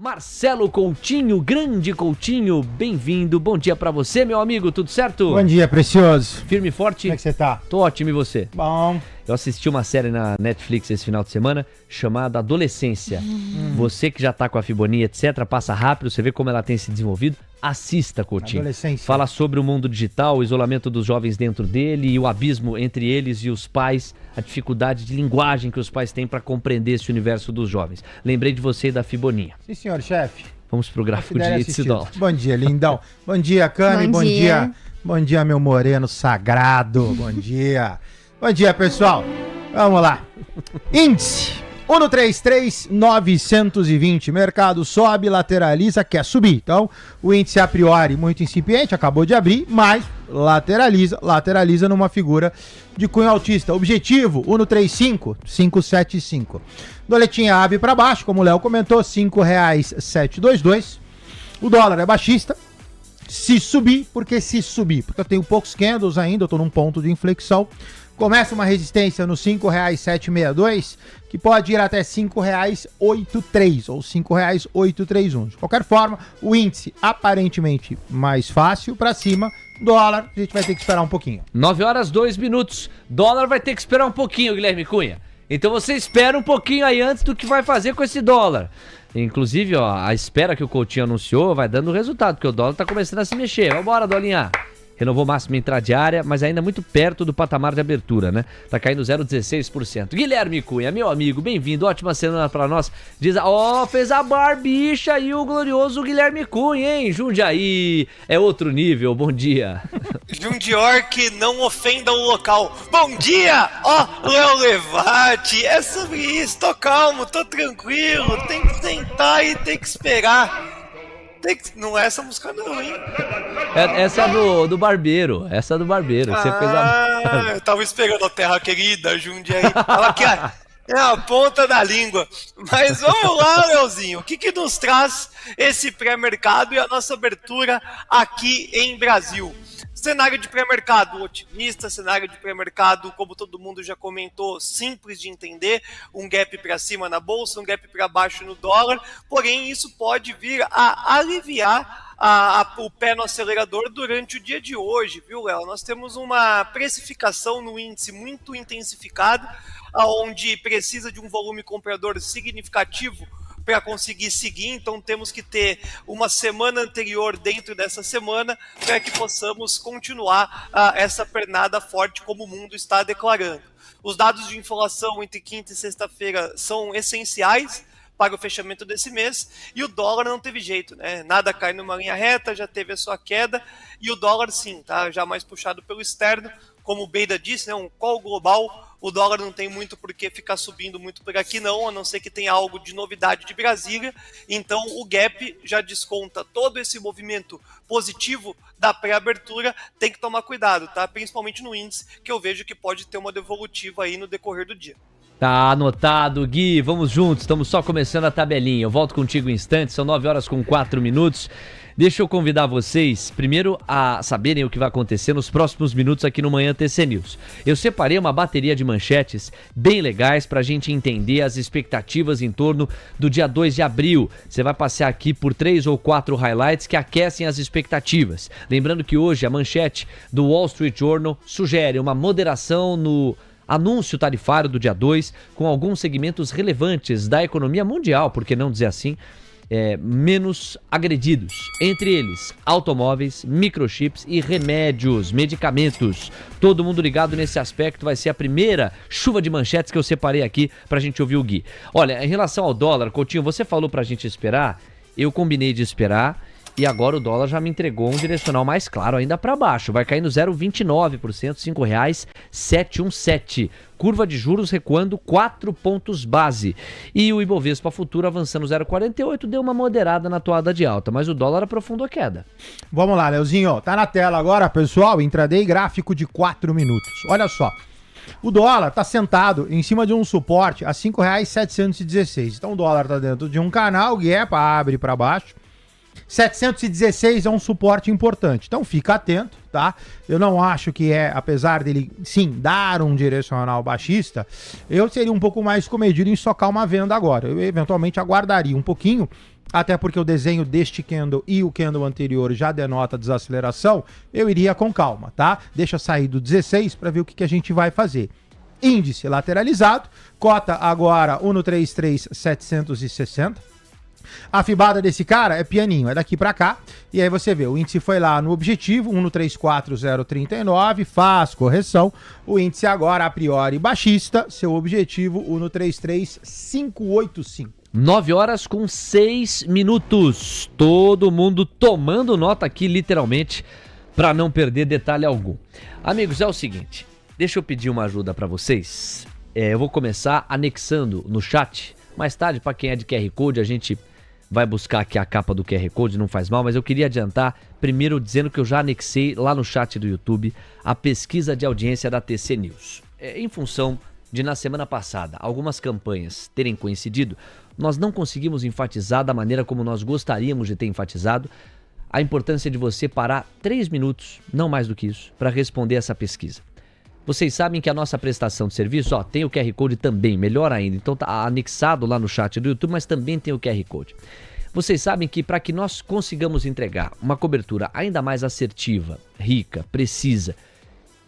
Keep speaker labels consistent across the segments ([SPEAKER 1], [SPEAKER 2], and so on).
[SPEAKER 1] Marcelo Coutinho, grande Coutinho, bem-vindo, bom dia pra você, meu amigo, tudo certo?
[SPEAKER 2] Bom dia, precioso.
[SPEAKER 1] Firme e forte?
[SPEAKER 2] Como é que você tá?
[SPEAKER 1] Tô ótimo, e você?
[SPEAKER 2] Bom.
[SPEAKER 1] Eu assisti uma série na Netflix esse final de semana chamada Adolescência. Você que já tá com a Fibonia, etc, passa rápido, você vê como ela tem se desenvolvido. Assista, Coutinho.
[SPEAKER 2] Adolescência.
[SPEAKER 1] Fala sobre o mundo digital, o isolamento dos jovens dentro dele e o abismo entre eles e os pais, a dificuldade de linguagem que os pais têm para compreender esse universo dos jovens. Lembrei de você e da Fibonia.
[SPEAKER 2] Sim, senhor, chefe.
[SPEAKER 1] Vamos pro gráfico de índice dólar.
[SPEAKER 2] Bom dia, lindão. Bom dia, Cami. Bom dia. Bom dia, meu moreno sagrado. Bom dia. Bom dia, pessoal. Vamos lá. Índice 133,920. Mercado sobe, lateraliza, quer subir. Então, o índice a priori muito incipiente, acabou de abrir, mas lateraliza numa figura de cunho altista. Objetivo 135,575. Doletinha abre para baixo, como o Léo comentou, R$ 5,722. O dólar é baixista. Se subir, porque eu tenho poucos candles ainda, eu estou num ponto de inflexão. Começa uma resistência no R$ 5,762, que pode ir até R$ 5,830 ou R$ 5,831. De qualquer forma, o índice aparentemente mais fácil para cima. Dólar, a gente vai ter que esperar um pouquinho.
[SPEAKER 1] 9 horas 2 minutos. Dólar vai ter que esperar um pouquinho, Guilherme Cunha. Então você espera um pouquinho aí antes do que vai fazer com esse dólar. Inclusive, ó, a espera que o Coutinho anunciou vai dando resultado, porque o dólar tá começando a se mexer. Vambora, Dolinha. Renovou máxima intradiária, mas ainda muito perto do patamar de abertura, né? Tá caindo 0,16%. Guilherme Cunha, meu amigo, bem-vindo. Ótima semana pra nós. Diz, fez a barbicha aí o glorioso Guilherme Cunha, hein? Jundiaí, é outro nível. Bom dia.
[SPEAKER 3] Jundior que não ofenda o local. Bom dia, Léo Levati. É sobre isso, tô calmo, tô tranquilo. Tem que sentar e tem que esperar. Não é essa música não, hein?
[SPEAKER 1] Essa é do barbeiro. Essa é do barbeiro. Você fez
[SPEAKER 3] eu tava esperando a terra querida, Jundiaí. Ela aqui, é a ponta da língua. Mas vamos lá, Leozinho. O que nos traz esse pré-mercado e a nossa abertura aqui em Brasil? Cenário de pré-mercado otimista, cenário de pré-mercado, como todo mundo já comentou, simples de entender, um gap para cima na bolsa, um gap para baixo no dólar, porém isso pode vir a aliviar o pé no acelerador durante o dia de hoje, viu, Léo? Nós temos uma precificação no índice muito intensificada, onde precisa de um volume comprador significativo para conseguir seguir, então temos que ter uma semana anterior dentro dessa semana para que possamos continuar essa pernada forte como o mundo está declarando. Os dados de inflação entre quinta e sexta-feira são essenciais para o fechamento desse mês, e o dólar não teve jeito, né? Nada cai numa linha reta, já teve a sua queda, e o dólar sim, tá já mais puxado pelo externo, como o Beida disse, né? Um call global. O dólar não tem muito por que ficar subindo muito por aqui não, a não ser que tenha algo de novidade de Brasília. Então o gap já desconta todo esse movimento positivo da pré-abertura. Tem que tomar cuidado, tá? Principalmente no índice, que eu vejo que pode ter uma devolutiva aí no decorrer do dia.
[SPEAKER 1] Tá anotado, Gui, vamos juntos, estamos só começando a tabelinha. Eu volto contigo em instantes, são 9 horas com 4 minutos. Deixa eu convidar vocês, primeiro, a saberem o que vai acontecer nos próximos minutos aqui no Manhã TC News. Eu separei uma bateria de manchetes bem legais pra gente entender as expectativas em torno do dia 2 de abril. Você vai passear aqui por 3 ou 4 highlights que aquecem as expectativas. Lembrando que hoje a manchete do Wall Street Journal sugere uma moderação no anúncio tarifário do dia 2, com alguns segmentos relevantes da economia mundial, por que não dizer assim, menos agredidos. Entre eles, automóveis, microchips e remédios, medicamentos. Todo mundo ligado nesse aspecto, vai ser a primeira chuva de manchetes que eu separei aqui pra gente ouvir o Gui. Olha, em relação ao dólar, Coutinho, você falou pra gente esperar, eu combinei de esperar, e agora o dólar já me entregou um direcional mais claro ainda para baixo. Vai cair no 0,29%, R$ 5,717. Curva de juros recuando 4 pontos base. E o Ibovespa Futuro avançando 0,48, deu uma moderada na toada de alta, mas o dólar aprofundou a queda.
[SPEAKER 2] Vamos lá, Leozinho. Tá na tela agora, pessoal. Intraday gráfico de 4 minutos. Olha só. O dólar está sentado em cima de um suporte a R$ 5,716. Então o dólar está dentro de um canal, gap, abre para baixo. 716 é um suporte importante, então fica atento, tá? Eu não acho que apesar dele, sim, dar um direcional baixista, eu seria um pouco mais comedido em socar uma venda agora. Eu eventualmente aguardaria um pouquinho, até porque o desenho deste candle e o candle anterior já denota desaceleração, eu iria com calma, tá? Deixa sair do 16 para ver o que a gente vai fazer. Índice lateralizado, cota agora 1,33,760. A fibada desse cara é pianinho, é daqui para cá. E aí você vê, o índice foi lá no objetivo, 1,34,039, faz correção. O índice agora, a priori, baixista, seu objetivo, 1,33,585.
[SPEAKER 1] 9 horas com 6 minutos. Todo mundo tomando nota aqui, literalmente, para não perder detalhe algum. Amigos, é o seguinte, deixa eu pedir uma ajuda para vocês. Eu vou começar anexando no chat. Mais tarde, para quem é de QR Code, a gente vai buscar aqui a capa do QR Code, não faz mal, mas eu queria adiantar, primeiro dizendo que eu já anexei lá no chat do YouTube a pesquisa de audiência da TC News. Em função de, na semana passada, algumas campanhas terem coincidido, nós não conseguimos enfatizar da maneira como nós gostaríamos de ter enfatizado a importância de você parar 3 minutos, não mais do que isso, para responder essa pesquisa. Vocês sabem que a nossa prestação de serviço, tem o QR Code também, melhor ainda. Então tá anexado lá no chat do YouTube, mas também tem o QR Code. Vocês sabem que para que nós consigamos entregar uma cobertura ainda mais assertiva, rica, precisa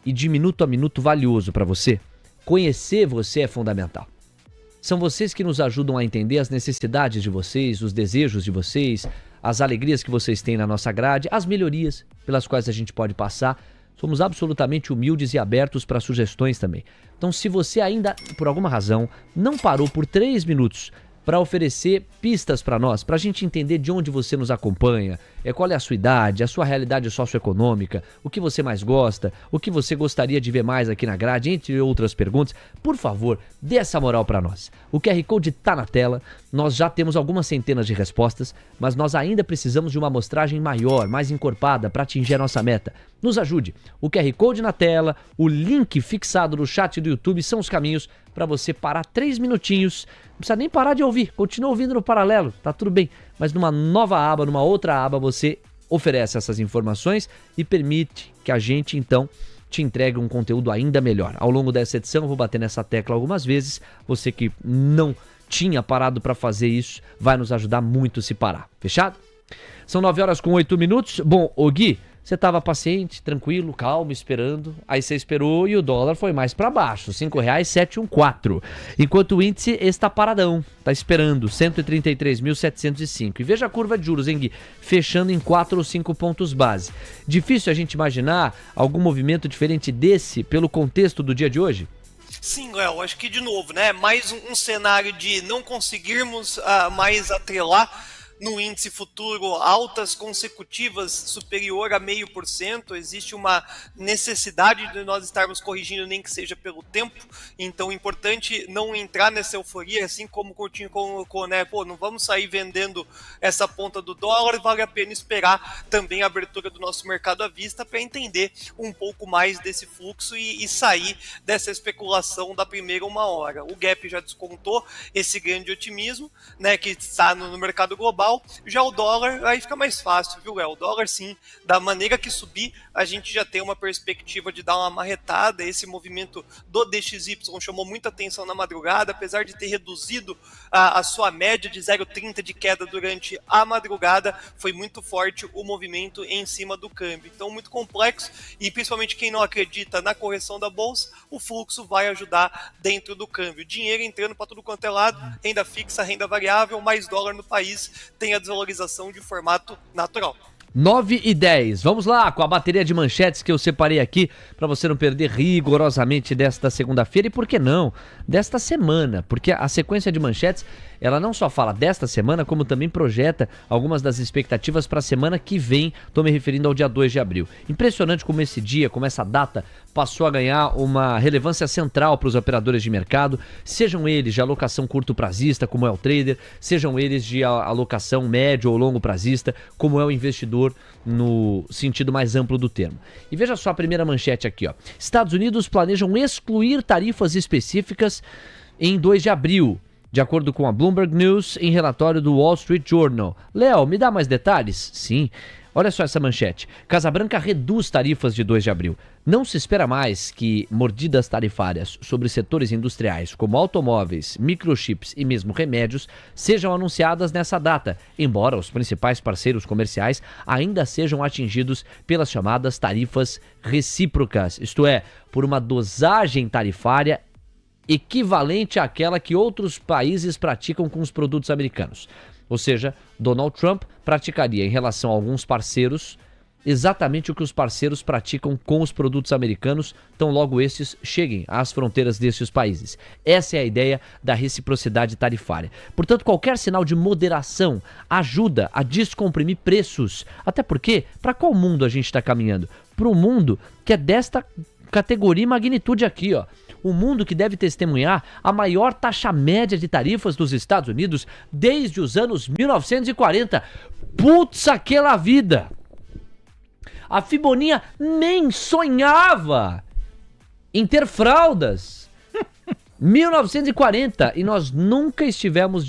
[SPEAKER 1] e de minuto a minuto valioso para você, conhecer você é fundamental. São vocês que nos ajudam a entender as necessidades de vocês, os desejos de vocês, as alegrias que vocês têm na nossa grade, as melhorias pelas quais a gente pode passar. Somos absolutamente humildes e abertos para sugestões também. Então, se você ainda, por alguma razão, não parou por 3 minutos para oferecer pistas para nós, para a gente entender de onde você nos acompanha, qual é a sua idade, a sua realidade socioeconômica, o que você mais gosta, o que você gostaria de ver mais aqui na grade, entre outras perguntas, por favor, dê essa moral para nós. O QR Code está na tela, nós já temos algumas centenas de respostas, mas nós ainda precisamos de uma amostragem maior, mais encorpada para atingir a nossa meta. Nos ajude. O QR Code na tela, o link fixado no chat do YouTube são os caminhos para você parar 3 minutinhos. Não precisa nem parar de ouvir, continua ouvindo no paralelo, tá tudo bem. Mas numa nova aba, numa outra aba, você oferece essas informações e permite que a gente, então, te entregue um conteúdo ainda melhor. Ao longo dessa edição, eu vou bater nessa tecla algumas vezes. Você que não tinha parado para fazer isso, vai nos ajudar muito se parar. Fechado? São 9 horas com 8 minutos. Bom, ô Gui, você estava paciente, tranquilo, calmo, esperando. Aí você esperou e o dólar foi mais para baixo, R$ 5,714. Enquanto o índice está paradão, está esperando, 133.705. E veja a curva de juros, hein, Gui? Fechando em 4 ou 5 pontos base. Difícil a gente imaginar algum movimento diferente desse pelo contexto do dia de hoje?
[SPEAKER 3] Sim, Léo, acho que de novo, né? Mais um cenário de não conseguirmos mais atrelar no índice futuro altas consecutivas superior a 0,5%, existe uma necessidade de nós estarmos corrigindo, nem que seja pelo tempo. Então é importante não entrar nessa euforia, assim como o Coutinho colocou, né? Não vamos sair vendendo essa ponta do dólar, vale a pena esperar também a abertura do nosso mercado à vista para entender um pouco mais desse fluxo e sair dessa especulação da primeira 1 hora. O Gap já descontou esse grande otimismo, né, que está no mercado global. Já o dólar, aí fica mais fácil, viu, Léo? O dólar, sim, da maneira que subir, a gente já tem uma perspectiva de dar uma marretada. Esse movimento do DXY chamou muita atenção na madrugada, apesar de ter reduzido a sua média de 0,30 de queda durante a madrugada, foi muito forte o movimento em cima do câmbio. Então, muito complexo, e principalmente quem não acredita na correção da bolsa, o fluxo vai ajudar dentro do câmbio. Dinheiro entrando para tudo quanto é lado, renda fixa, renda variável, mais dólar no país, tem a desvalorização de formato natural.
[SPEAKER 1] 9h10, vamos lá com a bateria de manchetes que eu separei aqui para você não perder rigorosamente desta segunda-feira e por que não, desta semana, porque a sequência de manchetes ela não só fala desta semana, como também projeta algumas das expectativas para a semana que vem, estou me referindo ao dia 2 de abril. Impressionante como esse dia, como essa data passou a ganhar uma relevância central para os operadores de mercado, sejam eles de alocação curto prazista, como é o trader, sejam eles de alocação médio ou longo prazista, como é o investidor no sentido mais amplo do termo. E veja só a primeira manchete aqui, ó. Estados Unidos planejam excluir tarifas específicas em 2 de abril. De acordo com a Bloomberg News, em relatório do Wall Street Journal. Léo, me dá mais detalhes? Sim. Olha só essa manchete. Casa Branca reduz tarifas de 2 de abril. Não se espera mais que mordidas tarifárias sobre setores industriais como automóveis, microchips e mesmo remédios sejam anunciadas nessa data, embora os principais parceiros comerciais ainda sejam atingidos pelas chamadas tarifas recíprocas, isto é, por uma dosagem tarifária equivalente àquela que outros países praticam com os produtos americanos. Ou seja, Donald Trump praticaria em relação a alguns parceiros exatamente o que os parceiros praticam com os produtos americanos, tão logo estes cheguem às fronteiras destes países. Essa é a ideia da reciprocidade tarifária. Portanto, qualquer sinal de moderação ajuda a descomprimir preços. Até porque, para qual mundo a gente está caminhando? Para um mundo que é desta categoria e magnitude aqui, ó. O mundo que deve testemunhar a maior taxa média de tarifas dos Estados Unidos desde os anos 1940. Putz, aquela vida! A Fiboninha nem sonhava em ter fraldas. 1940, e nós nunca estivemos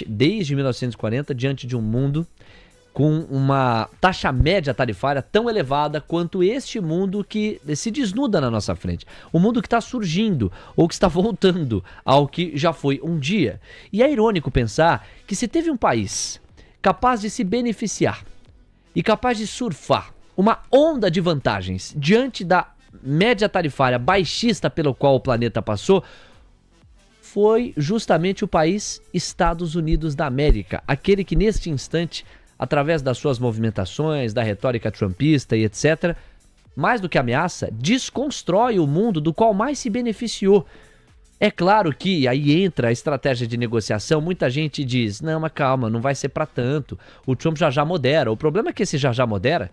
[SPEAKER 1] desde 1940, diante de um mundo com uma taxa média tarifária tão elevada quanto este mundo que se desnuda na nossa frente. O mundo que está surgindo, ou que está voltando ao que já foi um dia. E é irônico pensar que se teve um país capaz de se beneficiar e capaz de surfar uma onda de vantagens diante da média tarifária baixista pelo qual o planeta passou, foi justamente o país Estados Unidos da América, aquele que neste instante, através das suas movimentações, da retórica trumpista e etc., mais do que ameaça, desconstrói o mundo do qual mais se beneficiou. É claro que aí entra a estratégia de negociação, muita gente diz, não, mas calma, não vai ser para tanto, o Trump já modera. O problema é que esse já modera,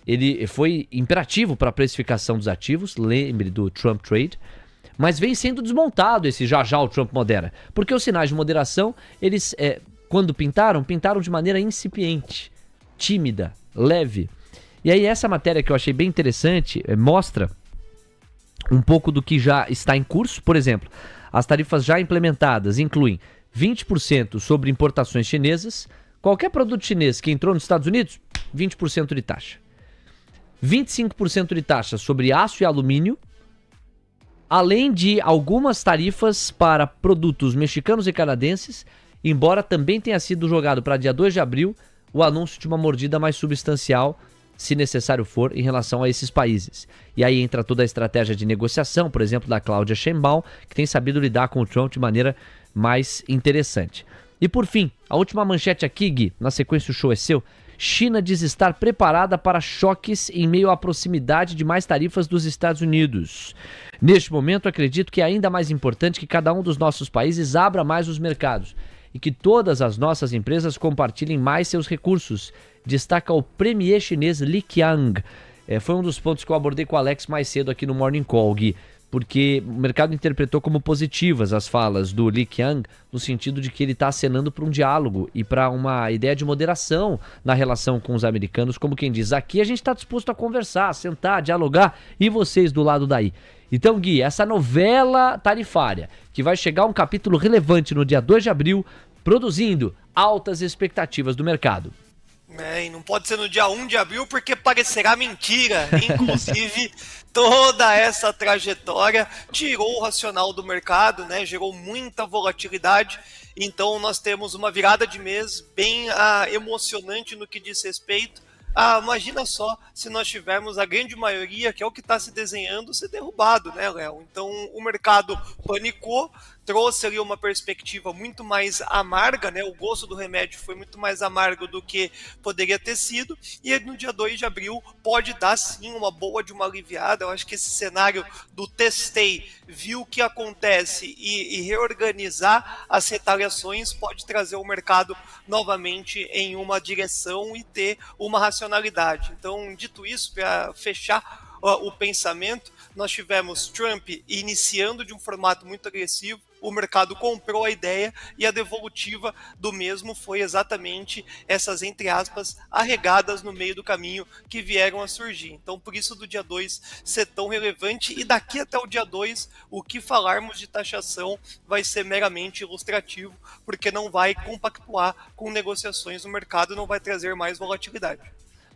[SPEAKER 1] ele foi imperativo para a precificação dos ativos, lembre do Trump Trade, mas vem sendo desmontado esse já o Trump modera, porque os sinais de moderação, eles... quando pintaram de maneira incipiente, tímida, leve. E aí essa matéria que eu achei bem interessante mostra um pouco do que já está em curso. Por exemplo, as tarifas já implementadas incluem 20% sobre importações chinesas. Qualquer produto chinês que entrou nos Estados Unidos, 20% de taxa. 25% de taxa sobre aço e alumínio, além de algumas tarifas para produtos mexicanos e canadenses, embora também tenha sido jogado para dia 2 de abril o anúncio de uma mordida mais substancial, se necessário for, em relação a esses países. E aí entra toda a estratégia de negociação, por exemplo, da Cláudia Sheinbaum, que tem sabido lidar com o Trump de maneira mais interessante. E por fim, a última manchete aqui, Gui, na sequência o show é seu. China diz estar preparada para choques em meio à proximidade de mais tarifas dos Estados Unidos. Neste momento, acredito que é ainda mais importante que cada um dos nossos países abra mais os mercados e que todas as nossas empresas compartilhem mais seus recursos, destaca o premier chinês Li Qiang. Foi um dos pontos que eu abordei com o Alex mais cedo aqui no Morning Call, Gui, porque o mercado interpretou como positivas as falas do Li Qiang, no sentido de que ele está acenando para um diálogo e para uma ideia de moderação na relação com os americanos, como quem diz, aqui a gente está disposto a conversar, sentar, dialogar, e vocês do lado daí. Então, Gui, essa novela tarifária, que vai chegar a um capítulo relevante no dia 2 de abril, produzindo altas expectativas do mercado.
[SPEAKER 3] E não pode ser no dia 1 de abril porque parecerá mentira. Inclusive, toda essa trajetória tirou o racional do mercado, né? Gerou muita volatilidade. Então nós temos uma virada de mês bem emocionante no que diz respeito. Imagina só se nós tivermos a grande maioria, que é o que está se desenhando, ser derrubado, né, Léo? Então o mercado panicou, trouxe ali uma perspectiva muito mais amarga, né? O gosto do remédio foi muito mais amargo do que poderia ter sido, e no dia 2 de abril pode dar sim uma boa de uma aliviada. Eu acho que esse cenário do testei, viu o que acontece e reorganizar as retaliações pode trazer o mercado novamente em uma direção e ter uma racionalidade. Então, dito isso, para fechar o pensamento, nós tivemos Trump iniciando de um formato muito agressivo, o mercado comprou a ideia e a devolutiva do mesmo foi exatamente essas, entre aspas, arregadas no meio do caminho que vieram a surgir. Então, por isso do dia 2 ser tão relevante, e daqui até o dia 2, o que falarmos de taxação vai ser meramente ilustrativo, porque não vai compactuar com negociações no mercado, não vai trazer mais volatilidade.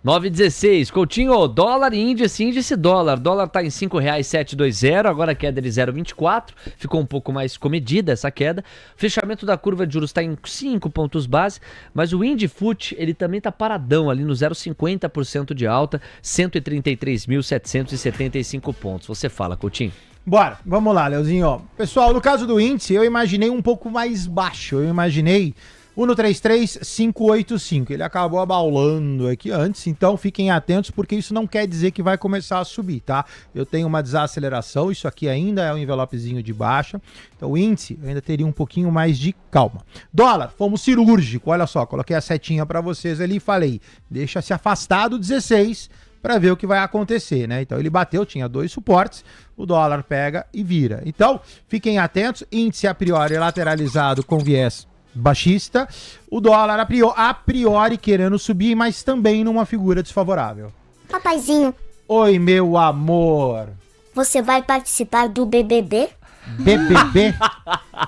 [SPEAKER 1] 9,16. Coutinho, dólar e índice dólar. Dólar tá em R$ 5,720, agora a queda de 0,24. Ficou um pouco mais comedida essa queda. Fechamento da curva de juros está em 5 pontos base, mas o Indifut, ele também tá paradão ali no 0,50% de alta, 133.775 pontos. Você fala, Coutinho.
[SPEAKER 2] Bora, vamos lá, Leozinho. Ó, pessoal, no caso do índice, eu imaginei um pouco mais baixo. Eu imaginei 1,33,585. Ele acabou abaulando aqui antes, então fiquem atentos, porque isso não quer dizer que vai começar a subir, tá? Eu tenho uma desaceleração, isso aqui ainda é um envelopezinho de baixa. Então o índice eu ainda teria um pouquinho mais de calma. Dólar, fomos cirúrgico, olha só, coloquei a setinha para vocês ali e falei, deixa se afastar do 16 para ver o que vai acontecer, né? Então ele bateu, tinha 2 suportes, o dólar pega e vira. Então, fiquem atentos, índice a priori lateralizado com viés baixista, o dólar a priori querendo subir, mas também numa figura desfavorável.
[SPEAKER 4] Papaizinho,
[SPEAKER 2] Oi, meu amor.
[SPEAKER 4] você vai participar do BBB?
[SPEAKER 2] BBB?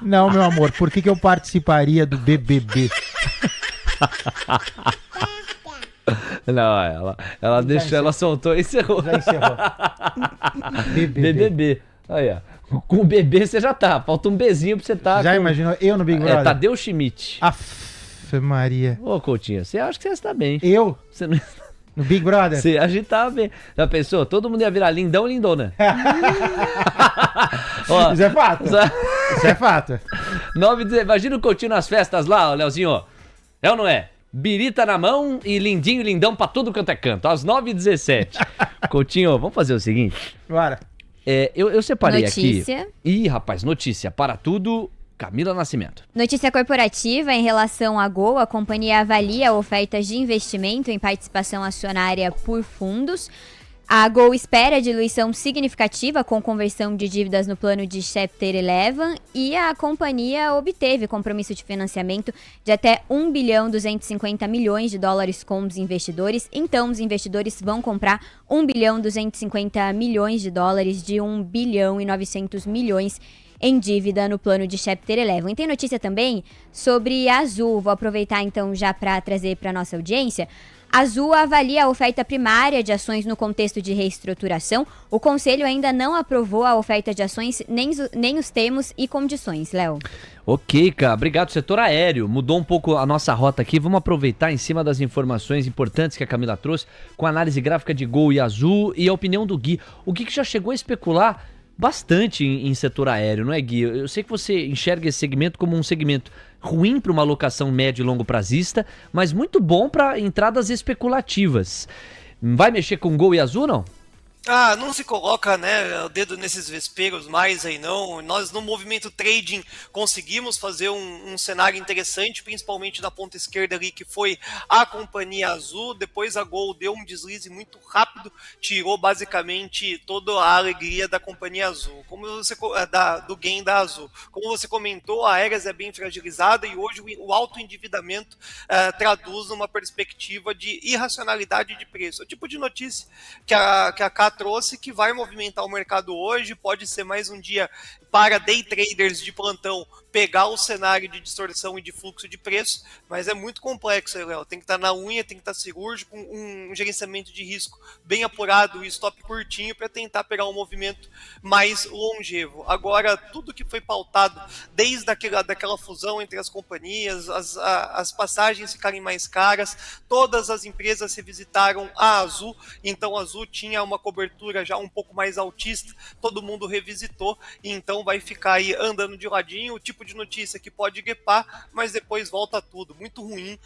[SPEAKER 2] Não, meu amor, por que eu participaria do BBB?
[SPEAKER 1] Não, ela deixou, ela soltou e encerrou.
[SPEAKER 2] Já encerrou.
[SPEAKER 1] BBB. Aí, ó. Com o bebê você já tá. Falta um Bzinho pra você tá.
[SPEAKER 2] Já imaginou eu no Big Brother?
[SPEAKER 1] Tadeu Schmidt.
[SPEAKER 2] Aff, Maria.
[SPEAKER 1] Ô, Coutinho, você acha que você está bem.
[SPEAKER 2] Eu?
[SPEAKER 1] Você não...
[SPEAKER 2] No Big Brother?
[SPEAKER 1] Você agitava bem. Já pensou? Todo mundo ia virar lindão e lindona. Ó,
[SPEAKER 2] Isso é fato. Isso é fato.
[SPEAKER 1] Imagina o Coutinho nas festas lá, ó, Leozinho. Ó. É ou não é? Birita na mão e lindinho e lindão pra tudo quanto é canto. Às 9h17. Coutinho, vamos fazer o seguinte.
[SPEAKER 2] Bora.
[SPEAKER 1] Eu separei
[SPEAKER 5] Notícia.
[SPEAKER 1] aqui. Ih, rapaz, notícia. Para tudo, Camila Nascimento.
[SPEAKER 5] Notícia corporativa em relação à Gol, a companhia avalia ofertas de investimento em participação acionária por fundos. A Gol espera diluição significativa com conversão de dívidas no plano de Chapter 11 e a companhia obteve compromisso de financiamento de até $1,250 bilhão com os investidores. Então, os investidores vão comprar $1,250 bilhão de $1,9 bilhão em dívida no plano de Chapter 11. E tem notícia também sobre a Azul. Vou aproveitar então já para trazer para nossa audiência. A Azul avalia a oferta primária de ações no contexto de reestruturação. O Conselho ainda não aprovou a oferta de ações, nem os termos e condições. Léo.
[SPEAKER 1] Ok, cara. Obrigado. Setor aéreo. Mudou um pouco a nossa rota aqui. Vamos aproveitar em cima das informações importantes que a Camila trouxe, com a análise gráfica de Gol e Azul e a opinião do Gui. O Gui que já chegou a especular bastante em setor aéreo, não é, Gui? Eu sei que você enxerga esse segmento como um segmento ruim para uma alocação médio e longo prazista, mas muito bom para entradas especulativas. Vai mexer com Gol e Azul, não?
[SPEAKER 3] Ah, não se coloca, né, o dedo nesses vesperos mais aí não. Nós no movimento trading conseguimos fazer um cenário interessante, principalmente na ponta esquerda ali, que foi a companhia Azul. Depois a Gol deu um deslize muito rápido, tirou basicamente toda a alegria da companhia Azul, como você do gain da Azul. Como você comentou, a Aeres é bem fragilizada e hoje o alto endividamento traduz numa perspectiva de irracionalidade de preço. É o tipo de notícia que a K trouxe, que vai movimentar o mercado hoje. Pode ser mais um dia para day traders de plantão pegar o cenário de distorção e de fluxo de preço, mas é muito complexo, Léo. Tem que estar na unha, tem que estar cirúrgico, um gerenciamento de risco bem apurado e stop curtinho para tentar pegar um movimento mais longevo. Agora, tudo que foi pautado desde daquela fusão entre as companhias, as passagens ficarem mais caras, todas as empresas revisitaram a Azul, então a Azul tinha uma cobertura já um pouco mais altista, todo mundo revisitou, e então vai ficar aí andando de ladinho, o tipo de notícia que pode gapar, mas depois volta tudo. Muito ruim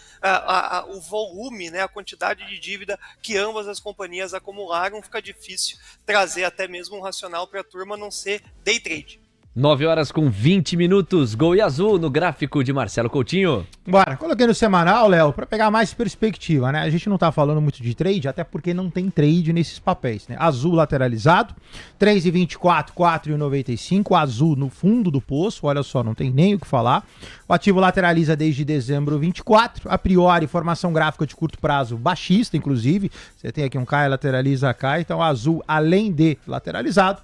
[SPEAKER 3] o volume, né, a quantidade de dívida que ambas as companhias acumularam, fica difícil trazer até mesmo um racional para a turma não ser day trade.
[SPEAKER 1] 9h20, Gol e Azul no gráfico de Marcelo Coutinho.
[SPEAKER 2] Bora, coloquei no semanal, Léo, para pegar mais perspectiva, né? A gente não tá falando muito de trade, até porque não tem trade nesses papéis, né? Azul lateralizado, 3,24, 4,95, Azul no fundo do poço, olha só, não tem nem o que falar. O ativo lateraliza desde dezembro 24, a priori, formação gráfica de curto prazo baixista, inclusive, você tem aqui um K, lateraliza a K, então Azul, além de lateralizado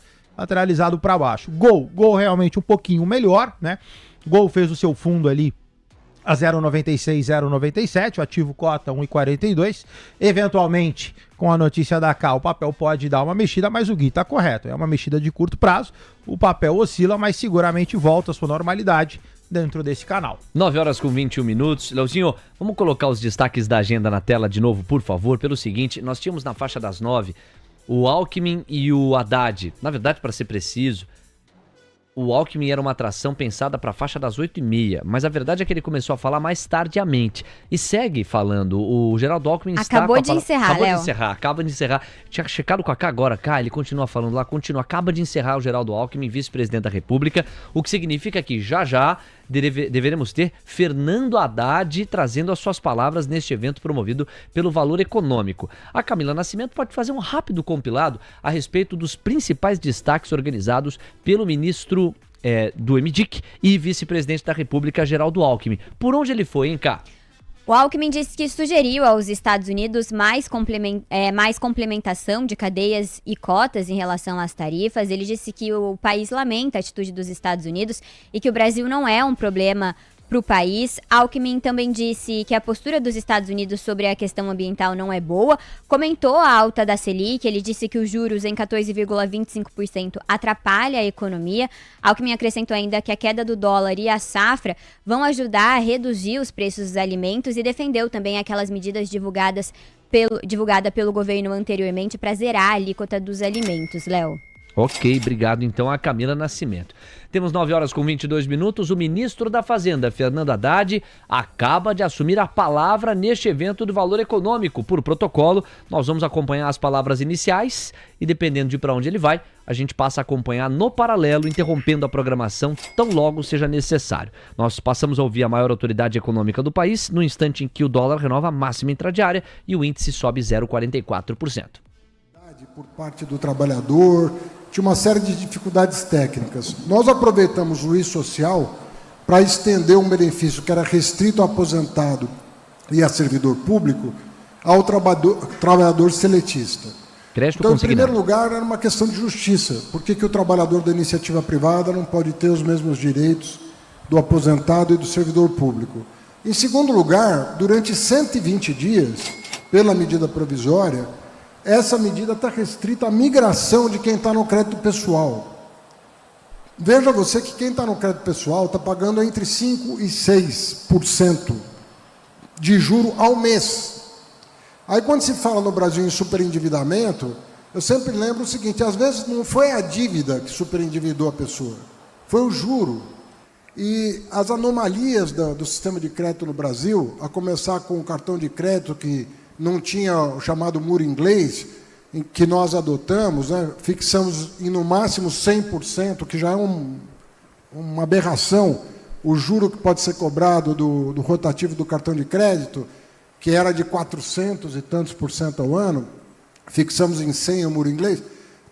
[SPEAKER 2] para baixo. Gol realmente um pouquinho melhor, né? Gol fez o seu fundo ali a 0,96, 0,97, o ativo cota 1,42. Eventualmente, com a notícia da Cá, o papel pode dar uma mexida, mas o Gui está correto. É uma mexida de curto prazo, o papel oscila, mas seguramente volta à sua normalidade dentro desse canal.
[SPEAKER 1] 9 horas com 21 minutos. Leozinho, vamos colocar os destaques da agenda na tela de novo, por favor, pelo seguinte, nós tínhamos na faixa das 9 o Alckmin e o Haddad. Na verdade, para ser preciso, o Alckmin era uma atração pensada para a faixa das 8h30, mas a verdade é que ele começou a falar mais tardiamente e segue falando. O Geraldo Alckmin
[SPEAKER 5] acabou de encerrar, Léo.
[SPEAKER 1] Acaba de encerrar. Tinha checado com a Cá agora, Cá, ele continua falando lá, acaba de encerrar o Geraldo Alckmin, vice-presidente da República, o que significa que já deveremos ter Fernando Haddad trazendo as suas palavras neste evento promovido pelo Valor Econômico. A Camila Nascimento pode fazer um rápido compilado a respeito dos principais destaques organizados pelo ministro do MDIC e vice-presidente da República, Geraldo Alckmin. Por onde ele foi, hein, Cá?
[SPEAKER 5] O Alckmin disse que sugeriu aos Estados Unidos mais complementação de cadeias e cotas em relação às tarifas. Ele disse que o país lamenta a atitude dos Estados Unidos e que o Brasil não é um problema para o país. Alckmin também disse que a postura dos Estados Unidos sobre a questão ambiental não é boa, comentou a alta da Selic, ele disse que os juros em 14,25% atrapalha a economia. Alckmin acrescentou ainda que a queda do dólar e a safra vão ajudar a reduzir os preços dos alimentos e defendeu também aquelas medidas divulgada pelo governo anteriormente para zerar a alíquota dos alimentos, Léo.
[SPEAKER 1] Ok, obrigado então a Camila Nascimento. Temos 9 horas com 22 minutos. O ministro da Fazenda, Fernando Haddad, acaba de assumir a palavra neste evento do Valor Econômico. Por protocolo, nós vamos acompanhar as palavras iniciais e, dependendo de para onde ele vai, a gente passa a acompanhar no paralelo, interrompendo a programação tão logo seja necessário. Nós passamos a ouvir a maior autoridade econômica do país no instante em que o dólar renova a máxima intradiária e o índice sobe 0,44%.
[SPEAKER 6] Por parte do trabalhador, tinha uma série de dificuldades técnicas. Nós aproveitamos o I-Social para estender um benefício que era restrito ao aposentado e a servidor público ao trabalhador seletista. Então, em primeiro lugar, era uma questão de justiça. Por que o trabalhador da iniciativa privada não pode ter os mesmos direitos do aposentado e do servidor público? Em segundo lugar, durante 120 dias, pela medida provisória, essa medida está restrita à migração de quem está no crédito pessoal. Veja você que quem está no crédito pessoal está pagando entre 5% e 6% de juro ao mês. Aí, quando se fala no Brasil em superendividamento, eu sempre lembro o seguinte, às vezes não foi a dívida que superendividou a pessoa, foi o juro. E as anomalias do sistema de crédito no Brasil, a começar com o cartão de crédito que não tinha o chamado muro inglês, em que nós adotamos, né, fixamos em no máximo 100%, que já é uma aberração, o juro que pode ser cobrado do rotativo do cartão de crédito, que era de 400 e tantos por cento ao ano, fixamos em 100 o muro inglês.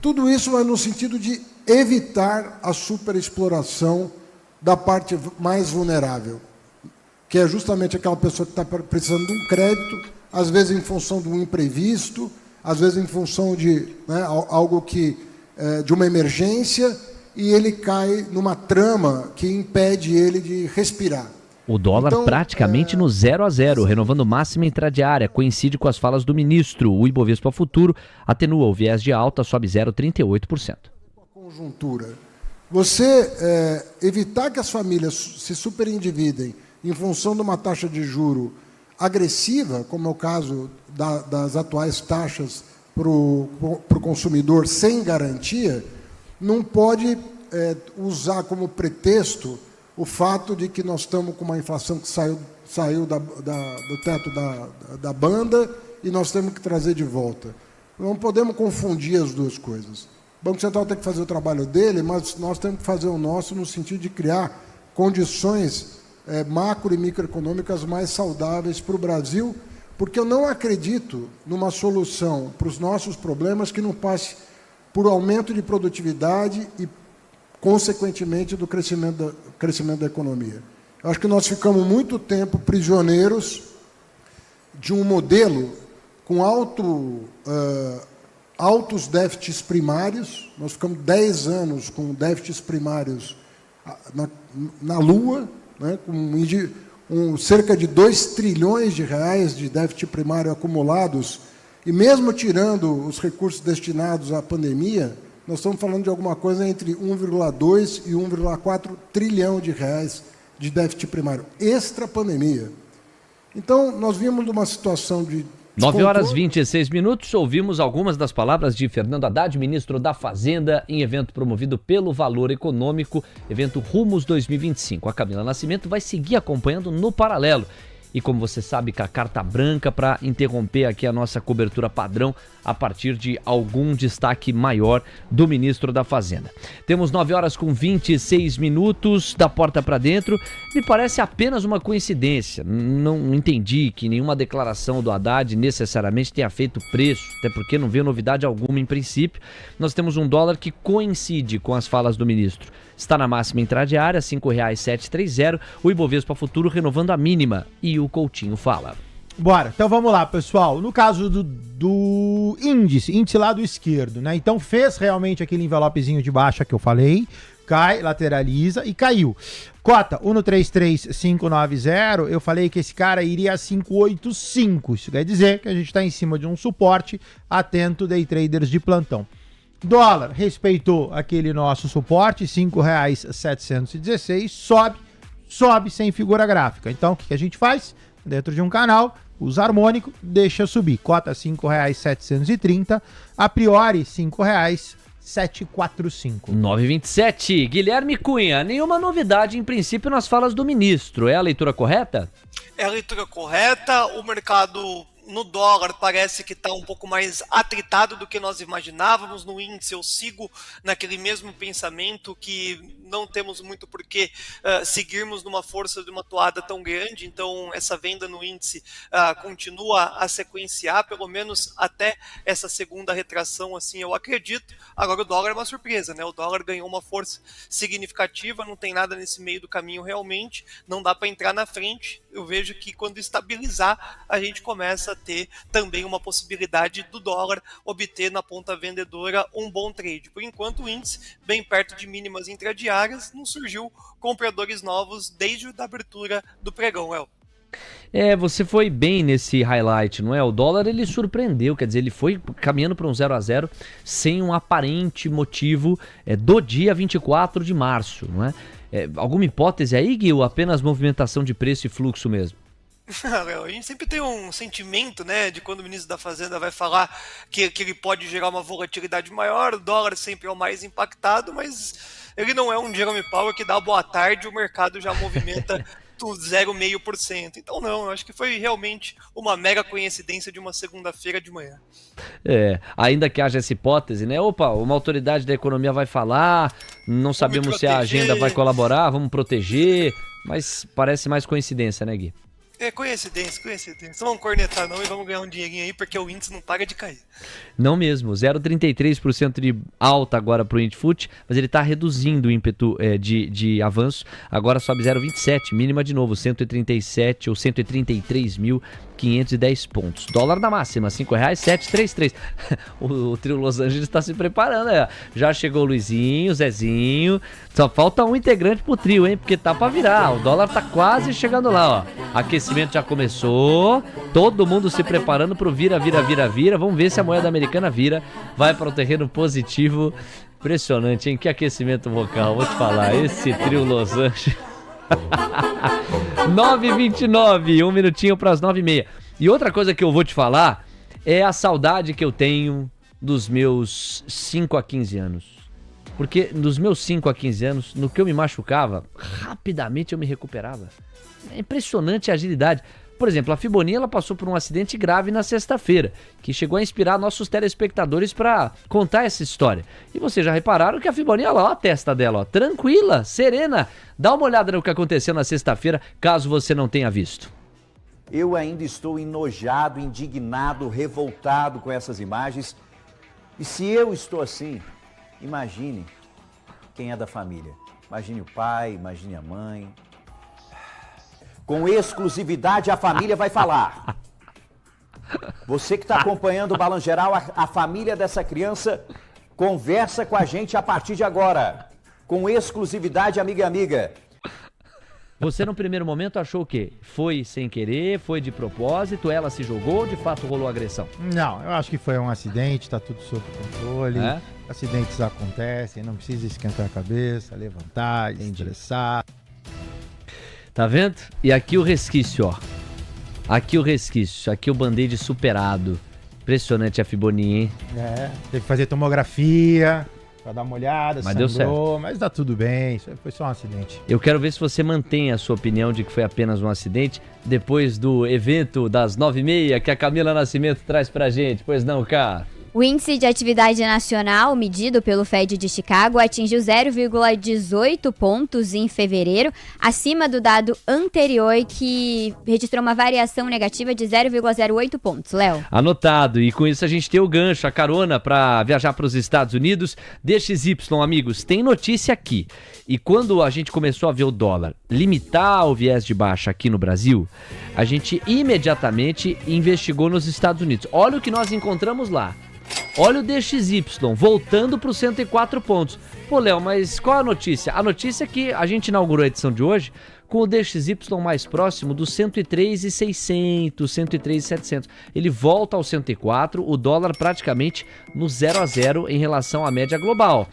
[SPEAKER 6] Tudo isso vai no sentido de evitar a superexploração da parte mais vulnerável, que é justamente aquela pessoa que está precisando de um crédito, às vezes em função de um imprevisto, às vezes em função de algo que de uma emergência, e ele cai numa trama que impede ele de respirar.
[SPEAKER 1] O dólar então, praticamente no 0 a 0, renovando máxima intradiária, coincide com as falas do ministro. O Ibovespa Futuro atenua o viés de alta, sobe 0,38%.
[SPEAKER 6] A conjuntura. Você evitar que as famílias se superendividem em função de uma taxa de juro agressiva, como é o caso das atuais taxas para o consumidor sem garantia, não pode usar como pretexto o fato de que nós estamos com uma inflação que saiu do teto da banda e nós temos que trazer de volta. Não podemos confundir as duas coisas. O Banco Central tem que fazer o trabalho dele, mas nós temos que fazer o nosso no sentido de criar condições macro e microeconômicas mais saudáveis para o Brasil, porque eu não acredito numa solução para os nossos problemas que não passe por aumento de produtividade e, consequentemente, do crescimento da economia. Eu acho que nós ficamos muito tempo prisioneiros de um modelo com altos déficits primários. Nós ficamos 10 anos com déficits primários na Lua, né, cerca de 2 trilhões de reais de déficit primário acumulados, e mesmo tirando os recursos destinados à pandemia, nós estamos falando de alguma coisa entre 1,2 e 1,4 trilhão de reais de déficit primário, extra-pandemia. Então, nós vimos uma situação de
[SPEAKER 1] 9 horas e 26 minutos, ouvimos algumas das palavras de Fernando Haddad, ministro da Fazenda, em evento promovido pelo Valor Econômico, evento Rumos 2025. A Camila Nascimento vai seguir acompanhando no paralelo. E como você sabe, com a carta branca para interromper aqui a nossa cobertura padrão a partir de algum destaque maior do ministro da Fazenda. Temos 9 horas com 26 minutos da porta para dentro. Me parece apenas uma coincidência. Não entendi que nenhuma declaração do Haddad necessariamente tenha feito preço, até porque não veio novidade alguma em princípio. Nós temos um dólar que coincide com as falas do ministro. Está na máxima intradiária, R$ 5,730. O Ibovespa Futuro renovando a mínima. E o Coutinho fala.
[SPEAKER 2] Bora, então vamos lá, pessoal. No caso do índice lá do esquerdo, né? Então fez realmente aquele envelopezinho de baixa que eu falei, cai, lateraliza e caiu. Cota 1,33590, eu falei que esse cara iria a 585. Isso quer dizer que a gente está em cima de um suporte, atento, day traders de plantão. Dólar respeitou aquele nosso suporte, R$ 5,716, sobe sem figura gráfica. Então, o que a gente faz? Dentro de um canal, usa harmônico, deixa subir. Cota R$ 5,730, a priori R$ 5,745.
[SPEAKER 1] 9,27. Guilherme Cunha, nenhuma novidade em princípio nas falas do ministro. É a leitura correta?
[SPEAKER 3] É a leitura correta, o mercado no dólar parece que está um pouco mais atritado do que nós imaginávamos. No índice eu sigo naquele mesmo pensamento que não temos muito por que seguirmos numa força de uma toada tão grande, então essa venda no índice continua a sequenciar, pelo menos até essa segunda retração, assim eu acredito. Agora o dólar é uma surpresa, né? O dólar ganhou uma força significativa, não tem nada nesse meio do caminho realmente, não dá para entrar na frente. Eu vejo que quando estabilizar, a gente começa a ter também uma possibilidade do dólar obter na ponta vendedora um bom trade. Por enquanto o índice bem perto de mínimas intradiárias, não surgiu compradores novos desde a abertura do pregão, El.
[SPEAKER 1] Você foi bem nesse highlight, não é? O dólar ele surpreendeu, quer dizer, ele foi caminhando para um 0 a 0 sem um aparente motivo do dia 24 de março, não é? Alguma hipótese aí, Gui, ou apenas movimentação de preço e fluxo mesmo?
[SPEAKER 3] A gente sempre tem um sentimento, né, de quando o ministro da Fazenda vai falar que ele pode gerar uma volatilidade maior, o dólar sempre é o mais impactado, mas ele não é um Jerome Powell que dá boa tarde e o mercado já movimenta 0,5%. Então não, eu acho que foi realmente uma mega coincidência de uma segunda-feira de manhã.
[SPEAKER 1] Ainda que haja essa hipótese, né? Opa, uma autoridade da economia vai falar, não sabemos se a agenda vai colaborar, vamos proteger, mas parece mais coincidência, né, Gui?
[SPEAKER 3] Coincidência. Não vamos cornetar não e vamos ganhar um dinheirinho aí, porque o índice não paga de cair.
[SPEAKER 1] Não mesmo, 0,33% de alta agora para o Indfut, mas ele está reduzindo o ímpeto de avanço, agora sobe 0,27, mínima de novo, 137 ou 133.510 pontos. Dólar na máxima, R$ 5,733. O trio Los Angeles está se preparando, já chegou o Luizinho, o Zezinho, só falta um integrante pro trio, hein, porque tá para virar, o dólar tá quase chegando lá, ó. Aquecimento já começou, todo mundo se preparando pro vira. Vamos ver se a moeda americana vira, vai para o terreno positivo. Impressionante, hein? Que aquecimento vocal, vou te falar. Esse trio Los Angeles. 9h29, um minutinho para as 9h30. E outra coisa que eu vou te falar é a saudade que eu tenho dos meus 5 a 15 anos. Porque dos meus 5 a 15 anos, no que eu me machucava, rapidamente eu me recuperava. É impressionante a agilidade. Por exemplo, a Fiboni ela passou por um acidente grave na sexta-feira, que chegou a inspirar nossos telespectadores para contar essa história. E vocês já repararam que a Fiboni, olha lá a testa dela, ó, tranquila, serena. Dá uma olhada no que aconteceu na sexta-feira, caso você não tenha visto.
[SPEAKER 7] Eu ainda estou enojado, indignado, revoltado com essas imagens. E se eu estou assim, imagine quem é da família. Imagine o pai, imagine a mãe. Com exclusividade, a família vai falar. Você que está acompanhando o Balanço Geral, a família dessa criança conversa com a gente a partir de agora. Com exclusividade, amiga e amiga.
[SPEAKER 1] Você no primeiro momento achou o quê? Foi sem querer, foi de propósito, ela se jogou ou de fato rolou agressão?
[SPEAKER 2] Não, eu acho que foi um acidente, tá tudo sob controle.
[SPEAKER 1] É?
[SPEAKER 2] Acidentes acontecem, não precisa esquentar a cabeça, levantar, estressar.
[SPEAKER 1] Tá vendo? E aqui o resquício, ó. Aqui o resquício, aqui o band-aid superado. Impressionante a Fiboni, hein?
[SPEAKER 2] Teve que fazer tomografia pra dar uma olhada,
[SPEAKER 1] Mas deu certo.
[SPEAKER 2] Mas tá tudo bem, isso foi só um acidente.
[SPEAKER 1] Eu quero ver se você mantém a sua opinião de que foi apenas um acidente depois do evento das 9h30 que a Camila Nascimento traz pra gente. Pois não, cara?
[SPEAKER 5] O índice de atividade nacional, medido pelo Fed de Chicago, atingiu 0,18 pontos em fevereiro, acima do dado anterior, que registrou uma variação negativa de 0,08 pontos. Léo.
[SPEAKER 1] Anotado. E com isso a gente tem o gancho, a carona para viajar para os Estados Unidos. DXY, amigos, tem notícia aqui. E quando a gente começou a ver o dólar limitar o viés de baixa aqui no Brasil, a gente imediatamente investigou nos Estados Unidos. Olha o que nós encontramos lá. Olha o DXY, voltando para os 104 pontos. Pô, Léo, mas qual a notícia? A notícia é que a gente inaugurou a edição de hoje com o DXY mais próximo dos 103,600, 103,700. Ele volta ao 104, o dólar praticamente no 0 a 0 em relação à média global.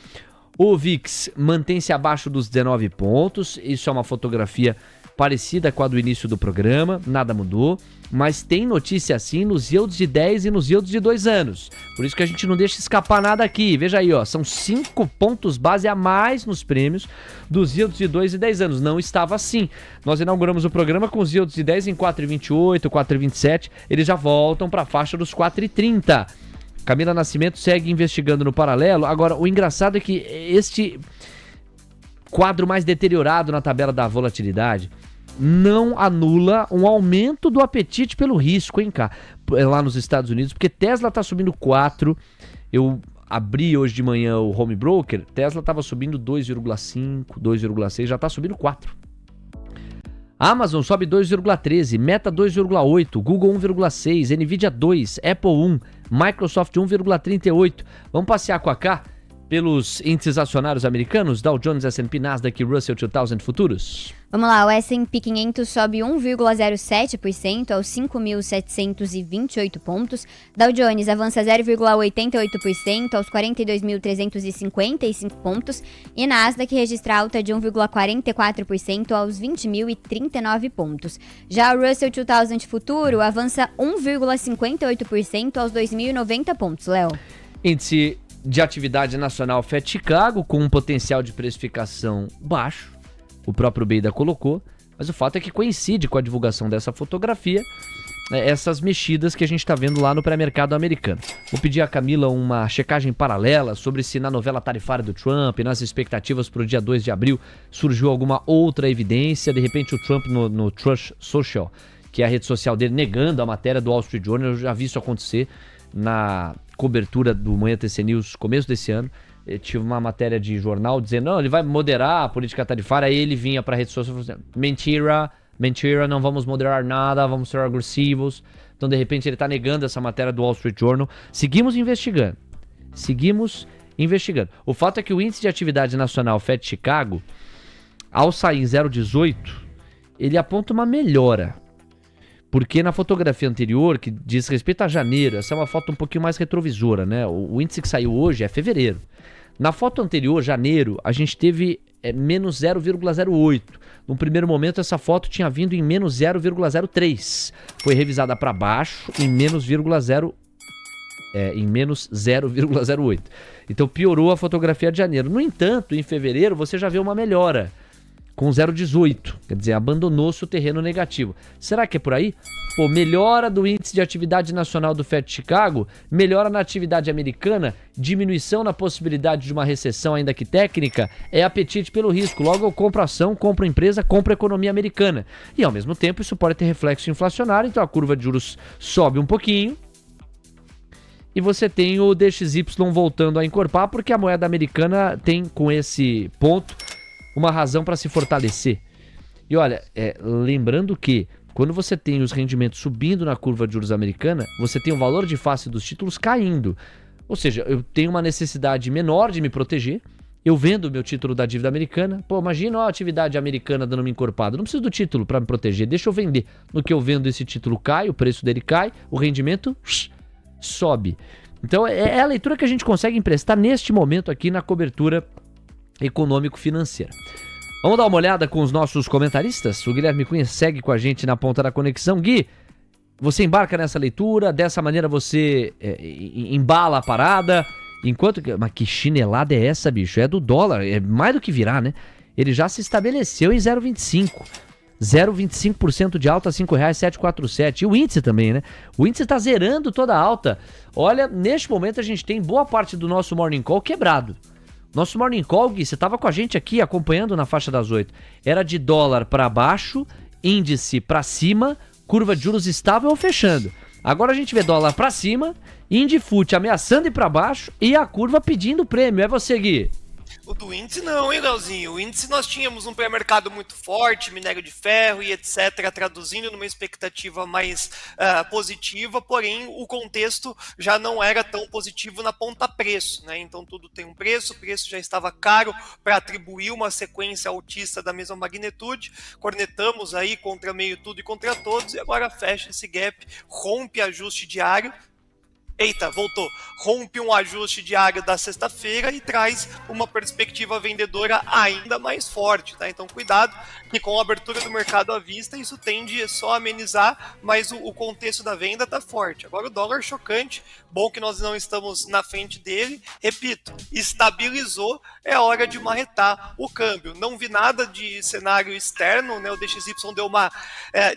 [SPEAKER 1] O VIX mantém-se abaixo dos 19 pontos, isso é uma fotografia parecida com a do início do programa, nada mudou, mas tem notícia assim nos yields de 10 e nos yields de 2 anos. Por isso que a gente não deixa escapar nada aqui. Veja aí, ó, são 5 pontos base a mais nos prêmios dos yields de 2 e 10 anos. Não estava assim. Nós inauguramos o programa com os yields de 10 em 4,28, 4,27. Eles já voltam para a faixa dos 4,30. Camila Nascimento segue investigando no paralelo. Agora, o engraçado é que este quadro mais deteriorado na tabela da volatilidade não anula um aumento do apetite pelo risco, hein, cara? Lá nos Estados Unidos, porque Tesla tá subindo 4. Eu abri hoje de manhã o home broker, Tesla tava subindo 2,5, 2,6, já tá subindo 4. Amazon sobe 2,13, Meta 2,8, Google 1,6, Nvidia 2, Apple 1, Microsoft 1,38. Vamos passear com a K pelos índices acionários americanos, Dow Jones, S&P, Nasdaq e Russell 2000 futuros?
[SPEAKER 5] Vamos lá, o S&P 500 sobe 1,07% aos 5.728 pontos. Dow Jones avança 0,88% aos 42.355 pontos. E Nasdaq registra alta de 1,44% aos 20.039 pontos. Já o Russell 2000 futuro avança 1,58% aos 2.090 pontos, Léo.
[SPEAKER 1] Índice de atividade nacional FED Chicago com um potencial de precificação baixo. O próprio Beida colocou, mas o fato é que coincide com a divulgação dessa fotografia essas mexidas que a gente está vendo lá no pré-mercado americano. Vou pedir a Camila uma checagem paralela sobre se na novela tarifária do Trump, nas expectativas para o dia 2 de abril, surgiu alguma outra evidência. De repente o Trump no Truth Social, que é a rede social dele, negando a matéria do Wall Street Journal. Eu já vi isso acontecer na cobertura do Manhã TC News, começo desse ano. Eu tive uma matéria de jornal dizendo, não, ele vai moderar a política tarifária. Aí ele vinha para a rede social e falou assim, mentira, não vamos moderar nada, vamos ser agressivos. Então, de repente, ele está negando essa matéria do Wall Street Journal. Seguimos investigando. O fato é que o índice de atividade nacional FED Chicago, ao sair em 0,18, ele aponta uma melhora. Porque na fotografia anterior, que diz respeito a janeiro, essa é uma foto um pouquinho mais retrovisora, né? O índice que saiu hoje é fevereiro. Na foto anterior, janeiro, a gente teve menos 0,08. No primeiro momento, essa foto tinha vindo em menos 0,03. Foi revisada para baixo em menos 0,08. Então piorou a fotografia de janeiro. No entanto, em fevereiro, você já vê uma melhora com 0,18, quer dizer, abandonou-se o terreno negativo. Será que é por aí? Pô, melhora do índice de atividade nacional do FED Chicago, melhora na atividade americana, diminuição na possibilidade de uma recessão ainda que técnica, é apetite pelo risco. Logo eu compro ação, compro empresa, compro economia americana. E ao mesmo tempo isso pode ter reflexo inflacionário, então a curva de juros sobe um pouquinho. E você tem o DXY voltando a encorpar, porque a moeda americana tem com esse ponto uma razão para se fortalecer. E olha, lembrando que quando você tem os rendimentos subindo na curva de juros americana, você tem o valor de face dos títulos caindo. Ou seja, eu tenho uma necessidade menor de me proteger eu vendo o meu título da dívida americana. Pô, imagina a atividade americana dando uma encorpada. Não preciso do título para me proteger, deixa eu vender. No que eu vendo, esse título cai, o preço dele cai, o rendimento sobe. Então é a leitura que a gente consegue emprestar neste momento aqui na cobertura econômico-financeira. Vamos dar uma olhada com os nossos comentaristas? O Guilherme Cunha segue com a gente na ponta da conexão. Gui, você embarca nessa leitura, dessa maneira você embala a parada... Enquanto que... Mas que chinelada é essa, bicho? É do dólar, é mais do que virar, né? Ele já se estabeleceu em 0,25. 0,25% de alta, R$ 5,747. E o índice também, né? O índice tá zerando toda a alta. Olha, neste momento a gente tem boa parte do nosso Morning Call quebrado. Nosso Morning Call, Gui, você tava com a gente aqui acompanhando na faixa das 8. Era de dólar para baixo, índice para cima, curva de juros estável ou fechando. Agora a gente vê dólar pra cima, Indifut ameaçando ir pra baixo e a curva pedindo prêmio. É você, Gui?
[SPEAKER 3] O do índice não, hein, Leozinho? O índice nós tínhamos um pré-mercado muito forte, minério de ferro e etc., traduzindo numa expectativa mais positiva, porém o contexto já não era tão positivo na ponta preço, né? Então tudo tem um preço, o preço já estava caro para atribuir uma sequência altista da mesma magnitude, cornetamos aí contra meio tudo e contra todos, e agora fecha esse gap, rompe ajuste diário. Eita, voltou. Rompe um ajuste diário da sexta-feira e traz uma perspectiva vendedora ainda mais forte, tá? Então cuidado que com a abertura do mercado à vista isso tende só a amenizar, mas o contexto da venda tá forte. Agora o dólar chocante, bom que nós não estamos na frente dele. Repito, estabilizou, é hora de marretar o câmbio. Não vi nada de cenário externo, né? O DXY deu uma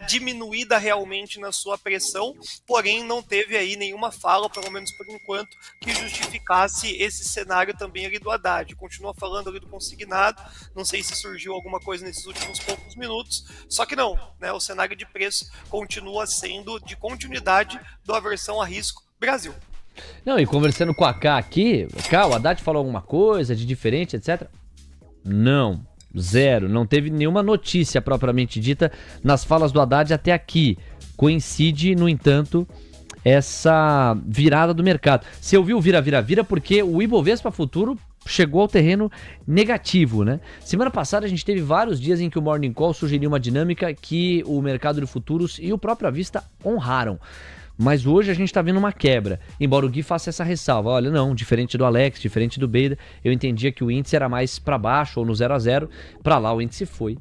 [SPEAKER 3] diminuída realmente na sua pressão, porém não teve aí nenhuma fala, pelo menos por enquanto, que justificasse esse cenário também ali do Haddad. Continua falando ali do consignado, não sei se surgiu alguma coisa nesses últimos poucos minutos, só que não, né? O cenário de preço continua sendo de continuidade do aversão a risco Brasil.
[SPEAKER 1] Não, e conversando com a K aqui, o Haddad falou alguma coisa de diferente, etc? Não, zero, não teve nenhuma notícia propriamente dita nas falas do Haddad até aqui. Coincide, no entanto, essa virada do mercado. Você ouviu vira porque o Ibovespa Futuro chegou ao terreno negativo, né? Semana passada a gente teve vários dias em que o Morning Call sugeriu uma dinâmica que o mercado de futuros e o próprio à vista honraram. Mas hoje a gente tá vendo uma quebra, embora o Gui faça essa ressalva. Olha, não, diferente do Alex, diferente do Beida, eu entendia que o índice era mais para baixo ou no 0 a 0, para lá o índice foi.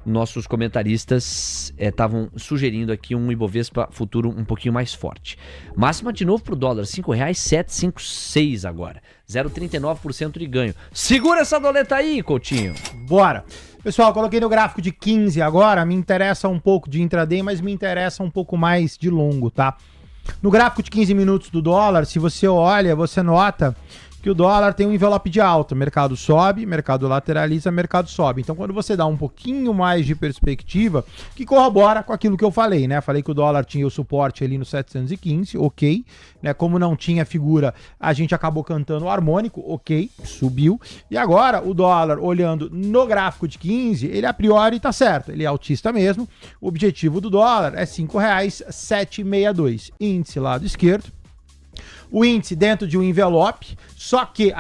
[SPEAKER 1] Nossos comentaristas estavam sugerindo aqui um Ibovespa Futuro um pouquinho mais forte. Máxima de novo pro dólar, R$ 5,756 agora. 0,39% de ganho. Segura essa doleta aí, Coutinho.
[SPEAKER 2] Bora. Pessoal, coloquei no gráfico de 15 agora, me interessa um pouco de intraday, mas me interessa um pouco mais de longo, tá? No gráfico de 15 minutos do dólar, se você olha, você nota que o dólar tem um envelope de alta, mercado sobe, mercado lateraliza, mercado sobe. Então quando você dá um pouquinho mais de perspectiva, que corrobora com aquilo que eu falei, né? Falei que o dólar tinha o suporte ali no 715, ok, né? Como não tinha figura, a gente acabou cantando o harmônico, ok, subiu. E agora o dólar, olhando no gráfico de 15, ele a priori tá certo, ele é altista mesmo. O objetivo do dólar é R$ 5,762, índice lado esquerdo. O índice dentro de um envelope, só que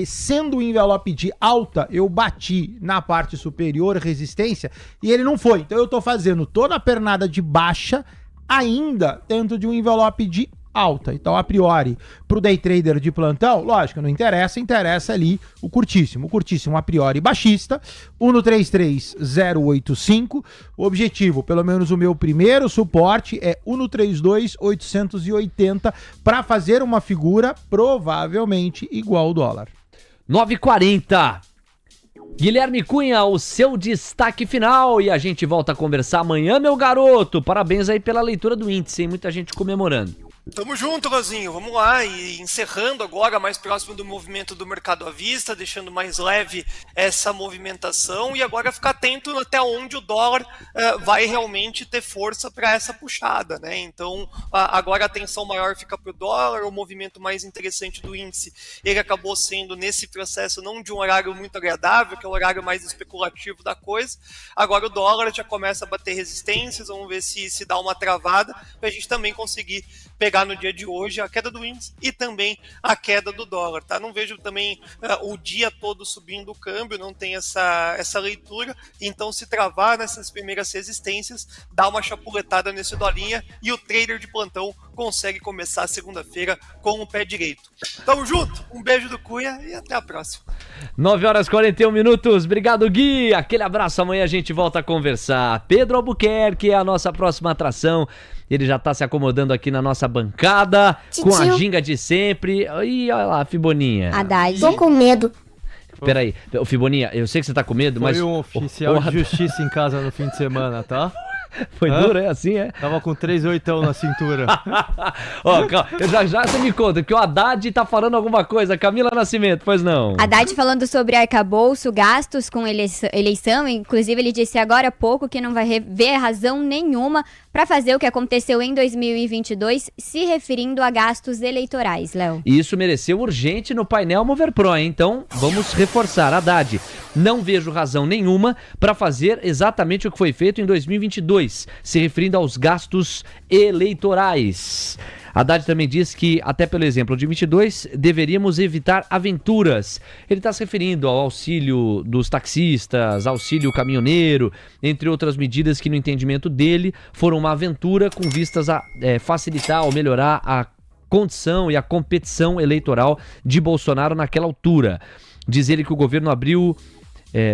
[SPEAKER 2] sendo um envelope de alta, eu bati na parte superior resistência e ele não foi. Então eu tô fazendo toda a pernada de baixa ainda dentro de um envelope de alta. Então, a priori, pro day trader de plantão, lógico, não interessa, interessa ali o curtíssimo. O curtíssimo a priori baixista, 1,33085. O objetivo, pelo menos o meu primeiro suporte, é 1,32880 para fazer uma figura provavelmente igual ao dólar.
[SPEAKER 1] 9h40. Guilherme Cunha, o seu destaque final e a gente volta a conversar amanhã, meu garoto. Parabéns aí pela leitura do índice, hein? Muita gente comemorando.
[SPEAKER 3] Tamo junto, Rosinho, vamos lá, e encerrando agora mais próximo do movimento do mercado à vista, deixando mais leve essa movimentação e agora ficar atento até onde o dólar vai realmente ter força para essa puxada, né? Então agora a atenção maior fica para o dólar, o movimento mais interessante do índice, ele acabou sendo nesse processo não de um horário muito agradável, que é o horário mais especulativo da coisa, agora o dólar já começa a bater resistências, vamos ver se dá uma travada para a gente também conseguir pegar pegar no dia de hoje a queda do índice e também a queda do dólar, tá? Não vejo também o dia todo subindo o câmbio, não tem essa leitura, então se travar nessas primeiras resistências, dá uma chapuletada nesse dolinha e o trader de plantão consegue começar a segunda-feira com o pé direito. Tamo junto, um beijo do Cunha e até a próxima.
[SPEAKER 1] 9h41. Obrigado, Gui. Aquele abraço. Amanhã a gente volta a conversar. Pedro Albuquerque é a nossa próxima atração. Ele já tá se acomodando aqui na nossa bancada, com a ginga de sempre. Ih, olha lá, Fiboninha.
[SPEAKER 5] Haddad.
[SPEAKER 4] Tô com medo.
[SPEAKER 1] Peraí, Fiboninha, eu sei que você tá com medo, mas...
[SPEAKER 8] Foi um oficial de justiça em casa no fim de semana, tá?
[SPEAKER 1] Foi duro, é assim, é?
[SPEAKER 8] Tava com 3 oitão na cintura.
[SPEAKER 1] Ó, calma, já você me conta que o Haddad tá falando alguma coisa. Camila Nascimento, pois não?
[SPEAKER 5] Haddad falando sobre arcabouço, gastos com eleição, inclusive ele disse agora há pouco que não vai ver razão nenhuma para fazer o que aconteceu em 2022, se referindo a gastos eleitorais, Léo.
[SPEAKER 1] E isso mereceu urgente no painel Mover Pro, hein? Então vamos reforçar. Haddad, não vejo razão nenhuma para fazer exatamente o que foi feito em 2022, se referindo aos gastos eleitorais. Haddad também diz que, até pelo exemplo de 22, deveríamos evitar aventuras. Ele está se referindo ao auxílio dos taxistas, auxílio caminhoneiro, entre outras medidas que, no entendimento dele, foram uma aventura com vistas a facilitar ou melhorar a condição e a competição eleitoral de Bolsonaro naquela altura. Diz ele que o governo abriu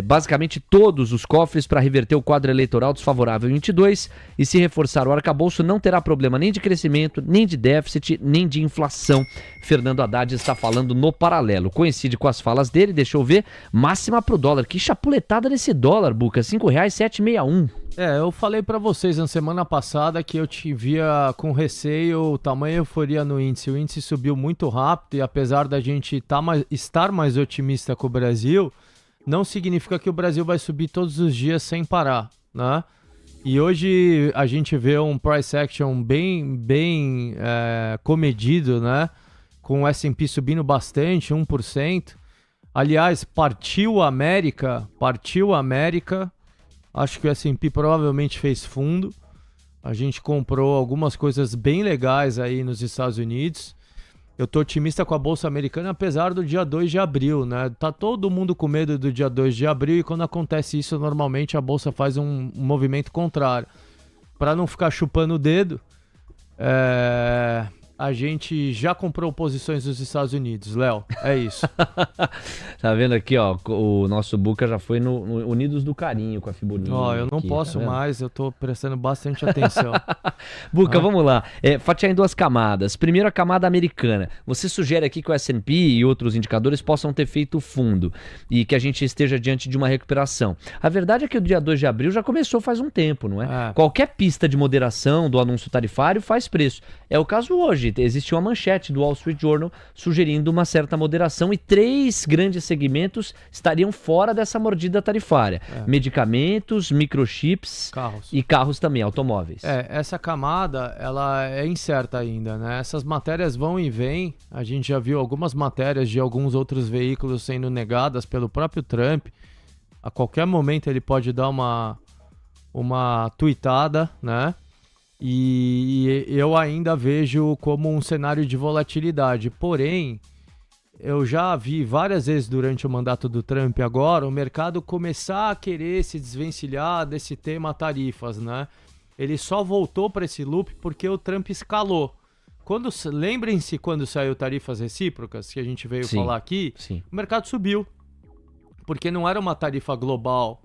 [SPEAKER 1] basicamente todos os cofres para reverter o quadro eleitoral desfavorável em 22 e se reforçar o arcabouço não terá problema nem de crescimento, nem de déficit, nem de inflação. Fernando Haddad está falando no paralelo. Coincide com as falas dele, deixa eu ver, máxima pro dólar. Que chapuletada nesse dólar, Buca, R$5,761.
[SPEAKER 8] Eu falei pra vocês na semana passada que eu te via com receio, tamanha euforia no índice. O índice subiu muito rápido e apesar da gente estar mais otimista com o Brasil, não significa que o Brasil vai subir todos os dias sem parar, né? E hoje a gente vê um price action bem comedido, né? Com o S&P subindo bastante, 1%. Aliás, partiu a América. Acho que o S&P provavelmente fez fundo. A gente comprou algumas coisas bem legais aí nos Estados Unidos. Eu tô otimista com a Bolsa Americana, apesar do dia 2 de abril, né? Tá todo mundo com medo do dia 2 de abril e quando acontece isso, normalmente a Bolsa faz um movimento contrário. Para não ficar chupando o dedo, a gente já comprou posições dos Estados Unidos, Léo. É isso.
[SPEAKER 1] Tá vendo aqui, ó, o nosso Buca já foi no Unidos do Carinho com a Fiboninha.
[SPEAKER 8] Ó, eu não posso mais, eu tô prestando bastante atenção.
[SPEAKER 1] Buca, vamos lá. Fatiar em duas camadas. Primeiro, a camada americana. Você sugere aqui que o S&P e outros indicadores possam ter feito fundo e que a gente esteja diante de uma recuperação. A verdade é que o dia 2 de abril já começou faz um tempo, não é? Qualquer pista de moderação do anúncio tarifário faz preço. É o caso hoje. Existe uma manchete do Wall Street Journal sugerindo uma certa moderação e 3 grandes segmentos estariam fora dessa mordida tarifária. Medicamentos, microchips e carros também, automóveis.
[SPEAKER 8] Essa camada, ela é incerta ainda, né? Essas matérias vão e vêm. A gente já viu algumas matérias de alguns outros veículos sendo negadas pelo próprio Trump. A qualquer momento ele pode dar uma tuitada, né? E eu ainda vejo como um cenário de volatilidade. Porém, eu já vi várias vezes durante o mandato do Trump agora o mercado começar a querer se desvencilhar desse tema tarifas, né? Ele só voltou para esse loop porque o Trump escalou. Lembrem-se quando saiu tarifas recíprocas, que a gente veio falar aqui, o mercado subiu. Porque não era uma tarifa global,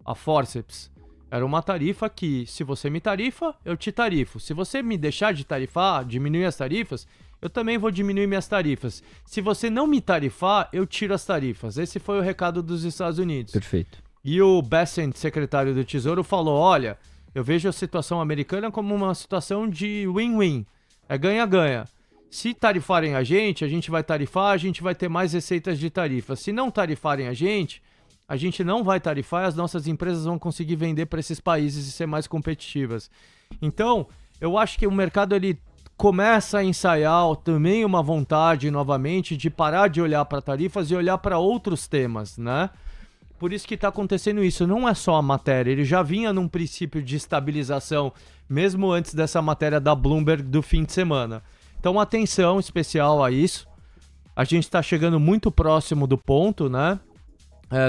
[SPEAKER 8] a forceps. Era uma tarifa que, se você me tarifa, eu te tarifo. Se você me deixar de tarifar, diminuir as tarifas, eu também vou diminuir minhas tarifas. Se você não me tarifar, eu tiro as tarifas. Esse foi o recado dos Estados Unidos.
[SPEAKER 1] Perfeito.
[SPEAKER 8] E o Bessent, secretário do Tesouro, falou, olha, eu vejo a situação americana como uma situação de win-win. É ganha-ganha. Se tarifarem a gente vai tarifar, a gente vai ter mais receitas de tarifa. Se não tarifarem a gente não vai tarifar e as nossas empresas vão conseguir vender para esses países e ser mais competitivas. Então, eu acho que o mercado ele começa a ensaiar também uma vontade novamente de parar de olhar para tarifas e olhar para outros temas, né? Por isso que está acontecendo isso. Não é só a matéria, ele já vinha num princípio de estabilização, mesmo antes dessa matéria da Bloomberg do fim de semana. Então, atenção especial a isso. A gente está chegando muito próximo do ponto, né,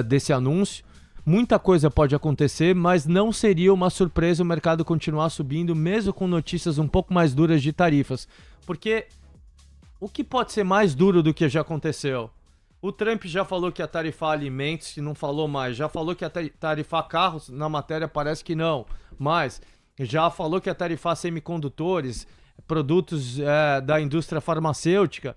[SPEAKER 8] desse anúncio. Muita coisa pode acontecer, mas não seria uma surpresa o mercado continuar subindo, mesmo com notícias um pouco mais duras de tarifas. Porque o que pode ser mais duro do que já aconteceu? O Trump já falou que ia tarifar alimentos, que não falou mais. Já falou que ia tarifar carros, na matéria parece que não. Mas já falou que ia tarifar semicondutores, produtos da indústria farmacêutica.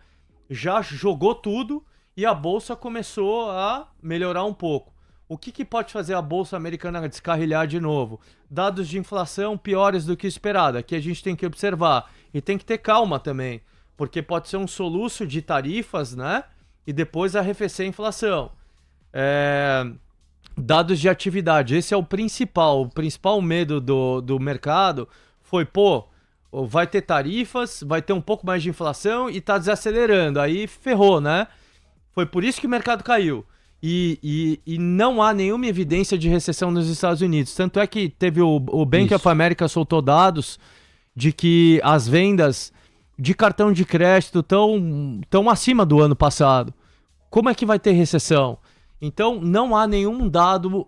[SPEAKER 8] Já jogou tudo e a bolsa começou a melhorar um pouco. O que pode fazer a bolsa americana descarrilhar de novo? Dados de inflação piores do que esperado. Aqui a gente tem que observar. E tem que ter calma também. Porque pode ser um soluço de tarifas, né? E depois arrefecer a inflação. Dados de atividade. Esse é o principal. O principal medo do mercado foi, vai ter tarifas, vai ter um pouco mais de inflação e tá desacelerando. Aí ferrou, né? Foi por isso que o mercado caiu. E não há nenhuma evidência de recessão nos Estados Unidos. Tanto é que teve o Bank of America soltou dados de que as vendas de cartão de crédito estão acima do ano passado. Como é que vai ter recessão? Então, não há nenhum dado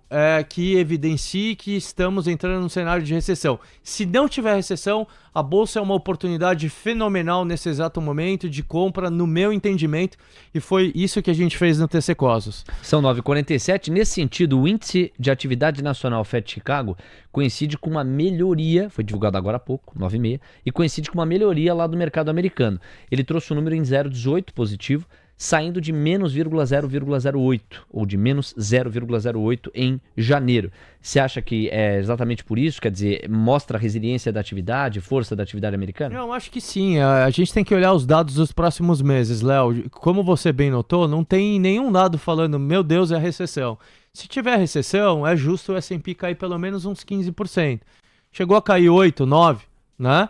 [SPEAKER 8] que evidencie que estamos entrando num cenário de recessão. Se não tiver recessão, a Bolsa é uma oportunidade fenomenal nesse exato momento de compra, no meu entendimento, e foi isso que a gente fez no TC Cosmos.
[SPEAKER 1] São 9h47. Nesse sentido, o Índice de Atividade Nacional FED Chicago coincide com uma melhoria, foi divulgado agora há pouco, 9h30, e coincide com uma melhoria lá do mercado americano. Ele trouxe um número em 0,18 positivo, saindo de menos 0,08 ou de menos 0,08 em janeiro. Você acha que é exatamente por isso? Quer dizer, mostra a resiliência da atividade, força da atividade americana?
[SPEAKER 8] Eu acho que sim. A gente tem que olhar os dados dos próximos meses, Léo. Como você bem notou, não tem nenhum dado falando, meu Deus, é recessão. Se tiver recessão, é justo o S&P cair pelo menos uns 15%. Chegou a cair 8, 9, né?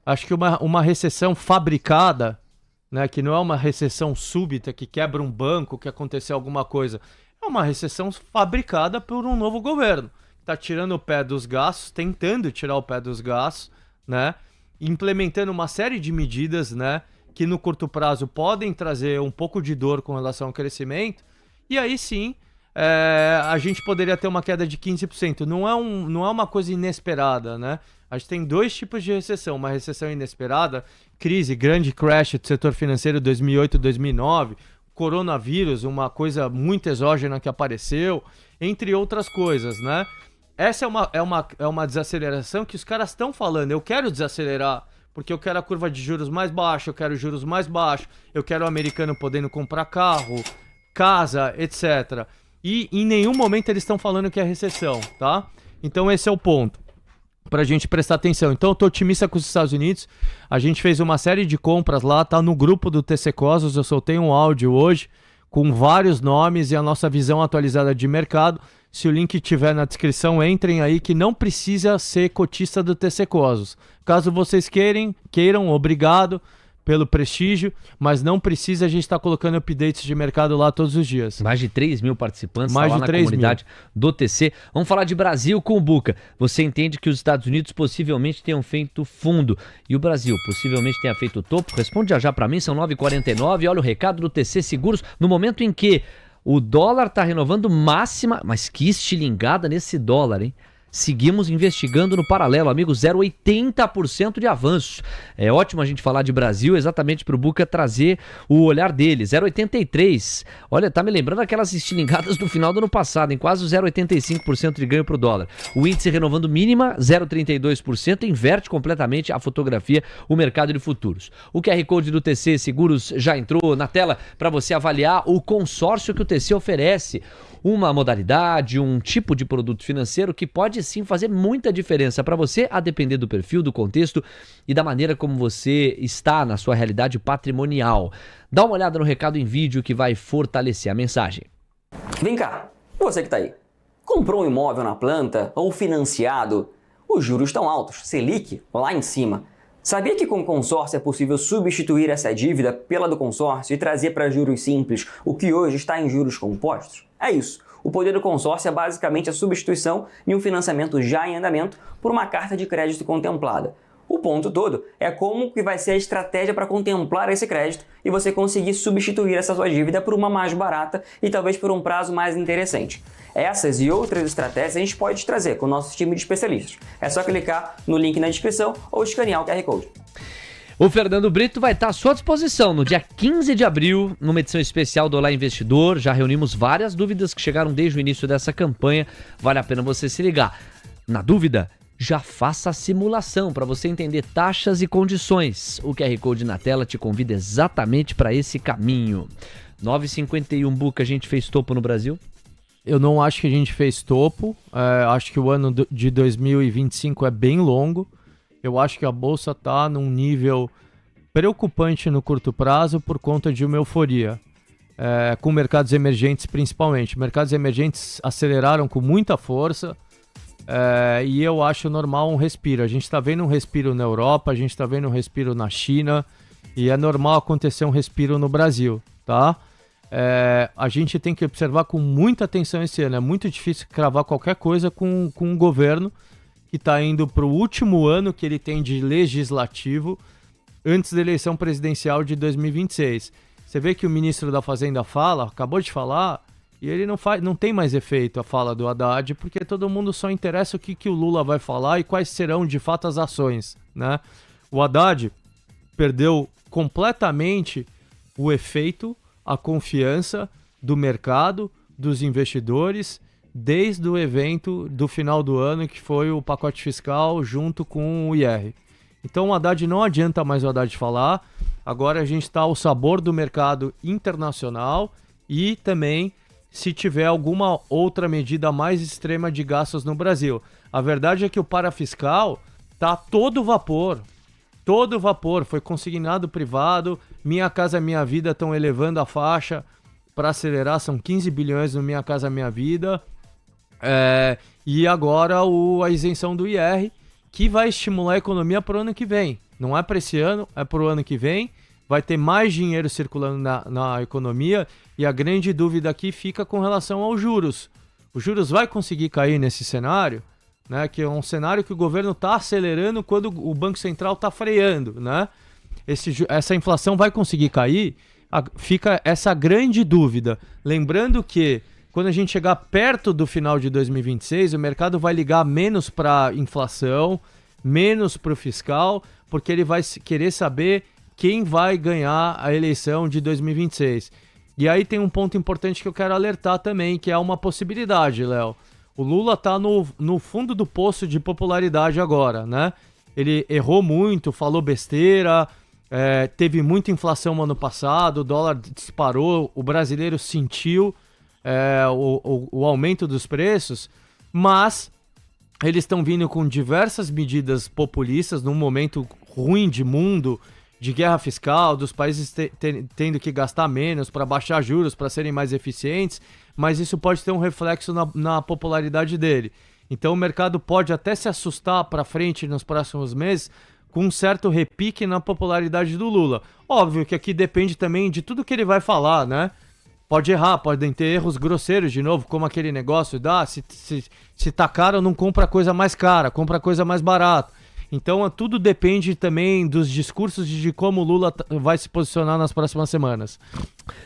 [SPEAKER 8] Acho que uma recessão fabricada, né, que não é uma recessão súbita, que quebra um banco, que aconteceu alguma coisa. É uma recessão fabricada por um novo governo. Está tirando o pé dos gastos, tentando tirar o pé dos gastos, né, implementando uma série de medidas, né, que no curto prazo podem trazer um pouco de dor com relação ao crescimento. E aí sim, a gente poderia ter uma queda de 15%. Não é uma coisa inesperada, né? A gente tem dois tipos de recessão. Uma recessão inesperada, crise, grande crash do setor financeiro 2008, 2009, coronavírus, uma coisa muito exógena que apareceu, entre outras coisas, né? Essa é uma desaceleração que os caras estão falando. Eu quero desacelerar, porque eu quero a curva de juros mais baixa, eu quero juros mais baixos, eu quero o americano podendo comprar carro, casa, etc. E em nenhum momento eles estão falando que é recessão, tá? Então esse é o ponto pra gente prestar atenção. Então eu tô otimista com os Estados Unidos. A gente fez uma série de compras lá, tá no grupo do TC Cosmos. Eu soltei um áudio hoje com vários nomes e a nossa visão atualizada de mercado. Se o link tiver na descrição, entrem aí, que não precisa ser cotista do TC Cosmos. Caso vocês queiram, obrigado pelo prestígio, mas não precisa, a gente está colocando updates de mercado lá todos os dias.
[SPEAKER 1] Mais de 3 mil participantes
[SPEAKER 8] Mais
[SPEAKER 1] lá
[SPEAKER 8] de
[SPEAKER 1] na
[SPEAKER 8] 3
[SPEAKER 1] comunidade do TC. Vamos falar de Brasil com o Buca. Você entende que os Estados Unidos possivelmente tenham feito fundo e o Brasil possivelmente tenha feito topo? Responde já para mim, são 9h49. Olha o recado do TC Seguros, no momento em que o dólar está renovando máxima, mas que estilingada nesse dólar, hein? Seguimos investigando no paralelo, amigo, 0,80% de avanço. É ótimo a gente falar de Brasil, exatamente para o Buca trazer o olhar dele. 0,83%. Olha, tá me lembrando aquelas estilingadas do final do ano passado, em quase 0,85% de ganho para o dólar. O índice renovando mínima, 0,32%, inverte completamente a fotografia, o mercado de futuros. O QR Code do TC Seguros já entrou na tela para você avaliar o consórcio que o TC oferece. Uma modalidade, um tipo de produto financeiro que pode sim fazer muita diferença para você, a depender do perfil, do contexto e da maneira como você está na sua realidade patrimonial. Dá uma olhada no recado em vídeo que vai fortalecer a mensagem.
[SPEAKER 9] Vem cá, você que tá aí. Comprou um imóvel na planta ou financiado? Os juros estão altos, Selic lá em cima. Sabia que com o consórcio é possível substituir essa dívida pela do consórcio e trazer para juros simples o que hoje está em juros compostos? É isso. O poder do consórcio é basicamente a substituição de um financiamento já em andamento por uma carta de crédito contemplada. O ponto todo é como que vai ser a estratégia para contemplar esse crédito e você conseguir substituir essa sua dívida por uma mais barata e talvez por um prazo mais interessante. Essas e outras estratégias a gente pode trazer com o nosso time de especialistas. É só clicar no link na descrição ou escanear o QR Code.
[SPEAKER 1] O Fernando Brito vai estar à sua disposição no dia 15 de abril, numa edição especial do Olá Investidor. Já reunimos várias dúvidas que chegaram desde o início dessa campanha. Vale a pena você se ligar. Na dúvida, já faça a simulação para você entender taxas e condições. O QR Code na tela te convida exatamente para esse caminho. 9h51, Buca, a gente fez topo no Brasil?
[SPEAKER 8] Eu não acho que a gente fez topo. Acho que o ano de 2025 é bem longo. Eu acho que a Bolsa está num nível preocupante no curto prazo por conta de uma euforia, com mercados emergentes principalmente. Mercados emergentes aceleraram com muita força e eu acho normal um respiro. A gente está vendo um respiro na Europa, a gente está vendo um respiro na China e é normal acontecer um respiro no Brasil, tá? A gente tem que observar com muita atenção esse ano. É muito difícil cravar qualquer coisa com um governo que está indo para o último ano que ele tem de legislativo antes da eleição presidencial de 2026. Você vê que o ministro da Fazenda acabou de falar, e ele não tem mais efeito a fala do Haddad, porque todo mundo só interessa o que o Lula vai falar e quais serão de fato as ações, né? O Haddad perdeu completamente o efeito, a confiança do mercado, dos investidores, desde o evento do final do ano, que foi o pacote fiscal junto com o IR. Então o Haddad não adianta mais o Haddad falar, agora a gente está ao sabor do mercado internacional e também se tiver alguma outra medida mais extrema de gastos no Brasil. A verdade é que o parafiscal está todo vapor, foi consignado privado, Minha Casa Minha Vida estão elevando a faixa para acelerar, são 15 bilhões no Minha Casa Minha Vida. E agora a isenção do IR, que vai estimular a economia para o ano que vem. Não é para esse ano, é para o ano que vem. Vai ter mais dinheiro circulando na economia e a grande dúvida aqui fica com relação aos juros. Os juros vai conseguir cair nesse cenário, né? Que é um cenário que o governo está acelerando quando o Banco Central está freando, né? Essa inflação vai conseguir cair? Fica essa grande dúvida. Lembrando que quando a gente chegar perto do final de 2026, o mercado vai ligar menos para inflação, menos para o fiscal, porque ele vai querer saber quem vai ganhar a eleição de 2026. E aí tem um ponto importante que eu quero alertar também, que é uma possibilidade, Léo. O Lula está no fundo do poço de popularidade agora, né? Ele errou muito, falou besteira, teve muita inflação no ano passado, o dólar disparou, o brasileiro sentiu o aumento dos preços, mas eles estão vindo com diversas medidas populistas num momento ruim de mundo, de guerra fiscal, dos países tendo que gastar menos para baixar juros, para serem mais eficientes, mas isso pode ter um reflexo na popularidade dele. Então o mercado pode até se assustar para frente nos próximos meses com um certo repique na popularidade do Lula. Óbvio que aqui depende também de tudo que ele vai falar, né? Pode errar, podem ter erros grosseiros de novo, como aquele negócio se tá caro, não compra coisa mais cara, compra coisa mais barata. Então tudo depende também dos discursos de como o Lula vai se posicionar nas próximas semanas.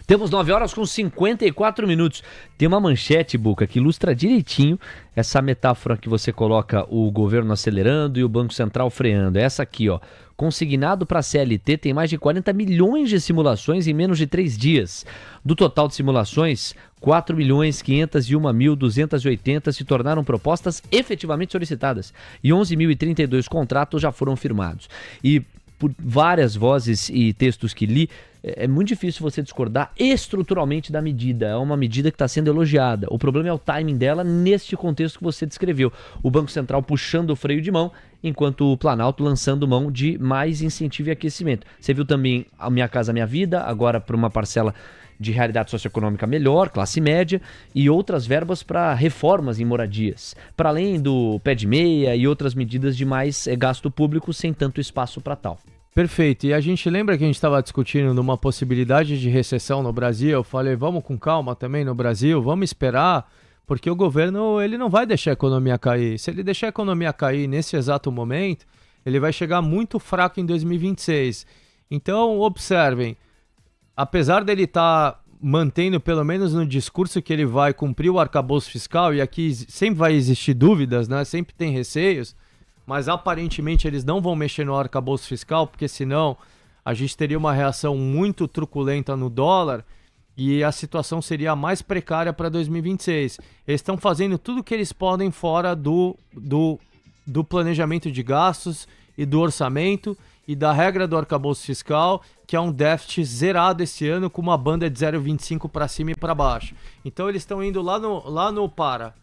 [SPEAKER 1] Temos 9h54. Tem uma manchete, Buca, que ilustra direitinho essa metáfora que você coloca o governo acelerando e o Banco Central freando. É essa aqui, ó. Consignado para a CLT tem mais de 40 milhões de simulações em menos de 3 dias. Do total de simulações, 4.501.280 se tornaram propostas efetivamente solicitadas e 11.032 contratos já foram firmados. E por várias vozes e textos que li, é muito difícil você discordar estruturalmente da medida. É uma medida que está sendo elogiada. O problema é o timing dela neste contexto que você descreveu. O Banco Central puxando o freio de mão, enquanto o Planalto lançando mão de mais incentivo e aquecimento. Você viu também a Minha Casa Minha Vida, agora para uma parcela de realidade socioeconômica melhor, classe média, e outras verbas para reformas em moradias, para além do pé de meia e outras medidas de mais gasto público sem tanto espaço para tal.
[SPEAKER 8] Perfeito, e a gente lembra que a gente estava discutindo numa possibilidade de recessão no Brasil. Eu falei, vamos com calma também no Brasil, vamos esperar, porque o governo ele não vai deixar a economia cair. Se ele deixar a economia cair nesse exato momento, ele vai chegar muito fraco em 2026. Então, observem, apesar dele estar mantendo, pelo menos no discurso, que ele vai cumprir o arcabouço fiscal, e aqui sempre vai existir dúvidas, né? Sempre tem receios, mas aparentemente eles não vão mexer no arcabouço fiscal, porque senão a gente teria uma reação muito truculenta no dólar e a situação seria mais precária para 2026. Eles estão fazendo tudo o que eles podem fora do planejamento de gastos e do orçamento e da regra do arcabouço fiscal, que é um déficit zerado esse ano com uma banda de 0,25 para cima e para baixo. Então eles estão indo lá no para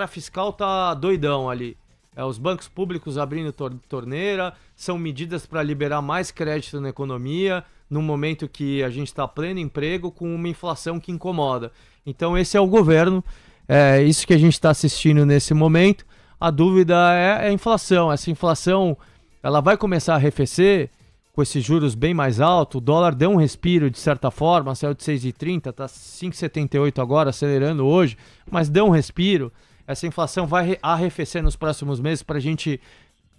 [SPEAKER 8] fiscal tá doidão ali. Os bancos públicos abrindo torneira, são medidas para liberar mais crédito na economia, no momento que a gente está pleno emprego com uma inflação que incomoda. Então esse é o governo, é isso que a gente está assistindo nesse momento. A dúvida é a inflação. Essa inflação ela vai começar a arrefecer com esses juros bem mais altos. O dólar deu um respiro de certa forma, saiu de 6,30, está 5,78 agora, acelerando hoje, mas deu um respiro. Essa inflação vai arrefecer nos próximos meses para a gente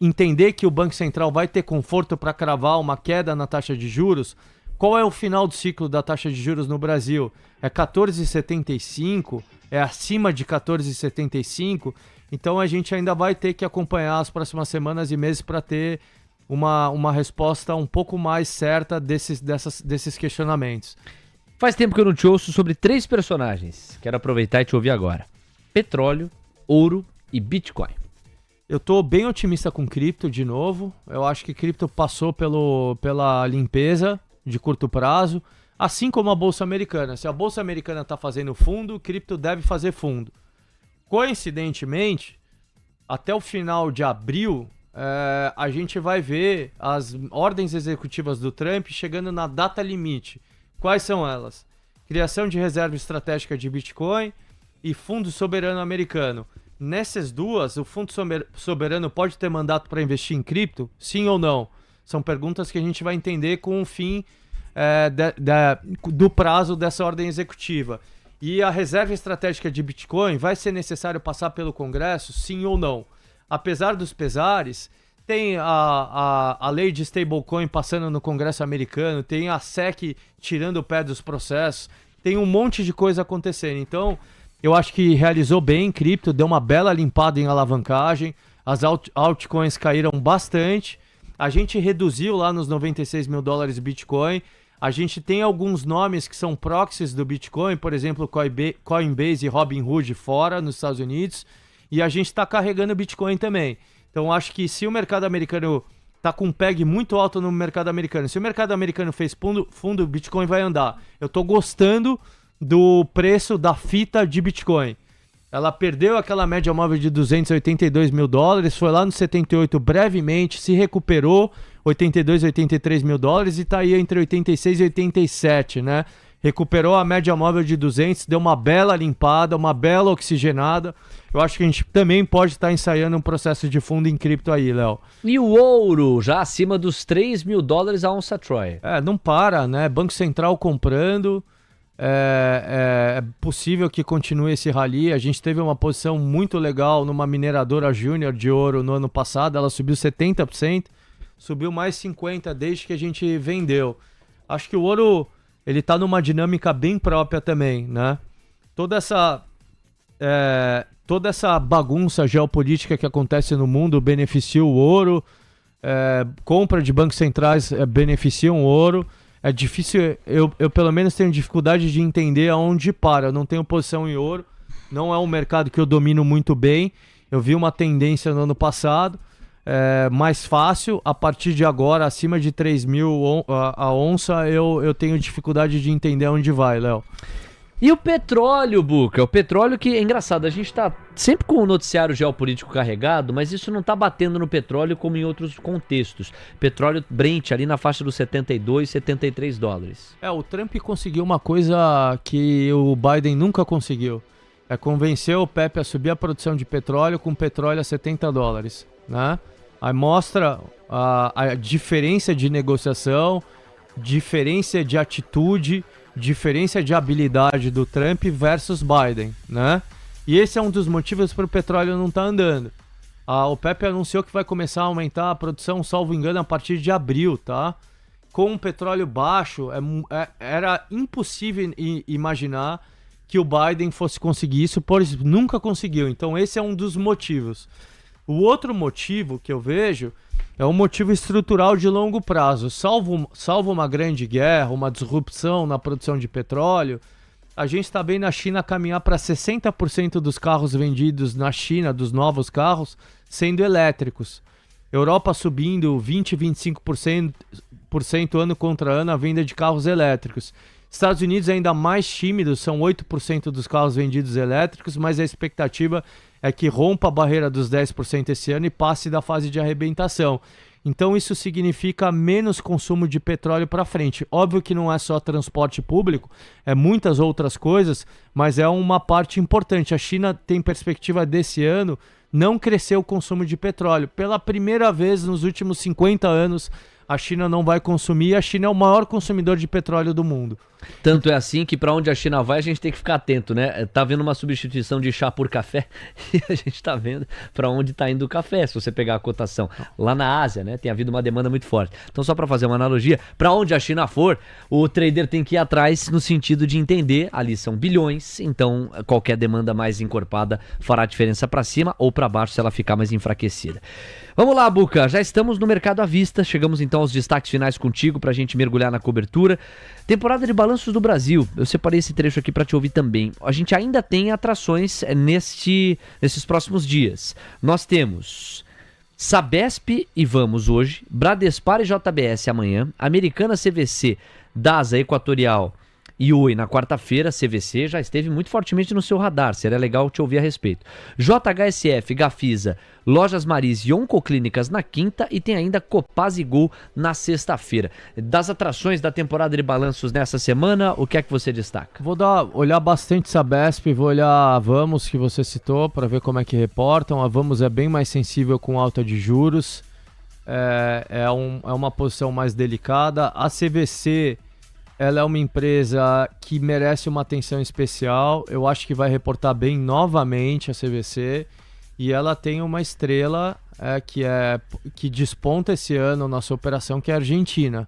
[SPEAKER 8] entender que o Banco Central vai ter conforto para cravar uma queda na taxa de juros. Qual é o final do ciclo da taxa de juros no Brasil? É 14,75? É acima de 14,75? Então a gente ainda vai ter que acompanhar as próximas semanas e meses para ter uma resposta um pouco mais certa desses questionamentos.
[SPEAKER 1] Faz tempo que eu não te ouço sobre 3 personagens. Quero aproveitar e te ouvir agora. Petróleo, ouro e Bitcoin.
[SPEAKER 8] Eu tô bem otimista com cripto de novo. Eu acho que cripto passou pela limpeza de curto prazo, assim como a Bolsa Americana. Se a Bolsa Americana tá fazendo fundo, cripto deve fazer fundo. Coincidentemente, até o final de abril, a gente vai ver as ordens executivas do Trump chegando na data limite. Quais são elas? Criação de reserva estratégica de Bitcoin e Fundo Soberano Americano. Nessas duas, o Fundo Soberano pode ter mandato para investir em cripto? Sim ou não? São perguntas que a gente vai entender com o fim do prazo dessa ordem executiva. E a reserva estratégica de Bitcoin, vai ser necessário passar pelo Congresso? Sim ou não? Apesar dos pesares, tem a lei de stablecoin passando no Congresso americano, tem a SEC tirando o pé dos processos, tem um monte de coisa acontecendo. Então, eu acho que realizou bem em cripto, deu uma bela limpada em alavancagem, as altcoins caíram bastante, a gente reduziu lá nos 96 mil dólares Bitcoin, a gente tem alguns nomes que são proxies do Bitcoin, por exemplo, Coinbase e Robinhood fora nos Estados Unidos, e a gente está carregando Bitcoin também. Então acho que se o mercado americano está com um PEG muito alto no mercado americano, se o mercado americano fez fundo, o Bitcoin vai andar. Eu estou gostando do preço da fita de Bitcoin. Ela perdeu aquela média móvel de 282 mil dólares, foi lá no 78 brevemente, se recuperou, 82, 83 mil dólares e está aí entre 86 e 87, né? Recuperou a média móvel de 200, deu uma bela limpada, uma bela oxigenada. Eu acho que a gente também pode estar ensaiando um processo de fundo em cripto aí, Léo.
[SPEAKER 1] E o ouro, já acima dos 3 mil dólares a onça Troy.
[SPEAKER 8] Não para, né? Banco Central comprando. É possível que continue esse rally. A gente teve uma posição muito legal numa mineradora júnior de ouro no ano passado. Ela subiu 70%, subiu mais 50% desde que a gente vendeu. Acho que o ouro ele tá numa dinâmica bem própria também, né? Toda essa bagunça geopolítica que acontece no mundo beneficia o ouro, compra de bancos centrais beneficiam o ouro. É difícil, eu pelo menos tenho dificuldade de entender aonde para. Eu não tenho posição em ouro, não é um mercado que eu domino muito bem. Eu vi uma tendência no ano passado, mais fácil. A partir de agora, acima de 3 mil a onça, eu tenho dificuldade de entender aonde vai, Léo.
[SPEAKER 1] E o petróleo, Buca? O petróleo que, é engraçado, a gente tá sempre com o noticiário geopolítico carregado, mas isso não tá batendo no petróleo como em outros contextos. Petróleo Brent ali na faixa dos 72, 73 dólares.
[SPEAKER 8] O Trump conseguiu uma coisa que o Biden nunca conseguiu. Convencer o Pepe a subir a produção de petróleo com petróleo a 70 dólares, né? Aí mostra a diferença de negociação, diferença de atitude, diferença de habilidade do Trump versus Biden, né? E esse é um dos motivos para o petróleo não estar andando. A OPEP anunciou que vai começar a aumentar a produção, salvo engano, a partir de abril, tá? Com o petróleo baixo, era impossível imaginar que o Biden fosse conseguir isso, pois nunca conseguiu. Então esse é um dos motivos. O outro motivo que eu vejo é um motivo estrutural de longo prazo. Salvo uma grande guerra, uma disrupção na produção de petróleo, a gente está vendo a China caminhar para 60% dos carros vendidos na China, dos novos carros, sendo elétricos. Europa subindo 20, 25% ano contra ano a venda de carros elétricos. Estados Unidos ainda mais tímidos, são 8% dos carros vendidos elétricos, mas a expectativa é que rompa a barreira dos 10% esse ano e passe da fase de arrebentação. Então isso significa menos consumo de petróleo para frente. Óbvio que não é só transporte público, é muitas outras coisas, mas é uma parte importante. A China tem perspectiva desse ano não crescer o consumo de petróleo. Pela primeira vez nos últimos 50 anos, a China não vai consumir. A China é o maior consumidor de petróleo do mundo.
[SPEAKER 1] Tanto é assim que para onde a China vai a gente tem que ficar atento, né? Tá vendo uma substituição de chá por café e a gente tá vendo para onde tá indo o café, se você pegar a cotação. Lá na Ásia, né? Tem havido uma demanda muito forte. Então só para fazer uma analogia, para onde a China for, o trader tem que ir atrás no sentido de entender, ali são bilhões, então qualquer demanda mais encorpada fará diferença para cima ou para baixo se ela ficar mais enfraquecida. Vamos lá, Buca, já estamos no mercado à vista, chegamos então aos destaques finais contigo pra gente mergulhar na cobertura. Temporada de balanços do Brasil, eu separei esse trecho aqui pra te ouvir também. A gente ainda tem atrações nesses próximos dias. Nós temos Sabesp e Vamos hoje, Bradespar e JBS amanhã, Americana, CVC, DASA, Equatorial e Oi na quarta-feira. CVC já esteve muito fortemente no seu radar, seria legal te ouvir a respeito. JHSF, Gafisa, Lojas Maris e Oncoclínicas na quinta e tem ainda Copaz e Gol na sexta-feira. Das atrações da temporada de balanços nessa semana, o que é que você destaca?
[SPEAKER 8] Vou olhar bastante Sabesp, vou olhar a Vamos, que você citou, para ver como é que reportam. A Vamos é bem mais sensível com alta de juros, é uma posição mais delicada. A CVC, ela é uma empresa que merece uma atenção especial. Eu acho que vai reportar bem novamente a CVC. E ela tem uma estrela que desponta esse ano na sua operação, que é a Argentina.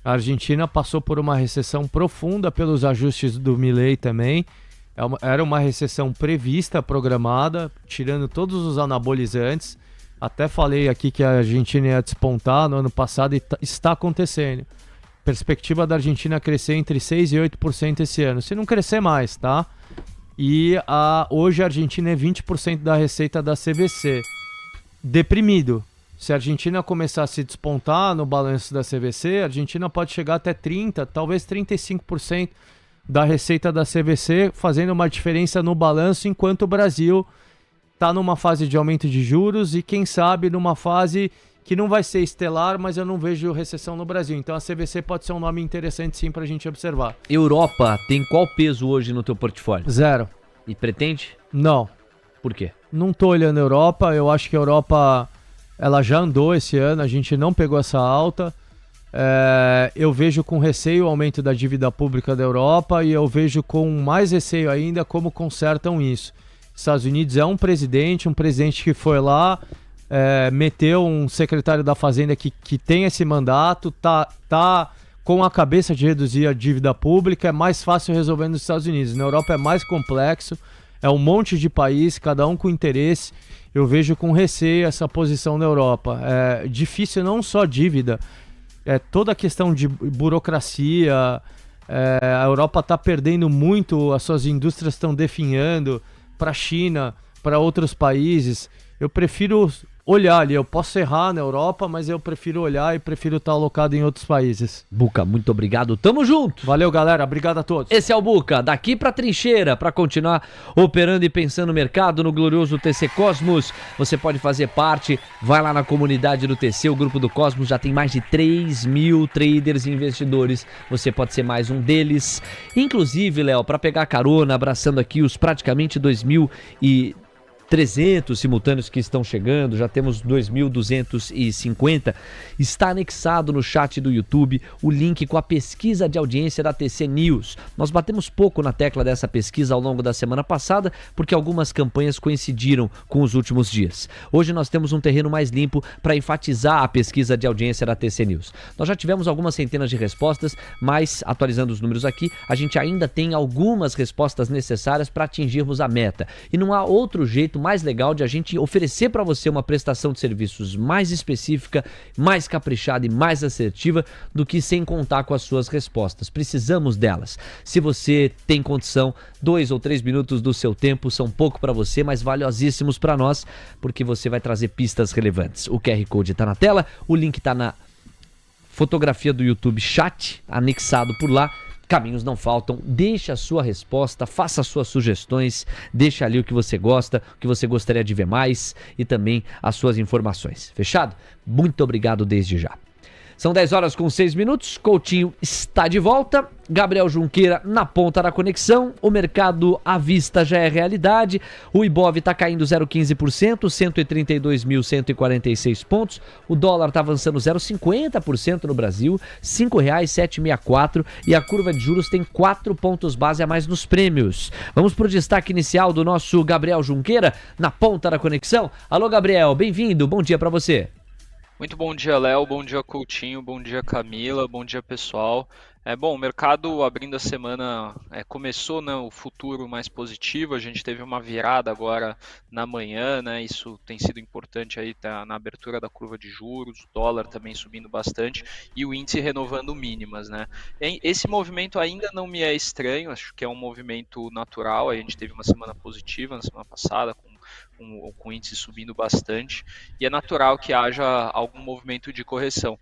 [SPEAKER 8] A Argentina passou por uma recessão profunda pelos ajustes do Milei também. Era uma recessão prevista, programada, tirando todos os anabolizantes. Até falei aqui que a Argentina ia despontar no ano passado e está acontecendo. Perspectiva da Argentina crescer entre 6% e 8% esse ano. Se não crescer mais, tá? E hoje a Argentina é 20% da receita da CVC. Deprimido. Se a Argentina começar a se despontar no balanço da CVC, a Argentina pode chegar até 30%, talvez 35% da receita da CVC, fazendo uma diferença no balanço, enquanto o Brasil está numa fase de aumento de juros e, quem sabe, numa fase que não vai ser estelar, mas eu não vejo recessão no Brasil. Então a CVC pode ser um nome interessante sim pra gente observar.
[SPEAKER 1] Europa tem qual peso hoje no teu portfólio?
[SPEAKER 8] 0.
[SPEAKER 1] E pretende?
[SPEAKER 8] Não.
[SPEAKER 1] Por quê?
[SPEAKER 8] Não tô olhando a Europa, eu acho que a Europa ela já andou esse ano, a gente não pegou essa alta. Eu vejo com receio o aumento da dívida pública da Europa e eu vejo com mais receio ainda como consertam isso. Estados Unidos é um presidente que foi lá, meteu um secretário da Fazenda que tem esse mandato, tá com a cabeça de reduzir a dívida pública. É mais fácil resolver nos Estados Unidos. Na Europa é mais complexo, é um monte de país, cada um com interesse. Eu vejo com receio essa posição na Europa. É difícil não só dívida, toda a questão de burocracia. A Europa está perdendo muito, as suas indústrias estão definhando para a China, para outros países. Eu prefiro olhar ali, eu posso errar na Europa, mas eu prefiro olhar e prefiro estar alocado em outros países.
[SPEAKER 1] Buca, muito obrigado, tamo junto!
[SPEAKER 8] Valeu, galera, obrigado a todos.
[SPEAKER 1] Esse é o Buca, daqui pra trincheira, pra continuar operando e pensando no mercado, no glorioso TC Cosmos. Você pode fazer parte, vai lá na comunidade do TC, o grupo do Cosmos já tem mais de 3.000 traders e investidores, você pode ser mais um deles. Inclusive, Léo, pra pegar carona, abraçando aqui os praticamente 2.000 e 300 simultâneos que estão chegando, já temos 2.250. Está anexado no chat do YouTube o link com a pesquisa de audiência da TC News. Nós batemos pouco na tecla dessa pesquisa ao longo da semana passada, porque algumas campanhas coincidiram com os últimos dias. Hoje nós temos um terreno mais limpo para enfatizar a pesquisa de audiência da TC News. Nós já tivemos algumas centenas de respostas, mas, atualizando os números aqui, a gente ainda tem algumas respostas necessárias para atingirmos a meta. E não há outro jeito mais legal de a gente oferecer para você uma prestação de serviços mais específica, mais caprichada e mais assertiva do que sem contar com as suas respostas. Precisamos delas. Se você tem condição, 2 ou 3 minutos do seu tempo são pouco para você, mas valiosíssimos para nós, porque você vai trazer pistas relevantes. O QR Code está na tela, o link está na fotografia do YouTube Chat, anexado por lá. Caminhos não faltam, deixa a sua resposta, faça as suas sugestões, deixa ali o que você gosta, o que você gostaria de ver mais e também as suas informações. Fechado? Muito obrigado desde já. São 10 horas com 6 minutos, Coutinho está de volta, Gabriel Junqueira na ponta da conexão, o mercado à vista já é realidade, o Ibov está caindo 0,15%, 132.146 pontos, o dólar está avançando 0,50% no Brasil, R$ 5,764 e a curva de juros tem 4 pontos base a mais nos prêmios. Vamos para o destaque inicial do nosso Gabriel Junqueira na ponta da conexão. Alô Gabriel, bem-vindo, bom dia para você.
[SPEAKER 10] Muito bom dia, Léo, bom dia, Coutinho, bom dia, Camila, bom dia, pessoal. Bom, o mercado abrindo a semana começou, né, o futuro mais positivo, a gente teve uma virada agora na manhã, né, isso tem sido importante aí na abertura da curva de juros, o dólar também subindo bastante e o índice renovando mínimas, né. Esse movimento ainda não me é estranho, acho que é um movimento natural, a gente teve uma semana positiva na semana passada, com o índice subindo bastante, e é natural que haja algum movimento de correção.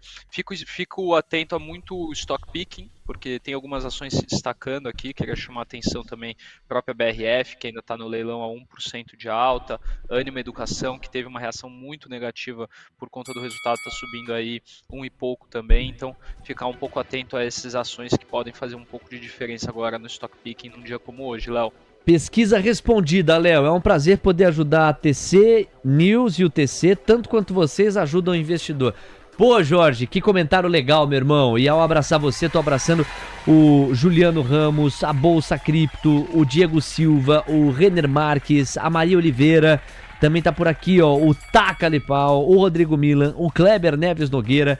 [SPEAKER 10] Fico atento a muito stock picking, porque tem algumas ações se destacando aqui, queria chamar a atenção também a própria BRF, que ainda está no leilão a 1% de alta, Ânima Educação, que teve uma reação muito negativa por conta do resultado, está subindo aí 1 e pouco também, então ficar um pouco atento a essas ações que podem fazer um pouco de diferença agora no stock picking num dia como hoje, Léo.
[SPEAKER 1] Pesquisa respondida, Léo. É um prazer poder ajudar a TC News e o TC, tanto quanto vocês ajudam o investidor. Pô, Jorge, que comentário legal, meu irmão. E ao abraçar você, tô abraçando o Juliano Ramos, a Bolsa Cripto, o Diego Silva, o Renner Marques, a Maria Oliveira. Também tá por aqui, ó, o Taca Lipau, o Rodrigo Milan, o Kleber Neves Nogueira,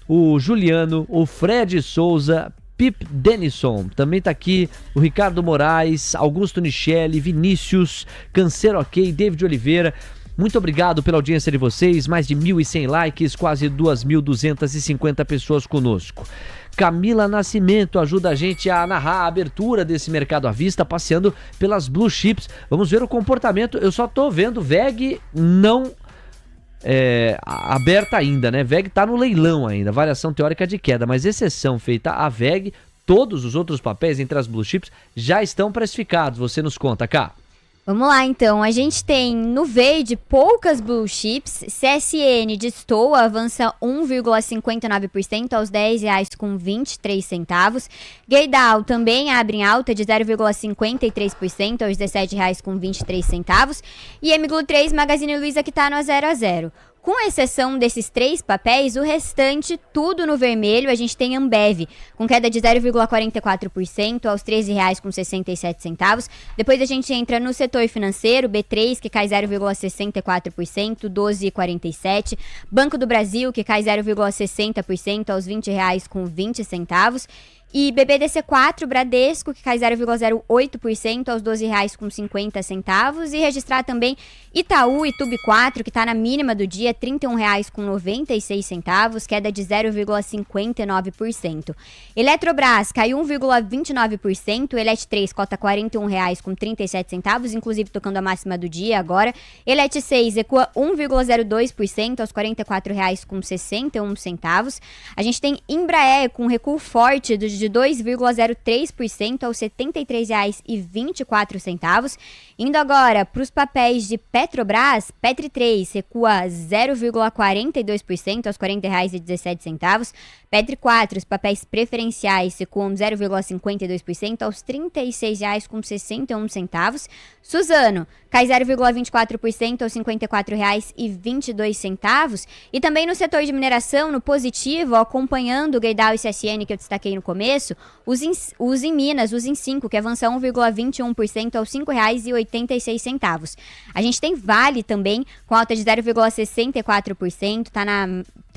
[SPEAKER 1] o Juliano, o Fred Souza, Pip Denison, também tá aqui o Ricardo Moraes, Augusto Nichelle, Vinícius, Cancer OK, David Oliveira. Muito obrigado pela audiência de vocês, mais de 1.100 likes, quase 2.250 pessoas conosco. Camila Nascimento ajuda a gente a narrar a abertura desse mercado à vista, passeando pelas blue chips. Vamos ver o comportamento, eu só tô vendo VEG não aberta ainda, né? VEG tá no leilão ainda, variação teórica de queda, mas exceção feita a VEG, todos os outros papéis entre as blue chips já estão precificados. Você nos conta, Cá.
[SPEAKER 5] Vamos lá, então. A gente tem no verde poucas blue chips. CSN destoa, avança 1,59% aos R$10,23. Gerdau também abre em alta de 0,53% aos R$17,23. E MGLU3 Magazine Luiza que está no 0 a 0. Com exceção desses 3 papéis, o restante, tudo no vermelho. A gente tem Ambev, com queda de 0,44% aos R$13,67. Depois a gente entra no setor financeiro, B3, que cai 0,64%, R$12,47. Banco do Brasil, que cai 0,60% aos R$20,20. E BBDC4, Bradesco, que cai 0,08% aos R$12,50. E registrar também Itaú e Tub4, que está na mínima do dia, R$31,96, queda de 0,59%. Eletrobras caiu 1,29%, Elet3 cota R$41,37, inclusive tocando a máxima do dia agora. Elet6 recua 1,02% aos R$44,61. A gente tem Embraer com recuo forte dos de 2,03% aos R$ 73,24. Indo agora para os papéis de Petrobras, Petri 3 recua 0,42% aos R$ 40,17. Petri 4, os papéis preferenciais recuam 0,52% aos R$ 36,61. Suzano cai 0,24% aos R$ 54,22. E também no setor de mineração, no positivo, acompanhando o Gerdau e CSN que eu destaquei no começo, os em Minas, os em 5, que avança 1,21% aos R$ 5,86. A gente tem Vale também, com alta de 0,64%, tá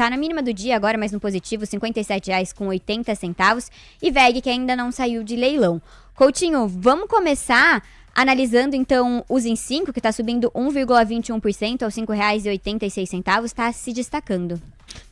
[SPEAKER 5] na mínima do dia agora, mas no positivo, R$ 57,80. E VEG, que ainda não saiu de leilão. Coutinho, vamos começar analisando então os em 5, que está subindo 1,21% aos R$ 5,86, está se destacando.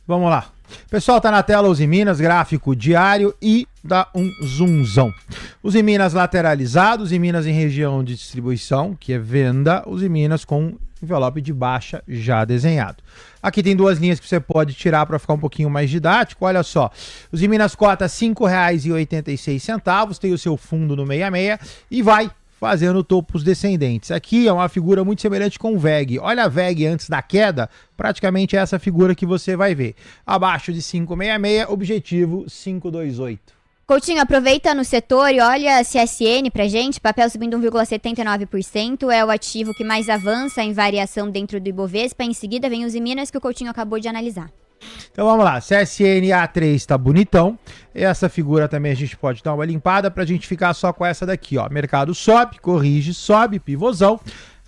[SPEAKER 2] Vamos lá. Pessoal, tá na tela os em Minas, gráfico diário e dá um zoomzão. Os em Minas lateralizados, em Minas em região de distribuição, que é venda, os em Minas com envelope de baixa já desenhado. Aqui tem duas linhas que você pode tirar para ficar um pouquinho mais didático. Olha só, os em Minas cota R$ 5,86, tem o seu fundo no 66 e vai fazendo topos descendentes. Aqui é uma figura muito semelhante com o VEG. Olha a VEG antes da queda, praticamente é essa figura que você vai ver. Abaixo de 566, objetivo 528.
[SPEAKER 5] Coutinho, aproveita no setor e olha a CSN pra gente, papel subindo 1,79%, é o ativo que mais avança em variação dentro do Ibovespa, em seguida vem os em Minas que o Coutinho acabou de analisar.
[SPEAKER 2] Então vamos lá, CSN A3 tá bonitão, essa figura também a gente pode dar uma limpada pra gente ficar só com essa daqui, ó, mercado sobe, corrige, sobe, pivôzão.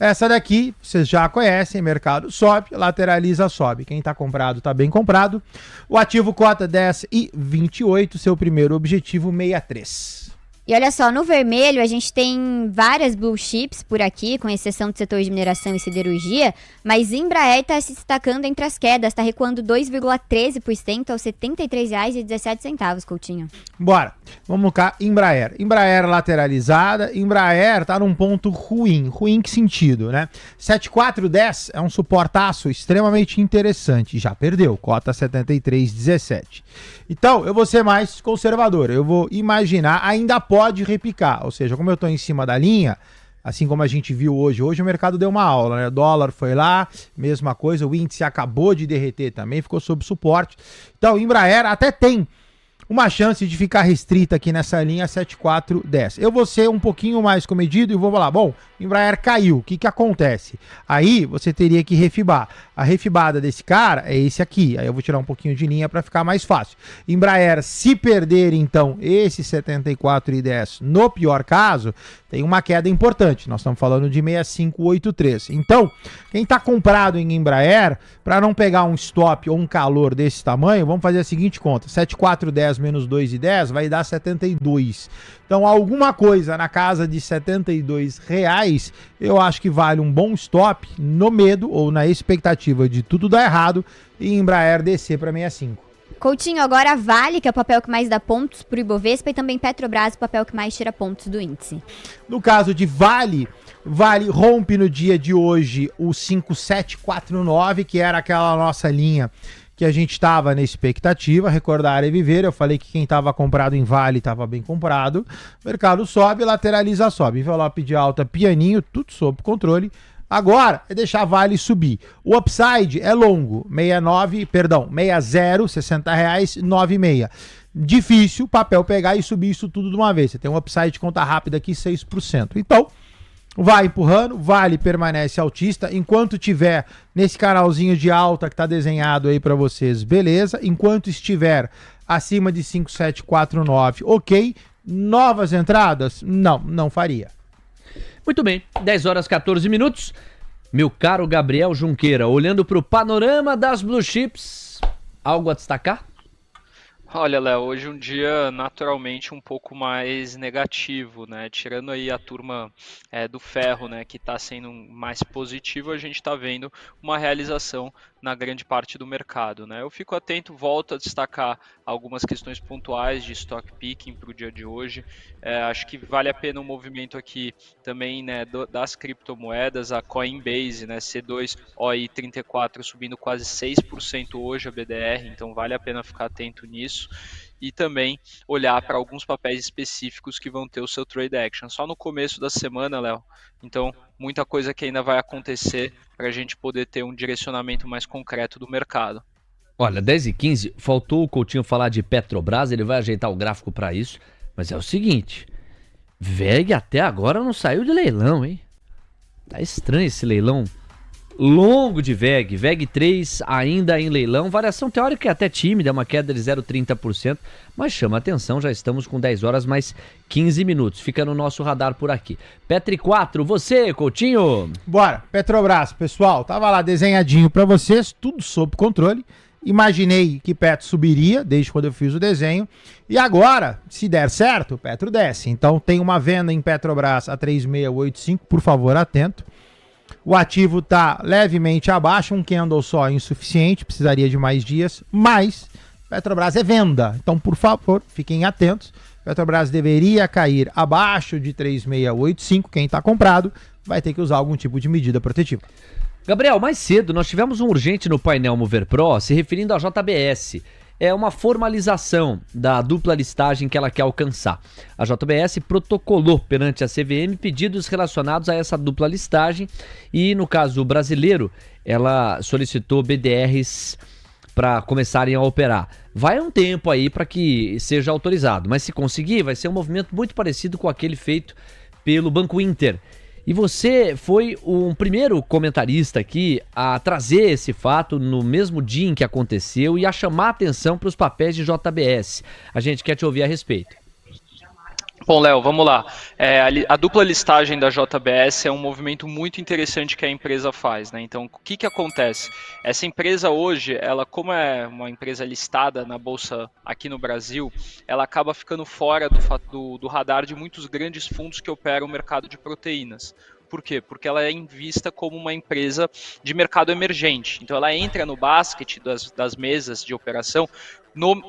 [SPEAKER 2] Essa daqui, vocês já conhecem, mercado sobe, lateraliza, sobe. Quem tá comprado, tá bem comprado. O ativo cota 10,28, seu primeiro objetivo 63.
[SPEAKER 5] E olha só, no vermelho a gente tem várias blue chips por aqui, com exceção do setor de mineração e siderurgia, mas Embraer está se destacando entre as quedas, está recuando 2,13% aos R$ 73,17, Coutinho.
[SPEAKER 2] Bora, vamos cá, Embraer. Embraer lateralizada, Embraer tá num ponto ruim. Ruim em que sentido, né? 7410 é um suportaço extremamente interessante, já perdeu, cota 73,17. Então, eu vou ser mais conservador, eu vou imaginar, ainda pode repicar, ou seja, como eu estou em cima da linha, assim como a gente viu hoje o mercado deu uma aula, né? O dólar foi lá, mesma coisa, o índice acabou de derreter também, ficou sob suporte. Então, o Embraer até tem uma chance de ficar restrita aqui nessa linha 7410. Eu vou ser um pouquinho mais comedido e vou falar, bom, Embraer caiu, o que que acontece? Aí você teria que refibar. A refibada desse cara é esse aqui, aí eu vou tirar um pouquinho de linha para ficar mais fácil. Embraer, se perder então esse 74,10, no pior caso, tem uma queda importante, nós estamos falando de 6583. Então, quem está comprado em Embraer, para não pegar um stop ou um calor desse tamanho, vamos fazer a seguinte conta, 7410 menos 2,10 vai dar 72. Então, alguma coisa na casa de R$ 72, eu acho que vale um bom stop no medo ou na expectativa de tudo dar errado e Embraer descer para 65.
[SPEAKER 5] Coutinho, agora Vale, que é o papel que mais dá pontos para o Ibovespa, e também Petrobras, o papel que mais tira pontos do índice.
[SPEAKER 2] No caso de Vale, Vale rompe no dia de hoje o 5749, que era aquela nossa linha que a gente estava na expectativa, recordar e viver, eu falei que quem estava comprado em Vale estava bem comprado, mercado sobe, lateraliza, sobe, envelope de alta pianinho, tudo sob controle, agora é deixar Vale subir, o upside é longo, 60, 60 reais, 96, difícil papel pegar e subir isso tudo de uma vez, você tem um upside de conta rápida aqui 6%, então vai empurrando, Vale permanece altista, enquanto tiver nesse canalzinho de alta que tá desenhado aí para vocês, beleza, enquanto estiver acima de 5749, ok, novas entradas? Não faria.
[SPEAKER 1] Muito bem, 10 horas 14 minutos, meu caro Gabriel Junqueira, olhando para o panorama das blue chips, algo a destacar?
[SPEAKER 10] Olha, Léo, hoje um dia naturalmente um pouco mais negativo, né? Tirando aí a turma do ferro, né, que está sendo mais positivo, a gente está vendo uma realização na grande parte do mercado, né? Eu fico atento, volto a destacar algumas questões pontuais de stock picking para o dia de hoje. Acho que vale a pena um movimento aqui também, né, das criptomoedas, a Coinbase, né, C2OI34 subindo quase 6% hoje a BDR, então vale a pena ficar atento nisso. e também olhar para alguns papéis específicos que vão ter o seu trade action. Só no começo da semana, Léo, então muita coisa que ainda vai acontecer para a gente poder ter um direcionamento mais concreto do mercado.
[SPEAKER 1] Olha, 10h15, faltou o Coutinho falar de Petrobras, ele vai ajeitar o gráfico para isso, mas é o seguinte, VEG até agora não saiu de leilão, hein? Tá estranho esse leilão longo de VEG. VEG 3 ainda em leilão. Variação teórica é até tímida, é uma queda de 0,30%, mas chama atenção, já estamos com 10 horas mais 15 minutos. Fica no nosso radar por aqui. Petri 4, você, Coutinho?
[SPEAKER 2] Bora, Petrobras, pessoal, tava lá desenhadinho pra vocês, tudo sob controle. Imaginei que Petro subiria desde quando eu fiz o desenho. E agora, se der certo, o Petro desce. Então tem uma venda em Petrobras a 3,685, por favor, atento. O ativo está levemente abaixo, um candle só é insuficiente, precisaria de mais dias, mas Petrobras é venda. Então, por favor, fiquem atentos. Petrobras deveria cair abaixo de 3,685. Quem está comprado vai ter que usar algum tipo de medida protetiva.
[SPEAKER 1] Gabriel, mais cedo nós tivemos um urgente no painel Mover Pro se referindo à JBS. É uma formalização da dupla listagem que ela quer alcançar. A JBS protocolou perante a CVM pedidos relacionados a essa dupla listagem e, no caso brasileiro, ela solicitou BDRs para começarem a operar. Vai um tempo aí para que seja autorizado, mas se conseguir, vai ser um movimento muito parecido com aquele feito pelo Banco Inter. E você foi um primeiro comentarista aqui a trazer esse fato no mesmo dia em que aconteceu e a chamar a atenção para os papéis de JBS. A gente quer te ouvir a respeito.
[SPEAKER 10] Bom, Léo, vamos lá. A dupla listagem da JBS é um movimento muito interessante que a empresa faz, né? Então, o que acontece? Essa empresa hoje, ela, como é uma empresa listada na Bolsa aqui no Brasil, ela acaba ficando fora do radar de muitos grandes fundos que operam o mercado de proteínas. Por quê? Porque ela é vista como uma empresa de mercado emergente. Então, ela entra no basket das mesas de operação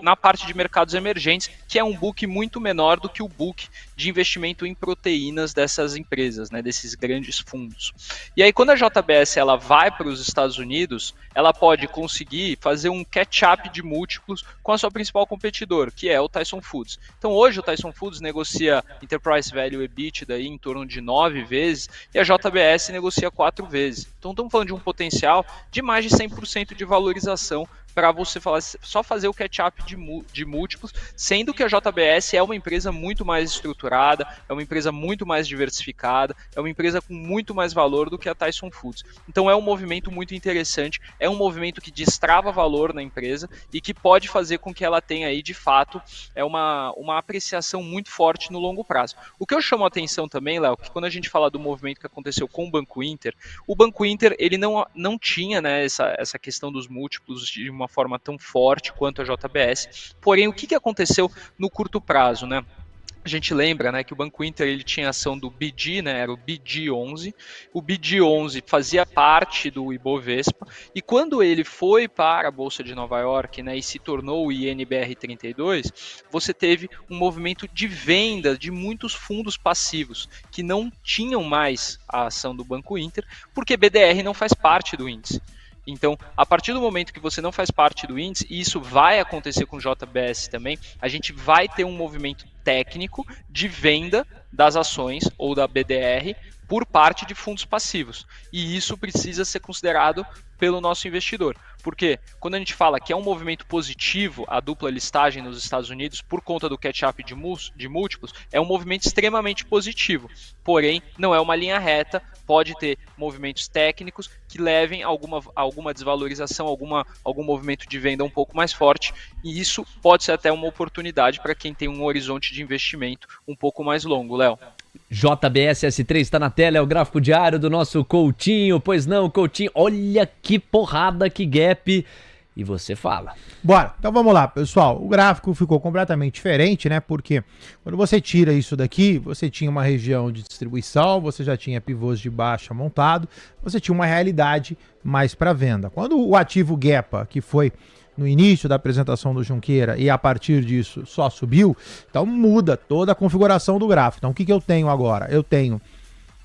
[SPEAKER 10] na parte de mercados emergentes, que é um book muito menor do que o book de investimento em proteínas dessas empresas, né, desses grandes fundos. E aí, quando a JBS ela vai para os Estados Unidos, ela pode conseguir fazer um catch-up de múltiplos com a sua principal competidor, que é o Tyson Foods. Então, hoje o Tyson Foods negocia Enterprise Value EBITDA aí em torno de 9 vezes e a JBS negocia 4 vezes. Então, estamos falando de um potencial de mais de 100% de valorização para você só fazer o catch-up de múltiplos, sendo que a JBS é uma empresa muito mais estruturada, é uma empresa muito mais diversificada, é uma empresa com muito mais valor do que a Tyson Foods. Então é um movimento muito interessante, é um movimento que destrava valor na empresa e que pode fazer com que ela tenha aí, de fato, uma apreciação muito forte no longo prazo. O que eu chamo a atenção também, Léo, que quando a gente fala do movimento que aconteceu com o Banco Inter ele não tinha, né, essa questão dos múltiplos de uma forma tão forte quanto a JBS. Porém, o que aconteceu no curto prazo, né? A gente lembra, né, que o Banco Inter ele tinha ação do BD, né, era o BD11. O BD11 fazia parte do Ibovespa e quando ele foi para a Bolsa de Nova York, né, e se tornou o INBR32, você teve um movimento de venda de muitos fundos passivos que não tinham mais a ação do Banco Inter, porque BDR não faz parte do índice. Então, a partir do momento que você não faz parte do índice, e isso vai acontecer com o JBS também, a gente vai ter um movimento técnico de venda das ações ou da BDR por parte de fundos passivos. E isso precisa ser considerado pelo nosso investidor. Porque quando a gente fala que é um movimento positivo a dupla listagem nos Estados Unidos por conta do catch-up de múltiplos, é um movimento extremamente positivo. Porém, não é uma linha reta, pode ter movimentos técnicos que levem a alguma desvalorização, algum movimento de venda um pouco mais forte, e isso pode ser até uma oportunidade para quem tem um horizonte de investimento um pouco mais longo, Léo.
[SPEAKER 1] JBSS3 está na tela, é o gráfico diário do nosso Coutinho. Pois não, Coutinho, olha que porrada, que gap. E você fala.
[SPEAKER 2] Bora, então vamos lá, pessoal. O gráfico ficou completamente diferente, né? Porque quando você tira isso daqui, você tinha uma região de distribuição, você já tinha pivôs de baixa montado, você tinha uma realidade mais para venda. Quando o ativo GEPA, que foi no início da apresentação do Junqueira e a partir disso só subiu, então muda toda a configuração do gráfico. Então o que eu tenho agora? Eu tenho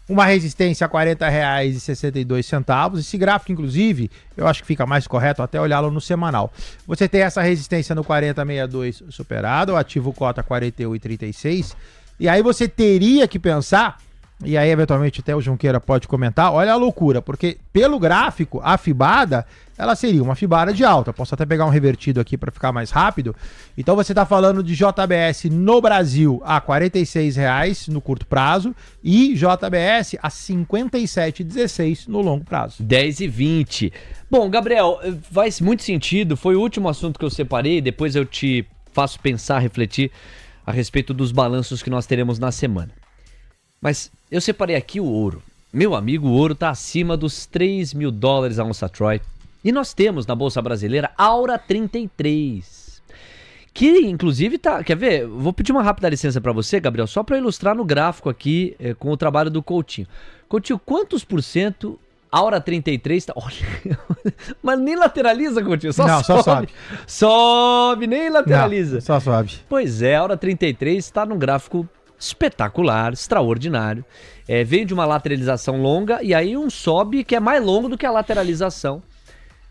[SPEAKER 2] uma resistência a R$ 40,62. Esse gráfico, inclusive, eu acho que fica mais correto até olhá-lo no semanal. Você tem essa resistência no 40,62 superado, o ativo cota 41,36. E aí você teria que pensar, e aí eventualmente até o Junqueira pode comentar, olha a loucura, porque pelo gráfico, a fibada, ela seria uma fibada de alta. Posso até pegar um revertido aqui para ficar mais rápido. Então você está falando de JBS no Brasil a R$ 46,00 no curto prazo e JBS a R$ 57,16 no longo prazo.
[SPEAKER 1] 10,20. Bom, Gabriel, faz muito sentido. Foi o último assunto que eu separei. Depois eu te faço pensar, refletir a respeito dos balanços que nós teremos na semana. Mas eu separei aqui o ouro. Meu amigo, o ouro está acima dos $3.000 a onça Troy. E nós temos na Bolsa Brasileira Aura 33. Que inclusive tá... Quer ver? Vou pedir uma rápida licença para você, Gabriel, só para ilustrar no gráfico aqui com o trabalho do Coutinho. Coutinho, quantos por cento Aura 33 tá... Olha, mas nem lateraliza, Coutinho. Só sobe. Sobe, nem lateraliza.
[SPEAKER 2] Não, só sobe.
[SPEAKER 1] Pois é, a Aura 33 está num gráfico espetacular, extraordinário. Veio de uma lateralização longa e aí um sobe que é mais longo do que a lateralização.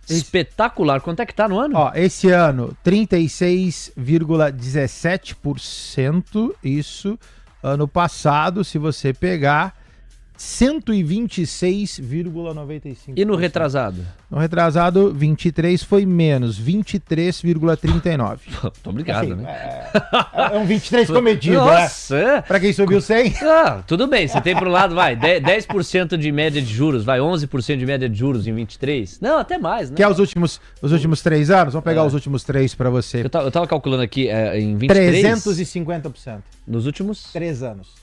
[SPEAKER 1] Espetacular. Quanto é que tá no ano?
[SPEAKER 2] Ó, esse ano, 36,17%. Isso. Ano passado, se você pegar, 126,95%.
[SPEAKER 1] E no retrasado?
[SPEAKER 2] No retrasado, 23 foi menos, 23,39%.
[SPEAKER 1] Tô obrigado,
[SPEAKER 2] assim,
[SPEAKER 1] né?
[SPEAKER 2] É um 23 comedido,
[SPEAKER 1] Nossa,
[SPEAKER 2] né? Pra quem subiu 100.
[SPEAKER 1] Ah, tudo bem, você tem por um lado, vai, 10% de média de juros, vai, 11% de média de juros em 23. Não, até mais, né?
[SPEAKER 2] Que é os últimos 3 anos? Vamos pegar os últimos 3 pra você.
[SPEAKER 1] Eu tava calculando aqui em 23.
[SPEAKER 2] 350%.
[SPEAKER 1] Nos últimos?
[SPEAKER 2] 3 anos.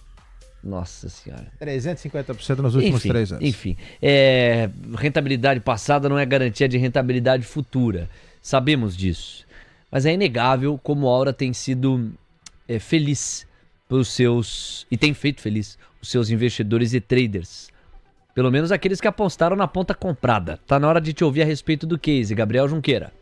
[SPEAKER 1] Nossa senhora.
[SPEAKER 2] 350% nos últimos 3 anos.
[SPEAKER 1] Enfim, rentabilidade passada não é garantia de rentabilidade futura. Sabemos disso. Mas é inegável como a Aura tem sido feliz pelos seus... E tem feito feliz os seus investidores e traders. Pelo menos aqueles que apostaram na ponta comprada. Tá na hora de te ouvir a respeito do case, Gabriel Junqueira.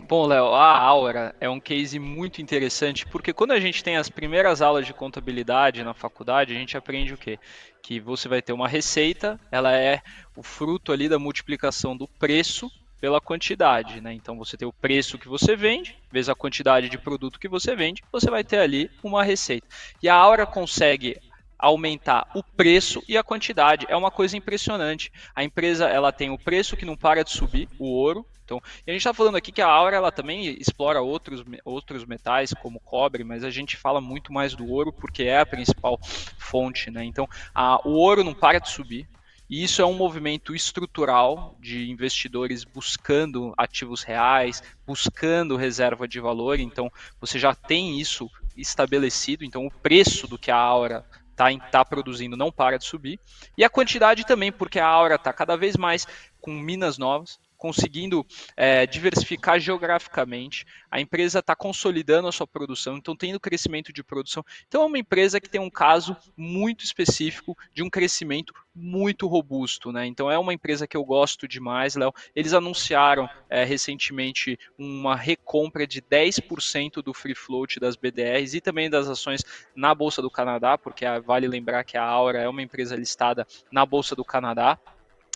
[SPEAKER 10] Bom, Léo, a Aura é um case muito interessante, porque quando a gente tem as primeiras aulas de contabilidade na faculdade, a gente aprende o quê? Que você vai ter uma receita, ela é o fruto ali da multiplicação do preço pela quantidade, né? Então você tem o preço que você vende, vezes a quantidade de produto que você vende, você vai ter ali uma receita. E a Aura consegue aumentar o preço e a quantidade. É uma coisa impressionante. A empresa, ela tem o preço que não para de subir, o ouro. Então, e a gente está falando aqui que a Aura ela também explora outros metais, como cobre, mas a gente fala muito mais do ouro porque é a principal fonte, né? Então, o ouro não para de subir. E isso é um movimento estrutural de investidores buscando ativos reais, buscando reserva de valor. Então, você já tem isso estabelecido. Então, o preço do que a Aura está produzindo não para de subir. E a quantidade também, porque a Aura está cada vez mais com minas novas, conseguindo diversificar geograficamente. A empresa está consolidando a sua produção, então tendo crescimento de produção. Então é uma empresa que tem um caso muito específico de um crescimento muito robusto, né? Então é uma empresa que eu gosto demais, Léo. Eles anunciaram recentemente uma recompra de 10% do free float das BDRs e também das ações na Bolsa do Canadá, porque vale lembrar que a Aura é uma empresa listada na Bolsa do Canadá.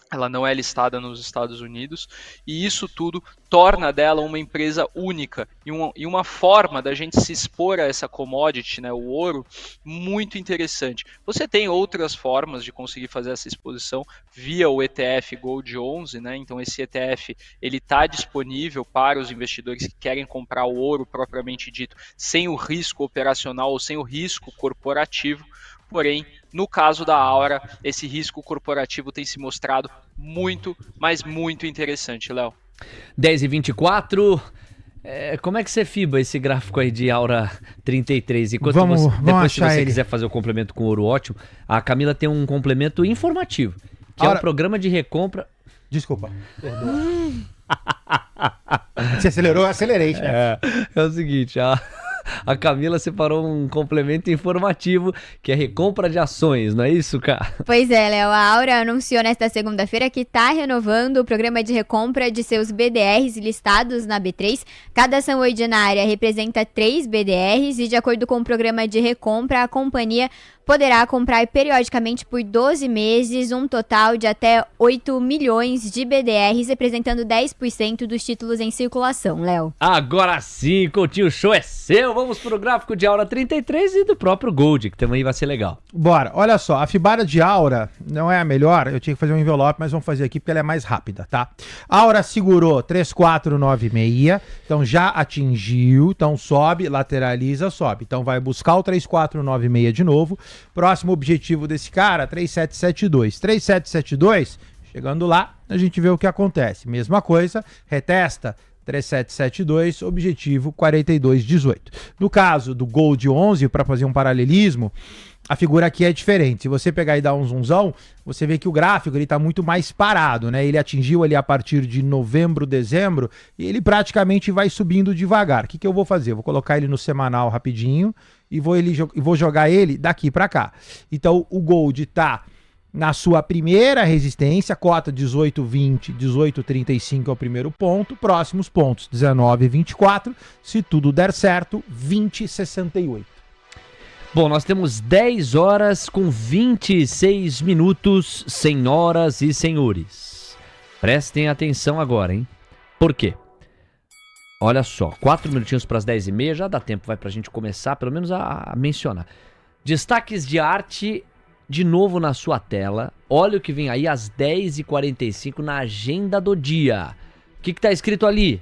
[SPEAKER 10] Ela não é listada nos Estados Unidos, e isso tudo torna dela uma empresa única e uma forma da gente se expor a essa commodity, né, o ouro, muito interessante. Você tem outras formas de conseguir fazer essa exposição via o ETF Gold 11, né? Então esse ETF ele está disponível para os investidores que querem comprar o ouro propriamente dito, sem o risco operacional ou sem o risco corporativo. Porém, no caso da Aura, esse risco corporativo tem se mostrado muito, mas muito interessante, Léo.
[SPEAKER 1] 10h24. Como é que você fiba esse gráfico aí de Aura 33? Enquanto depois, se você quiser fazer o complemento com ouro, ótimo. A Camila tem um complemento informativo, que é um programa de recompra...
[SPEAKER 2] Desculpa. Perdoa. Você acelerou? Eu acelerei, chefe.
[SPEAKER 1] É o seguinte, a Camila separou um complemento informativo, que é recompra de ações, não é isso, cara?
[SPEAKER 5] Pois é, Léo, a Aura anunciou nesta segunda-feira que está renovando o programa de recompra de seus BDRs listados na B3. Cada ação ordinária representa 3 BDRs e, de acordo com o programa de recompra, a companhia poderá comprar periodicamente por 12 meses, um total de até 8 milhões de BDRs, representando 10% dos títulos em circulação, Léo.
[SPEAKER 1] Agora sim, Coutinho, o show é seu. Vamos pro gráfico de Aura 33 e do próprio Gold, que também vai ser legal.
[SPEAKER 2] Bora, olha só, a Fibara de Aura não é a melhor, eu tinha que fazer um envelope, mas vamos fazer aqui porque ela é mais rápida, tá? Aura segurou 3496, então já atingiu, então sobe, lateraliza, sobe. Então vai buscar o 3496 de novo. Próximo objetivo desse cara, 3772. 3772, chegando lá, a gente vê o que acontece. Mesma coisa, retesta 3772, objetivo 4218. No caso do Gold 11, para fazer um paralelismo, a figura aqui é diferente. Se você pegar e dar um zoomzão, você vê que o gráfico ele tá muito mais parado, né? Ele atingiu ali a partir de novembro, dezembro, e ele praticamente vai subindo devagar. O que que eu vou fazer? Eu vou colocar ele no semanal rapidinho e vou jogar ele daqui para cá. Então o Gold tá na sua primeira resistência, cota 18,20, 18,35 é o primeiro ponto. Próximos pontos, 19,24. Se tudo der certo, 20,68.
[SPEAKER 1] Bom, nós temos 10 horas com 26 minutos, senhoras e senhores. Prestem atenção agora, hein? Por quê? Olha só, 4 minutinhos para as 10h30, já dá tempo, vai pra gente começar, pelo menos a mencionar. Destaques de arte, de novo na sua tela. Olha o que vem aí às 10h45 na agenda do dia. O que tá escrito ali?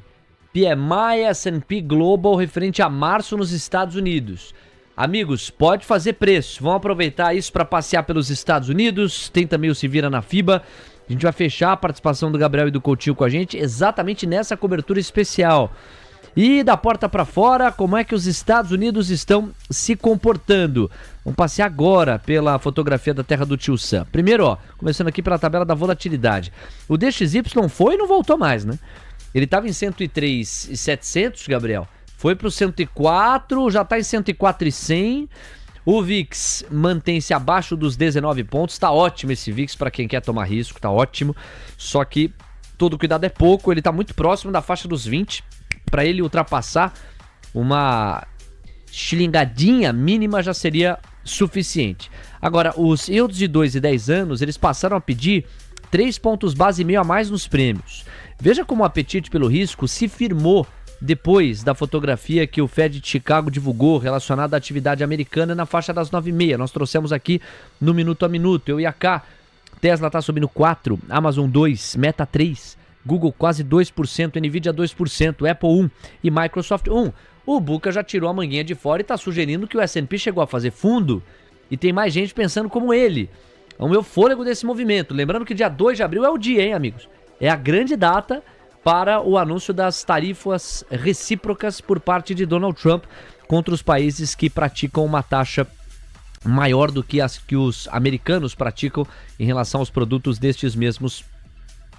[SPEAKER 1] PMI S&P Global referente a março nos Estados Unidos. Amigos, pode fazer preço. Vamos aproveitar isso para passear pelos Estados Unidos. Tem também o Se Vira na FIBA. A gente vai fechar a participação do Gabriel e do Coutinho com a gente exatamente nessa cobertura especial. E da porta para fora, como é que os Estados Unidos estão se comportando? Vamos passear agora pela fotografia da terra do Tio Sam. Primeiro, ó, começando aqui pela tabela da volatilidade. O DXY foi e não voltou mais, né? Ele estava em 103,700, Gabriel. Foi para o 104, já está em 104,100. O VIX mantém-se abaixo dos 19 pontos. Tá ótimo esse VIX para quem quer tomar risco, tá ótimo. Só que todo cuidado é pouco, ele tá muito próximo da faixa dos 20. Para ele ultrapassar uma xilingadinha mínima já seria suficiente. Agora, os yields de 2 e 10 anos, eles passaram a pedir 3 pontos base e meio a mais nos prêmios. Veja como o apetite pelo risco se firmou depois da fotografia que o Fed de Chicago divulgou relacionada à atividade americana na faixa das 9h30. Nós trouxemos aqui no Minuto a Minuto, eu e a K. Tesla está subindo 4%, Amazon 2%, Meta 3%, Google quase 2%, Nvidia 2%, Apple 1% e Microsoft 1%. O Buca já tirou a manguinha de fora e está sugerindo que o S&P chegou a fazer fundo e tem mais gente pensando como ele. É o meu fôlego desse movimento. Lembrando que dia 2 de abril é o dia, hein, amigos? É a grande data para o anúncio das tarifas recíprocas por parte de Donald Trump contra os países que praticam uma taxa maior do que as que os americanos praticam em relação aos produtos destes mesmos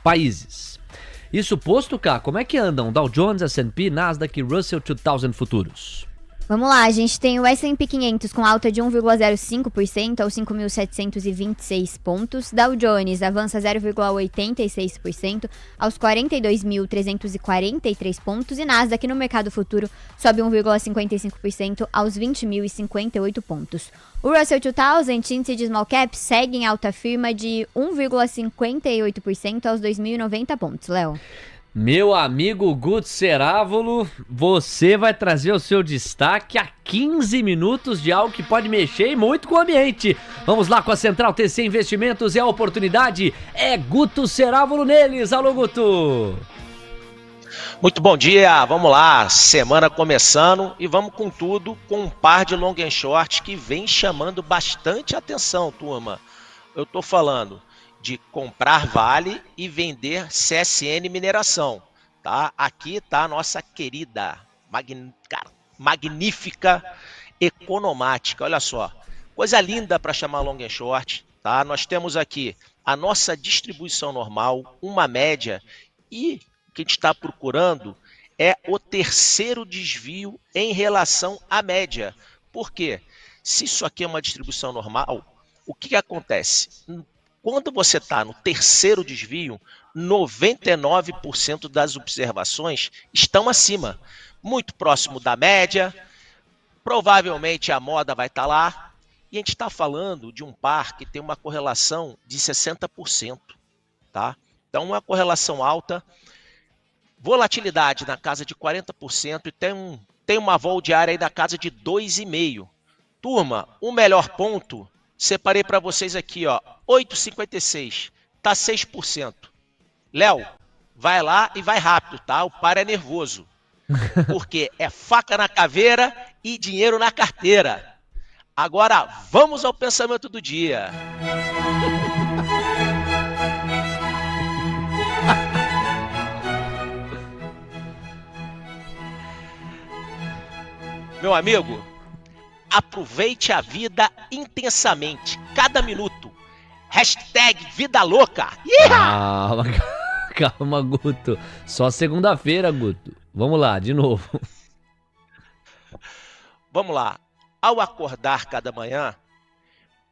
[SPEAKER 1] países. Isso posto, cá, como é que andam Dow Jones, S&P, Nasdaq e Russell 2000 futuros?
[SPEAKER 5] Vamos lá, a gente tem o S&P 500 com alta de 1,05% aos 5.726 pontos. Dow Jones avança 0,86% aos 42.343 pontos. E Nasdaq no mercado futuro sobe 1,55% aos 20.058 pontos. O Russell 2000, índice de small cap, segue em alta firma de 1,58% aos 2.090 pontos, Léo.
[SPEAKER 1] Meu amigo Guto Cerávolo, você vai trazer o seu destaque a 15 minutos de algo que pode mexer e muito com o ambiente. Vamos lá com a Central TC Investimentos e a oportunidade é Guto Cerávolo neles. Alô, Guto!
[SPEAKER 11] Muito bom dia, vamos lá, semana começando e vamos com tudo com um par de long and short que vem chamando bastante atenção, turma. Eu tô falando de comprar Vale e vender CSN Mineração, tá? Aqui tá a nossa querida, magnífica Economática, olha só, coisa linda para chamar long and short, tá? Nós temos aqui a nossa distribuição normal, uma média e o que a gente está procurando é o terceiro desvio em relação à média. Por quê? Se isso aqui é uma distribuição normal, o que acontece? Quando você está no terceiro desvio, 99% das observações estão acima, muito próximo da média, provavelmente a moda vai estar lá, E a gente está falando de um par que tem uma correlação de 60%, tá? Então, uma correlação alta, volatilidade na casa de 40% e tem uma vol diária aí da casa de 2,5%. Turma, o melhor ponto, separei para vocês aqui, ó, 8,56, tá 6%. Léo, vai lá e vai rápido, tá? O par é nervoso. Porque é faca na caveira e dinheiro na carteira. Agora, vamos ao pensamento do dia. Meu amigo, aproveite a vida intensamente, cada minuto. Hashtag vida louca.
[SPEAKER 1] Calma, Guto. Só segunda-feira, Guto. Vamos lá, de novo.
[SPEAKER 11] Vamos lá. Ao acordar cada manhã,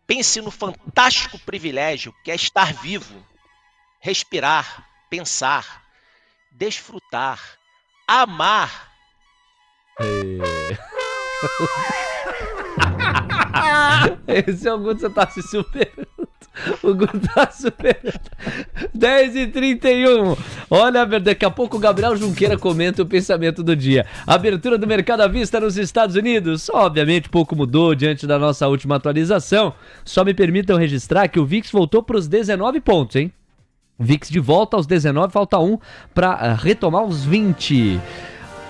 [SPEAKER 11] pense no fantástico privilégio que é estar vivo, respirar, pensar, desfrutar, amar.
[SPEAKER 1] Esse é o Guto, você tá se superando. O Guto tá superando. 10h31. Olha, daqui a pouco o Gabriel Junqueira comenta o pensamento do dia. Abertura do mercado à vista nos Estados Unidos. Obviamente pouco mudou diante da nossa última atualização. Só me permitam registrar que o VIX voltou para os 19 pontos, hein? VIX de volta aos 19, falta 1 para retomar os 20.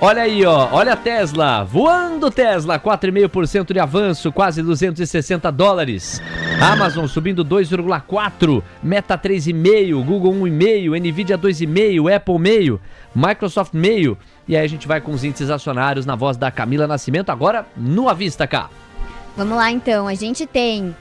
[SPEAKER 1] Olha aí, ó, olha a Tesla, voando Tesla, 4,5% de avanço, quase $260. Amazon subindo 2,4%, Meta 3,5%, Google 1,5%, Nvidia 2,5%, Apple 0,5%, Microsoft 0,5%. E aí a gente vai com os índices acionários na voz da Camila Nascimento, agora no À Vista, cá.
[SPEAKER 5] Vamos lá então, a gente tem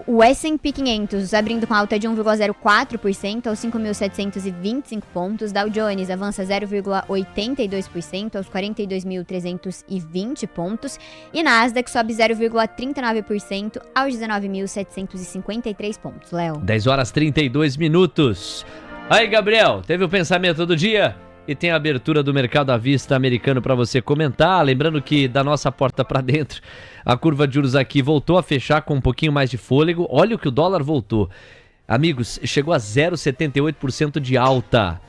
[SPEAKER 5] o S&P 500 abrindo com alta de 1,04% aos 5.725 pontos. Dow Jones avança 0,82% aos 42.320 pontos. E Nasdaq sobe 0,39% aos 19.753 pontos. Léo.
[SPEAKER 1] 10h32. Aí, Gabriel, teve o pensamento do dia? E tem a abertura do mercado à vista americano para você comentar. Lembrando que da nossa porta para dentro, a curva de juros aqui voltou a fechar com um pouquinho mais de fôlego. Olha o que o dólar voltou. Amigos, chegou a 0,78% de alta.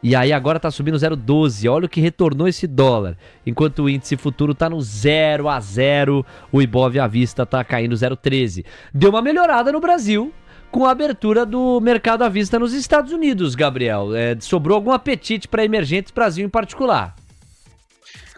[SPEAKER 1] E aí agora tá subindo 0,12%. Olha o que retornou esse dólar. Enquanto o índice futuro tá no 0-0, o Ibov à vista tá caindo 0,13%. Deu uma melhorada no Brasil com a abertura do mercado à vista nos Estados Unidos, Gabriel. Sobrou algum apetite para emergentes, Brasil em particular?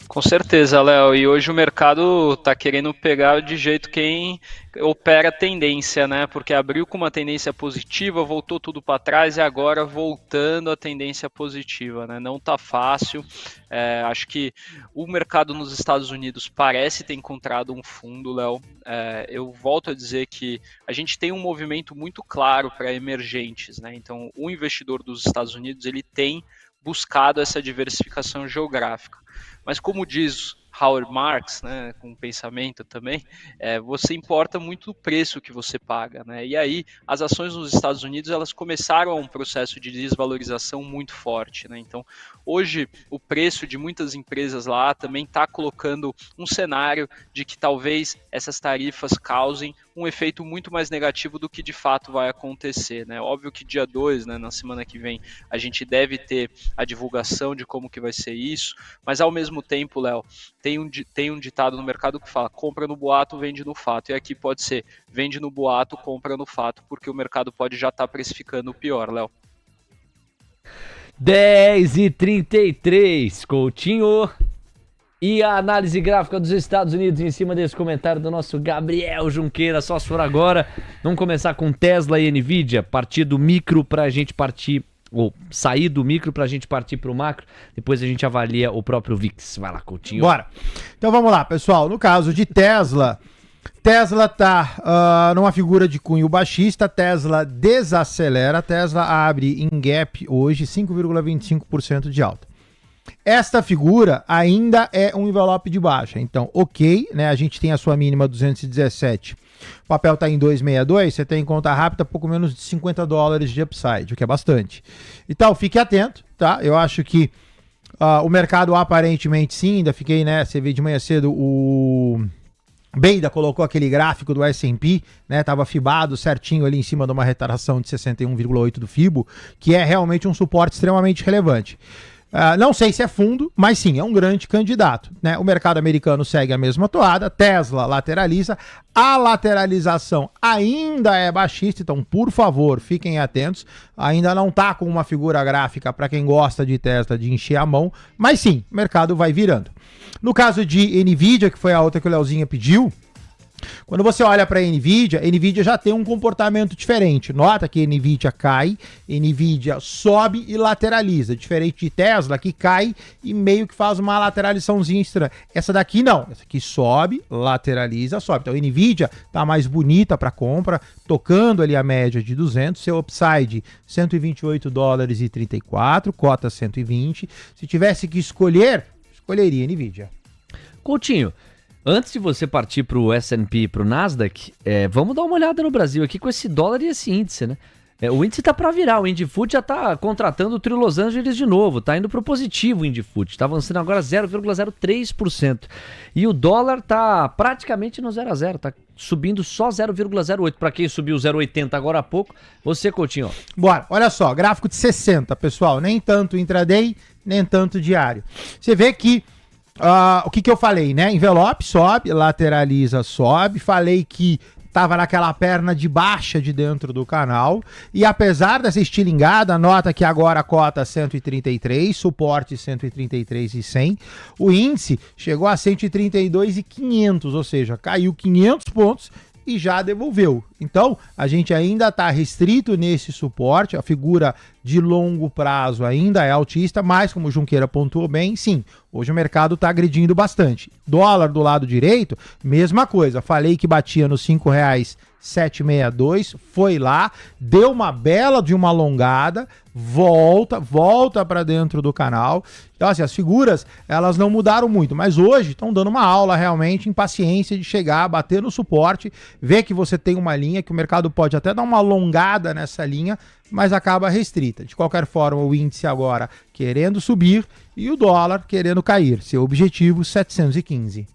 [SPEAKER 10] Com certeza, Léo. E hoje o mercado está querendo pegar de jeito quem opera tendência, né? Porque abriu com uma tendência positiva, voltou tudo para trás e agora voltando a tendência positiva, né? Não tá fácil. Acho que o mercado nos Estados Unidos parece ter encontrado um fundo, Léo. Eu volto a dizer que a gente tem um movimento muito claro para emergentes, né? Então, o investidor dos Estados Unidos ele tem buscado essa diversificação geográfica. Mas como diz Howard Marks, né, com pensamento também, você importa muito o preço que você paga, né? E aí as ações nos Estados Unidos elas começaram um processo de desvalorização muito forte, né? Então hoje o preço de muitas empresas lá também está colocando um cenário de que talvez essas tarifas causem um efeito muito mais negativo do que de fato vai acontecer, né? Óbvio que dia 2, né, na semana que vem, a gente deve ter a divulgação de como que vai ser isso, mas ao mesmo tempo, Léo, tem um ditado no mercado que fala, compra no boato, vende no fato, e aqui pode ser, vende no boato, compra no fato, porque o mercado pode já estar precificando o pior, Léo.
[SPEAKER 1] 10h33, Coutinho. E a análise gráfica dos Estados Unidos em cima desse comentário do nosso Gabriel Junqueira, só se for agora. Vamos começar com Tesla e Nvidia, partir do micro pra gente partir, ou sair do micro pra gente partir pro macro. Depois a gente avalia o próprio VIX. Vai lá, Coutinho.
[SPEAKER 2] Bora. Então vamos lá, pessoal. No caso de Tesla tá numa figura de cunho baixista, Tesla desacelera, Tesla abre em gap hoje 5,25% de alta. Esta figura ainda é um envelope de baixa, então ok, né? A gente tem a sua mínima 217, o papel está em 262, você tem em conta rápida pouco menos de $50 de upside, o que é bastante. Então fique atento, tá? Eu acho que o mercado aparentemente sim, ainda fiquei, né? Você vê de manhã cedo Beida colocou aquele gráfico do S&P, né? Tava fibado certinho ali em cima de uma retração de 61,8 do Fibo, que é realmente um suporte extremamente relevante. Não sei se é fundo, mas sim, é um grande candidato, né? O mercado americano segue a mesma toada, Tesla lateraliza, a lateralização ainda é baixista, então por favor, fiquem atentos, ainda não tá com uma figura gráfica para quem gosta de Tesla de encher a mão, mas sim, o mercado vai virando. No caso de Nvidia, que foi a outra que o Leozinho pediu, quando você olha para a Nvidia já tem um comportamento diferente. Nota que a Nvidia cai, Nvidia sobe e lateraliza. Diferente de Tesla, que cai e meio que faz uma lateralizaçãozinha estranha. Essa daqui não. Essa aqui sobe, lateraliza, sobe. Então a Nvidia tá mais bonita para compra, tocando ali a média de 200. Seu upside, $128,34, cota 120. Se tivesse que escolher, escolheria Nvidia.
[SPEAKER 1] Coutinho, antes de você partir para o S&P e para o Nasdaq, vamos dar uma olhada no Brasil aqui com esse dólar e esse índice, né? O índice tá para virar, o Indyfood já tá contratando o Trio Los Angeles de novo, tá indo pro positivo o Indyfood, tá avançando agora 0,03%. E o dólar tá praticamente no 0 a 0, tá subindo só 0,08. Para quem subiu 0,80 agora há pouco, você, Coutinho.
[SPEAKER 2] Bora, olha só, gráfico de 60, pessoal, nem tanto intraday, nem tanto diário. Você vê que o que eu falei, né? Envelope sobe, lateraliza, sobe. Falei que tava naquela perna de baixa de dentro do canal. E apesar dessa estilingada, nota que agora a cota 133, suporte 133,100. O índice chegou a 132,500, ou seja, caiu 500 pontos e já devolveu. Então, a gente ainda está restrito nesse suporte, a figura de longo prazo ainda é altista, mas como o Junqueira pontuou bem, sim, hoje o mercado está agredindo bastante. Dólar do lado direito, mesma coisa, falei que batia nos R$5,762, foi lá, deu uma bela de uma alongada, volta para dentro do canal. Então assim, as figuras, elas não mudaram muito, mas hoje estão dando uma aula realmente em paciência de chegar, bater no suporte, ver que você tem uma linha, que o mercado pode até dar uma alongada nessa linha, mas acaba restrita. De qualquer forma, o índice agora querendo subir e o dólar querendo cair. Seu objetivo, 715.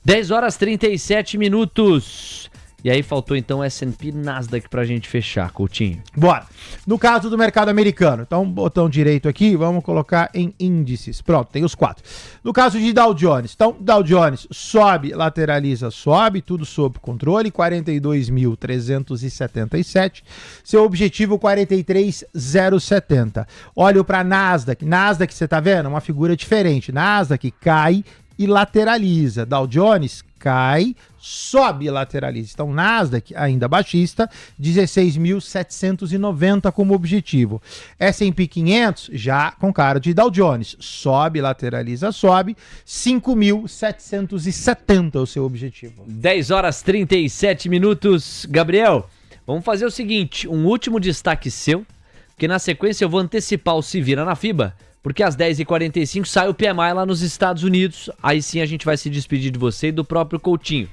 [SPEAKER 1] 10h37. E aí faltou então S&P e Nasdaq pra gente fechar, Coutinho.
[SPEAKER 2] Bora. No caso do mercado americano, então botão direito aqui, vamos colocar em índices. Pronto, tem os 4. No caso de Dow Jones, então Dow Jones sobe, lateraliza, sobe, tudo sob controle, 42.377. Seu objetivo 43.070. Olho para Nasdaq. Nasdaq, você tá vendo? Uma figura diferente. Nasdaq cai e lateraliza. Dow Jones cai, sobe e lateraliza. Então, Nasdaq ainda baixista, 16.790 como objetivo. S&P 500 já com cara de Dow Jones, sobe, lateraliza, sobe, 5.770 o seu objetivo.
[SPEAKER 1] 10h37. Gabriel, vamos fazer o seguinte, um último destaque seu, porque na sequência eu vou antecipar o Se Vira na FIBA, porque às 10h45 sai o PMI lá nos Estados Unidos. Aí sim a gente vai se despedir de você e do próprio Coutinho.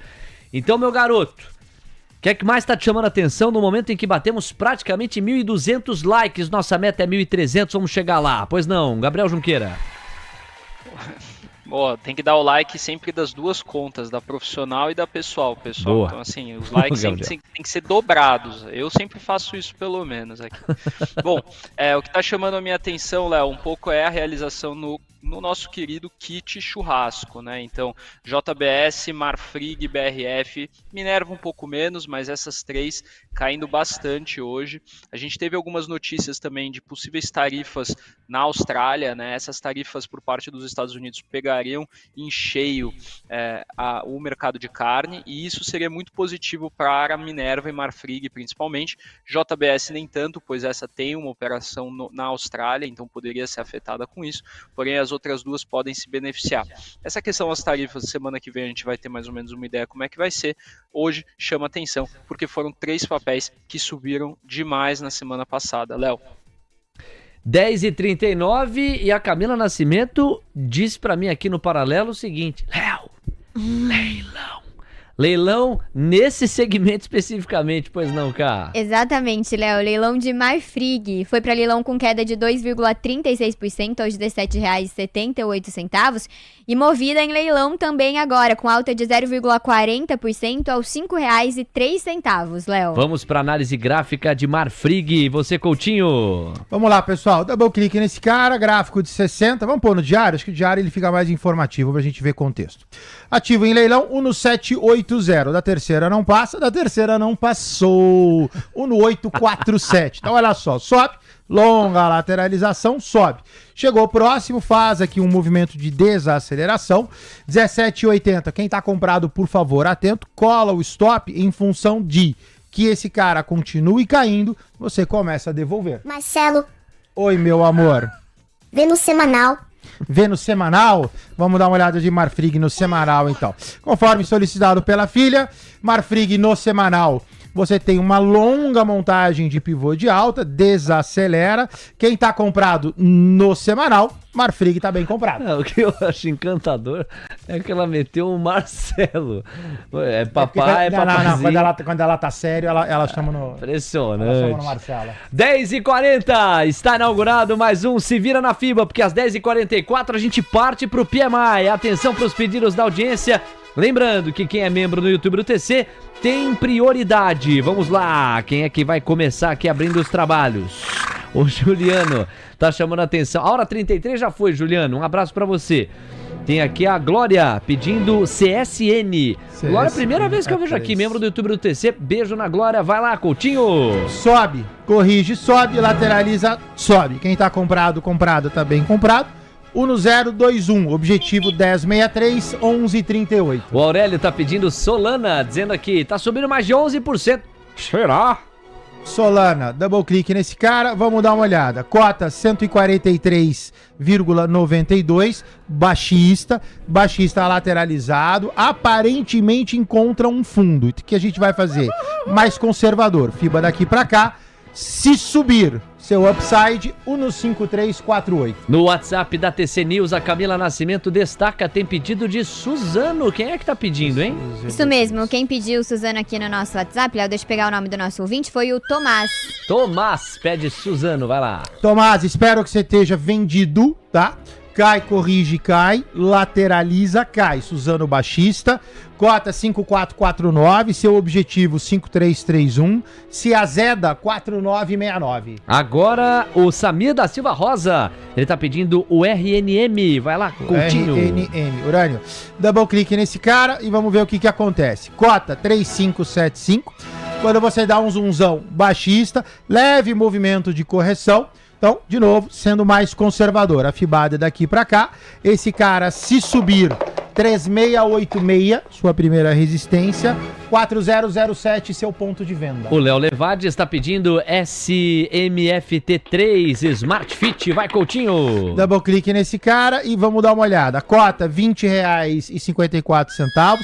[SPEAKER 1] Então, meu garoto, o que é que mais tá te chamando a atenção no momento em que batemos praticamente 1.200 likes? Nossa meta é 1.300, vamos chegar lá. Pois não, Gabriel Junqueira.
[SPEAKER 10] Ó, tem que dar o like sempre das duas contas, da profissional e da pessoal, pessoal.
[SPEAKER 1] Boa.
[SPEAKER 10] Então, assim, os likes sempre tem que ser dobrados. Eu sempre faço isso, pelo menos, aqui. Bom, o que tá chamando a minha atenção, Léo, um pouco é a realização no nosso querido kit churrasco, né? Então, JBS, Marfrig, BRF, Minerva um pouco menos, mas essas três caindo bastante hoje. A gente teve algumas notícias também de possíveis tarifas na Austrália, né? Essas tarifas por parte dos Estados Unidos pegariam em cheio o mercado de carne, e isso seria muito positivo para Minerva e Marfrig, principalmente. JBS nem tanto, pois essa tem uma operação na Austrália, então poderia ser afetada com isso, porém as outras duas podem se beneficiar. Essa questão das tarifas, semana que vem a gente vai ter mais ou menos uma ideia como é que vai ser. Hoje chama atenção, porque foram 3 papéis que subiram demais na semana passada. Léo.
[SPEAKER 1] 10h39 e a Camila Nascimento disse pra mim aqui no paralelo o seguinte: Léo, leilão Leilão nesse segmento especificamente, pois não, Cá?
[SPEAKER 5] Exatamente, Léo. Leilão de Marfrig. Foi para leilão com queda de 2,36% aos R$ 17,78. E Movida em leilão também agora, com alta de 0,40% aos R$ 5,03, Léo.
[SPEAKER 1] Vamos para análise gráfica de Marfrig. Você, Coutinho.
[SPEAKER 2] Vamos lá, pessoal. Double clique nesse cara, gráfico de 60. Vamos pôr no diário? Acho que o diário ele fica mais informativo pra gente ver contexto. Ativo em leilão, 1,780. Da terceira não passa, da terceira não passou. 1,847. Então, olha só, sobe, longa lateralização, sobe. Chegou próximo, faz aqui um movimento de desaceleração. 17,80. Quem tá comprado, por favor, atento. Cola o stop em função de que esse cara continue caindo, você começa a devolver.
[SPEAKER 4] Marcelo,
[SPEAKER 2] Oi, meu amor.
[SPEAKER 4] vê no semanal.
[SPEAKER 2] Vê no semanal? Vamos dar uma olhada de Marfrig no semanal, então. Conforme solicitado pela filha, Marfrig no semanal. Você tem uma longa montagem de pivô de alta, desacelera. Quem tá comprado no semanal, Marfrig tá bem comprado.
[SPEAKER 1] O que eu acho encantador é que ela meteu um Marcelo. É papai, papazinho.
[SPEAKER 2] Não, quando ela tá sério, ela chama no...
[SPEAKER 1] Impressionante.
[SPEAKER 2] Ela chama no Marcelo.
[SPEAKER 1] 10h40, está inaugurado mais um Se Vira na Fibra, porque às 10h44 a gente parte pro PMI. Atenção pros pedidos da audiência. Lembrando que quem é membro no YouTube do TC tem prioridade. Vamos lá, quem é que vai começar aqui abrindo os trabalhos? O Juliano tá chamando a atenção. A hora 33 já foi, Juliano. Um abraço pra você. Tem aqui a Glória pedindo CSN. Glória, primeira vez que eu vejo aqui, membro do YouTube do TC. Beijo na Glória. Vai lá, Coutinho.
[SPEAKER 2] Sobe, corrige, sobe, lateraliza, sobe. Quem tá comprado, tá bem comprado. 1021, objetivo 1063, 1138.
[SPEAKER 1] O Aurélio tá pedindo Solana, dizendo aqui, tá subindo mais de 11%. Será?
[SPEAKER 2] Solana, double clique nesse cara, vamos dar uma olhada. Cota 143,92, baixista lateralizado, aparentemente encontra um fundo. O que a gente vai fazer? Mais conservador, FIBA daqui pra cá, se subir... Seu upside, 15348.
[SPEAKER 1] No WhatsApp da TC News, a Camila Nascimento destaca, tem pedido de Suzano. Quem é que tá pedindo, hein?
[SPEAKER 5] Isso mesmo, quem pediu Suzano aqui no nosso WhatsApp, Léo, deixa eu pegar o nome do nosso ouvinte, foi o Tomás.
[SPEAKER 1] Tomás pede Suzano, vai lá.
[SPEAKER 2] Tomás, espero que você esteja vendido, tá? Cai, corrige, cai, lateraliza, cai. Suzano baixista, cota 5449, seu objetivo 5331, se azeda 4969.
[SPEAKER 1] Agora o Samir da Silva Rosa, ele tá pedindo o RNM, vai lá, Coutinho.
[SPEAKER 2] RNM, Urânio. Double clique nesse cara e vamos ver o que acontece. Cota 3575, quando você dá um zoomzão baixista, leve movimento de correção. Então, de novo, sendo mais conservador, a fibada daqui pra cá, esse cara se subir 3686, sua primeira resistência, 4007, seu ponto de venda.
[SPEAKER 1] O Léo Levade está pedindo SMFT3 Smart Fit, vai Coutinho.
[SPEAKER 2] Double clique nesse cara e vamos dar uma olhada. Cota R$20,54.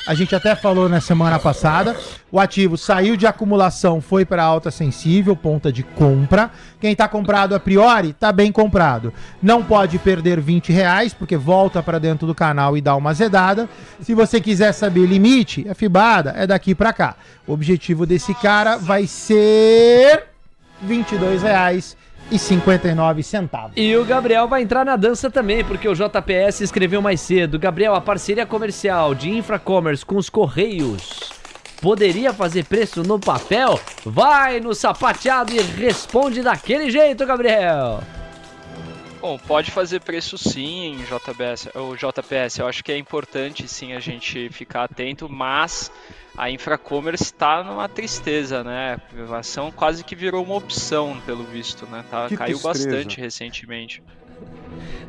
[SPEAKER 2] A gente até falou na semana passada. O ativo saiu de acumulação, foi para alta sensível, ponta de compra. Quem está comprado a priori, está bem comprado. Não pode perder R$20, porque volta para dentro do canal e dá uma zedada. Se você quiser saber limite, a fibada é daqui para cá. O objetivo desse cara vai ser R$22,59.
[SPEAKER 1] E o Gabriel vai entrar na dança também, porque o JPS escreveu mais cedo. Gabriel, a parceria comercial de Infracommerce com os Correios poderia fazer preço no papel? Vai no sapateado e responde daquele jeito, Gabriel.
[SPEAKER 10] Bom, pode fazer preço sim em JPS. Eu acho que é importante sim a gente ficar atento, mas a Infracommerce está numa tristeza, né? A ação quase que virou uma opção, pelo visto, né? Caiu bastante recentemente.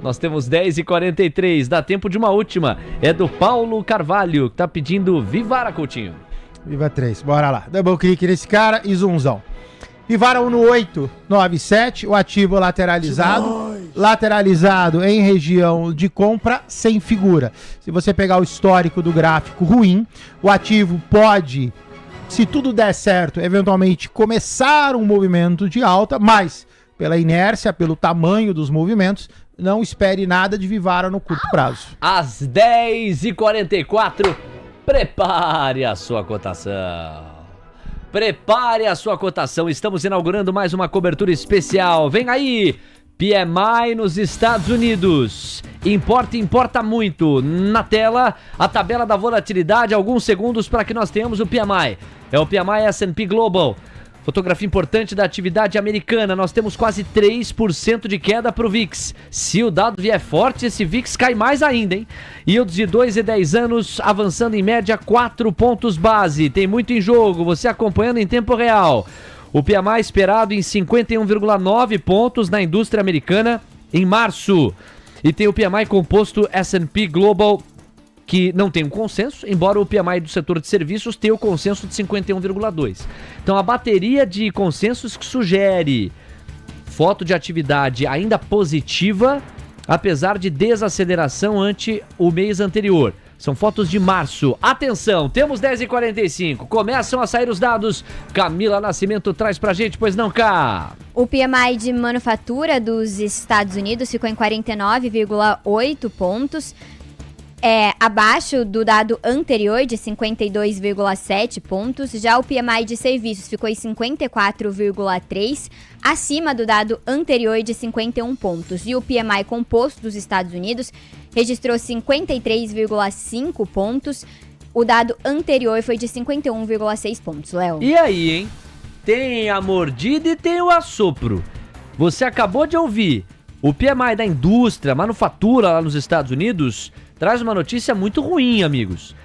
[SPEAKER 1] Nós temos 10h43, dá tempo de uma última. É do Paulo Carvalho, que tá pedindo Vivara, Coutinho.
[SPEAKER 2] Viva 3, bora lá. Double clique nesse cara e zoomzão. Vivara 1897, o ativo lateralizado em região de compra sem figura. Se você pegar o histórico do gráfico ruim, o ativo pode, se tudo der certo, eventualmente começar um movimento de alta, mas pela inércia, pelo tamanho dos movimentos, não espere nada de Vivara no curto prazo.
[SPEAKER 1] Às 10h44, Prepare a sua cotação. Prepare a sua cotação. Estamos inaugurando mais uma cobertura especial. Vem aí, PMI nos Estados Unidos. Importa muito. Na tela, a tabela da volatilidade, alguns segundos para que nós tenhamos o PMI. É o PMI S&P Global. Fotografia importante da atividade americana. Nós temos quase 3% de queda para o VIX. Se o dado vier forte, esse VIX cai mais ainda, hein? Yields de 2 e 10 anos avançando em média 4 pontos base. Tem muito em jogo, você acompanhando em tempo real. O PMI esperado em 51,9 pontos na indústria americana em março. E tem o PMI composto S&P Global, que não tem um consenso, embora o PMI do setor de serviços tenha o consenso de 51,2. Então a bateria de consensos que sugere foto de atividade ainda positiva, apesar de desaceleração ante o mês anterior. São fotos de março. Atenção, temos 10h45, começam a sair os dados. Camila Nascimento traz pra gente, pois não, cá.
[SPEAKER 5] O PMI de manufatura dos Estados Unidos ficou em 49,8 pontos. Abaixo do dado anterior de 52,7 pontos. Já o PMI de serviços ficou em 54,3, acima do dado anterior de 51 pontos. E o PMI composto dos Estados Unidos registrou 53,5 pontos. O dado anterior foi de 51,6 pontos, Léo.
[SPEAKER 1] E aí, hein? Tem a mordida e tem o assopro. Você acabou de ouvir o PMI da indústria, manufatura lá nos Estados Unidos, traz uma notícia muito ruim, amigos.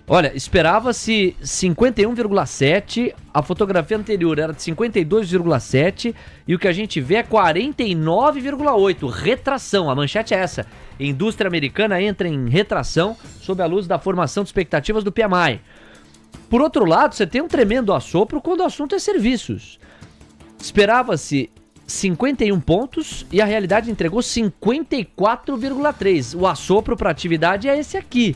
[SPEAKER 1] Olha, esperava-se 51,7, a fotografia anterior era de 52,7 e o que a gente vê é 49,8, retração. A manchete é essa: indústria americana entra em retração sob a luz da formação de expectativas do PMI. Por outro lado, você tem um tremendo assopro quando o assunto é serviços. Esperava-se 51 pontos e a realidade entregou 54,3. O assopro para atividade é esse aqui.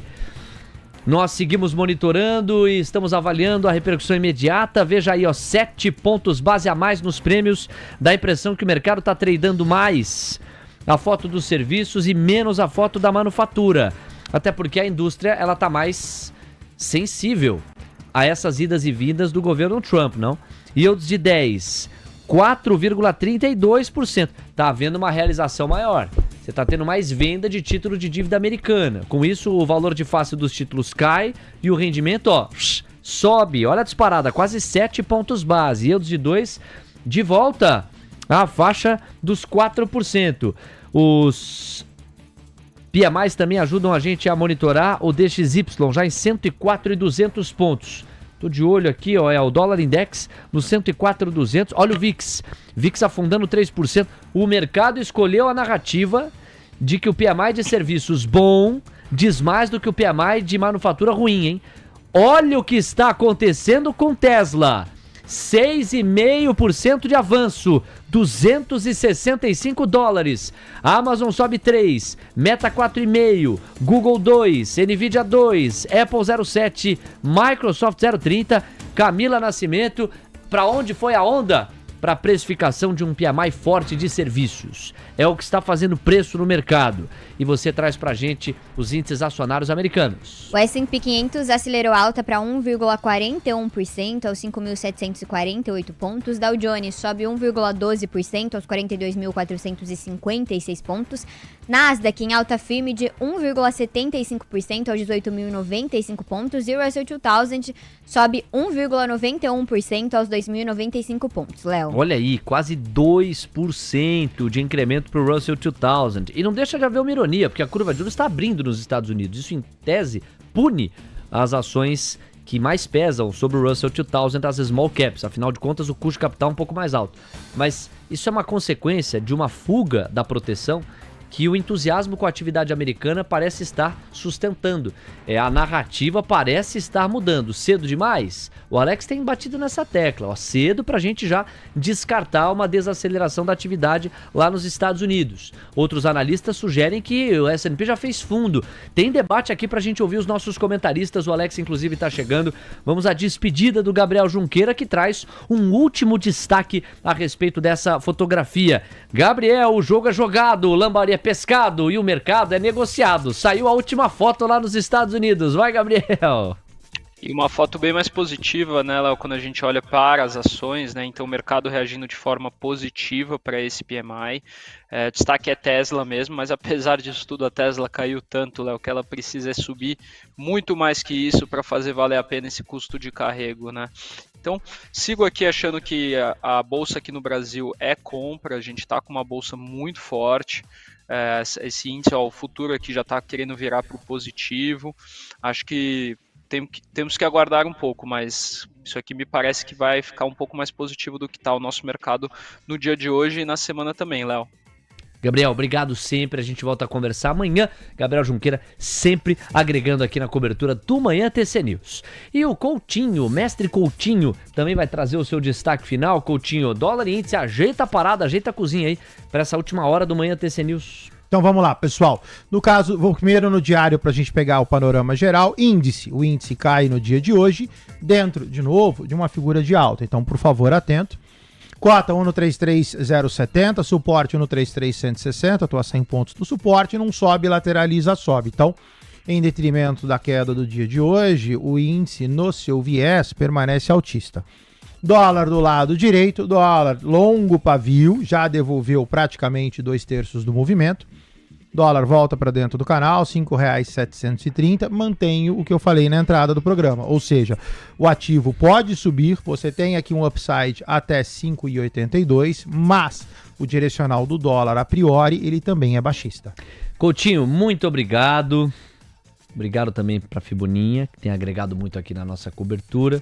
[SPEAKER 1] Nós seguimos monitorando e estamos avaliando a repercussão imediata. Veja aí, 7 pontos base a mais nos prêmios. Dá a impressão que o mercado está tradando mais a foto dos serviços e menos a foto da manufatura. Até porque a indústria ela está mais sensível a essas idas e vindas do governo Trump, não? Yields de 10, 4,32%. Tá havendo uma realização maior. Você está tendo mais venda de título de dívida americana. Com isso, o valor de face dos títulos cai e o rendimento, sobe. Olha a disparada, quase 7 pontos base. Yields de 2, de volta à faixa dos 4%. Os PMIs também ajudam a gente a monitorar o DXY, já em 104,200 pontos. Tô de olho aqui, é o dólar index no 104,200. Olha o VIX. VIX afundando 3%. O mercado escolheu a narrativa de que o PMI de serviços bom diz mais do que o PMI de manufatura ruim, hein? Olha o que está acontecendo com Tesla. 6,5% de avanço, $265. Amazon sobe 3, Meta 4,5, Google 2, Nvidia 2, Apple 0,7, Microsoft 0,30. Camila Nascimento, para onde foi a onda? Para a precificação de um PMI forte de serviços. É o que está fazendo preço no mercado. E você traz pra gente os índices acionários americanos.
[SPEAKER 5] O S&P 500 acelerou alta para 1,41% aos 5.748 pontos. Dow Jones sobe 1,12% aos 42.456 pontos. Nasdaq em alta firme de 1,75% aos 18.095 pontos. E o Russell 2000 sobe 1,91% aos 2.095 pontos. Léo.
[SPEAKER 1] Olha aí, quase 2% de incremento para o Russell 2000. E não deixa de haver uma ironia, porque a curva de juros está abrindo nos Estados Unidos. Isso, em tese, pune as ações que mais pesam sobre o Russell 2000, as small caps. Afinal de contas, o custo de capital é um pouco mais alto. Mas isso é uma consequência de uma fuga da proteção que o entusiasmo com a atividade americana parece estar sustentando. A narrativa parece estar mudando. Cedo demais? O Alex tem batido nessa tecla. Cedo pra gente já descartar uma desaceleração da atividade lá nos Estados Unidos. Outros analistas sugerem que o S&P já fez fundo. Tem debate aqui pra gente ouvir os nossos comentaristas. O Alex, inclusive, tá chegando. Vamos à despedida do Gabriel Junqueira, que traz um último destaque a respeito dessa fotografia. Gabriel, o jogo é jogado, o lambari é pescado e o mercado é negociado. Saiu a última foto lá nos Estados Unidos. Vai, Gabriel!
[SPEAKER 10] E uma foto bem mais positiva, né, Léo, quando a gente olha para as ações, né, então o mercado reagindo de forma positiva para esse PMI. Destaque é Tesla mesmo, mas apesar disso tudo, a Tesla caiu tanto, Léo, que ela precisa subir muito mais que isso para fazer valer a pena esse custo de carrego, né. Então, sigo aqui achando que a bolsa aqui no Brasil é compra, a gente está com uma bolsa muito forte. Esse índice, o futuro aqui já está querendo virar para o positivo. Acho que temos que aguardar um pouco, mas isso aqui me parece que vai ficar um pouco mais positivo do que está o nosso mercado no dia de hoje e na semana também, Léo.
[SPEAKER 1] Gabriel, obrigado sempre, a gente volta a conversar amanhã. Gabriel Junqueira sempre agregando aqui na cobertura do Manhã TC News. E o Coutinho, mestre Coutinho, também vai trazer o seu destaque final. Coutinho, dólar e índice, ajeita a parada, ajeita a cozinha aí para essa última hora do Manhã TC News.
[SPEAKER 2] Então vamos lá, pessoal. No caso, vou primeiro no diário para a gente pegar o panorama geral. Índice. O índice cai no dia de hoje, dentro, de novo, de uma figura de alta. Então, por favor, atento. Cota 1,33,070, suporte 1,33,160, estou a 100 pontos do suporte, não sobe, lateraliza, sobe. Então, em detrimento da queda do dia de hoje, o índice no seu viés permanece altista. Dólar do lado direito, dólar longo pavio, já devolveu praticamente 2/3 do movimento. Dólar volta para dentro do canal, R$ 5,730. Mantenho o que eu falei na entrada do programa. Ou seja, o ativo pode subir, você tem aqui um upside até 5,82, mas o direcional do dólar, a priori, ele também é baixista.
[SPEAKER 1] Coutinho, muito obrigado. Obrigado também para a Fiboninha, que tem agregado muito aqui na nossa cobertura.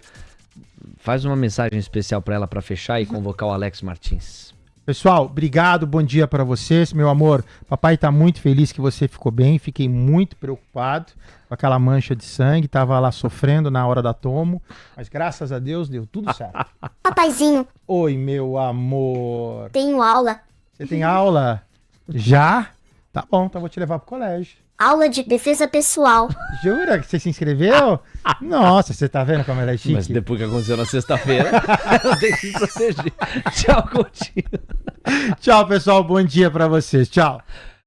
[SPEAKER 1] Faz uma mensagem especial para ela para fechar e convocar o Alex Martins.
[SPEAKER 2] Pessoal, obrigado, bom dia para vocês. Meu amor, papai tá muito feliz que você ficou bem. Fiquei muito preocupado com aquela mancha de sangue. Tava lá sofrendo na hora da tomo. Mas graças a Deus deu tudo certo.
[SPEAKER 4] Papaizinho,
[SPEAKER 2] Oi, meu amor.
[SPEAKER 4] tenho aula.
[SPEAKER 2] Você tem aula? Já? Tá bom, então vou te levar pro colégio.
[SPEAKER 4] Aula de defesa pessoal.
[SPEAKER 2] Jura que você se inscreveu? Nossa, você tá vendo como ela é chique?
[SPEAKER 1] Mas depois que aconteceu na sexta-feira, ela tem que se proteger. Tchau, Coutinho.
[SPEAKER 2] Tchau, pessoal. Bom dia pra vocês. Tchau.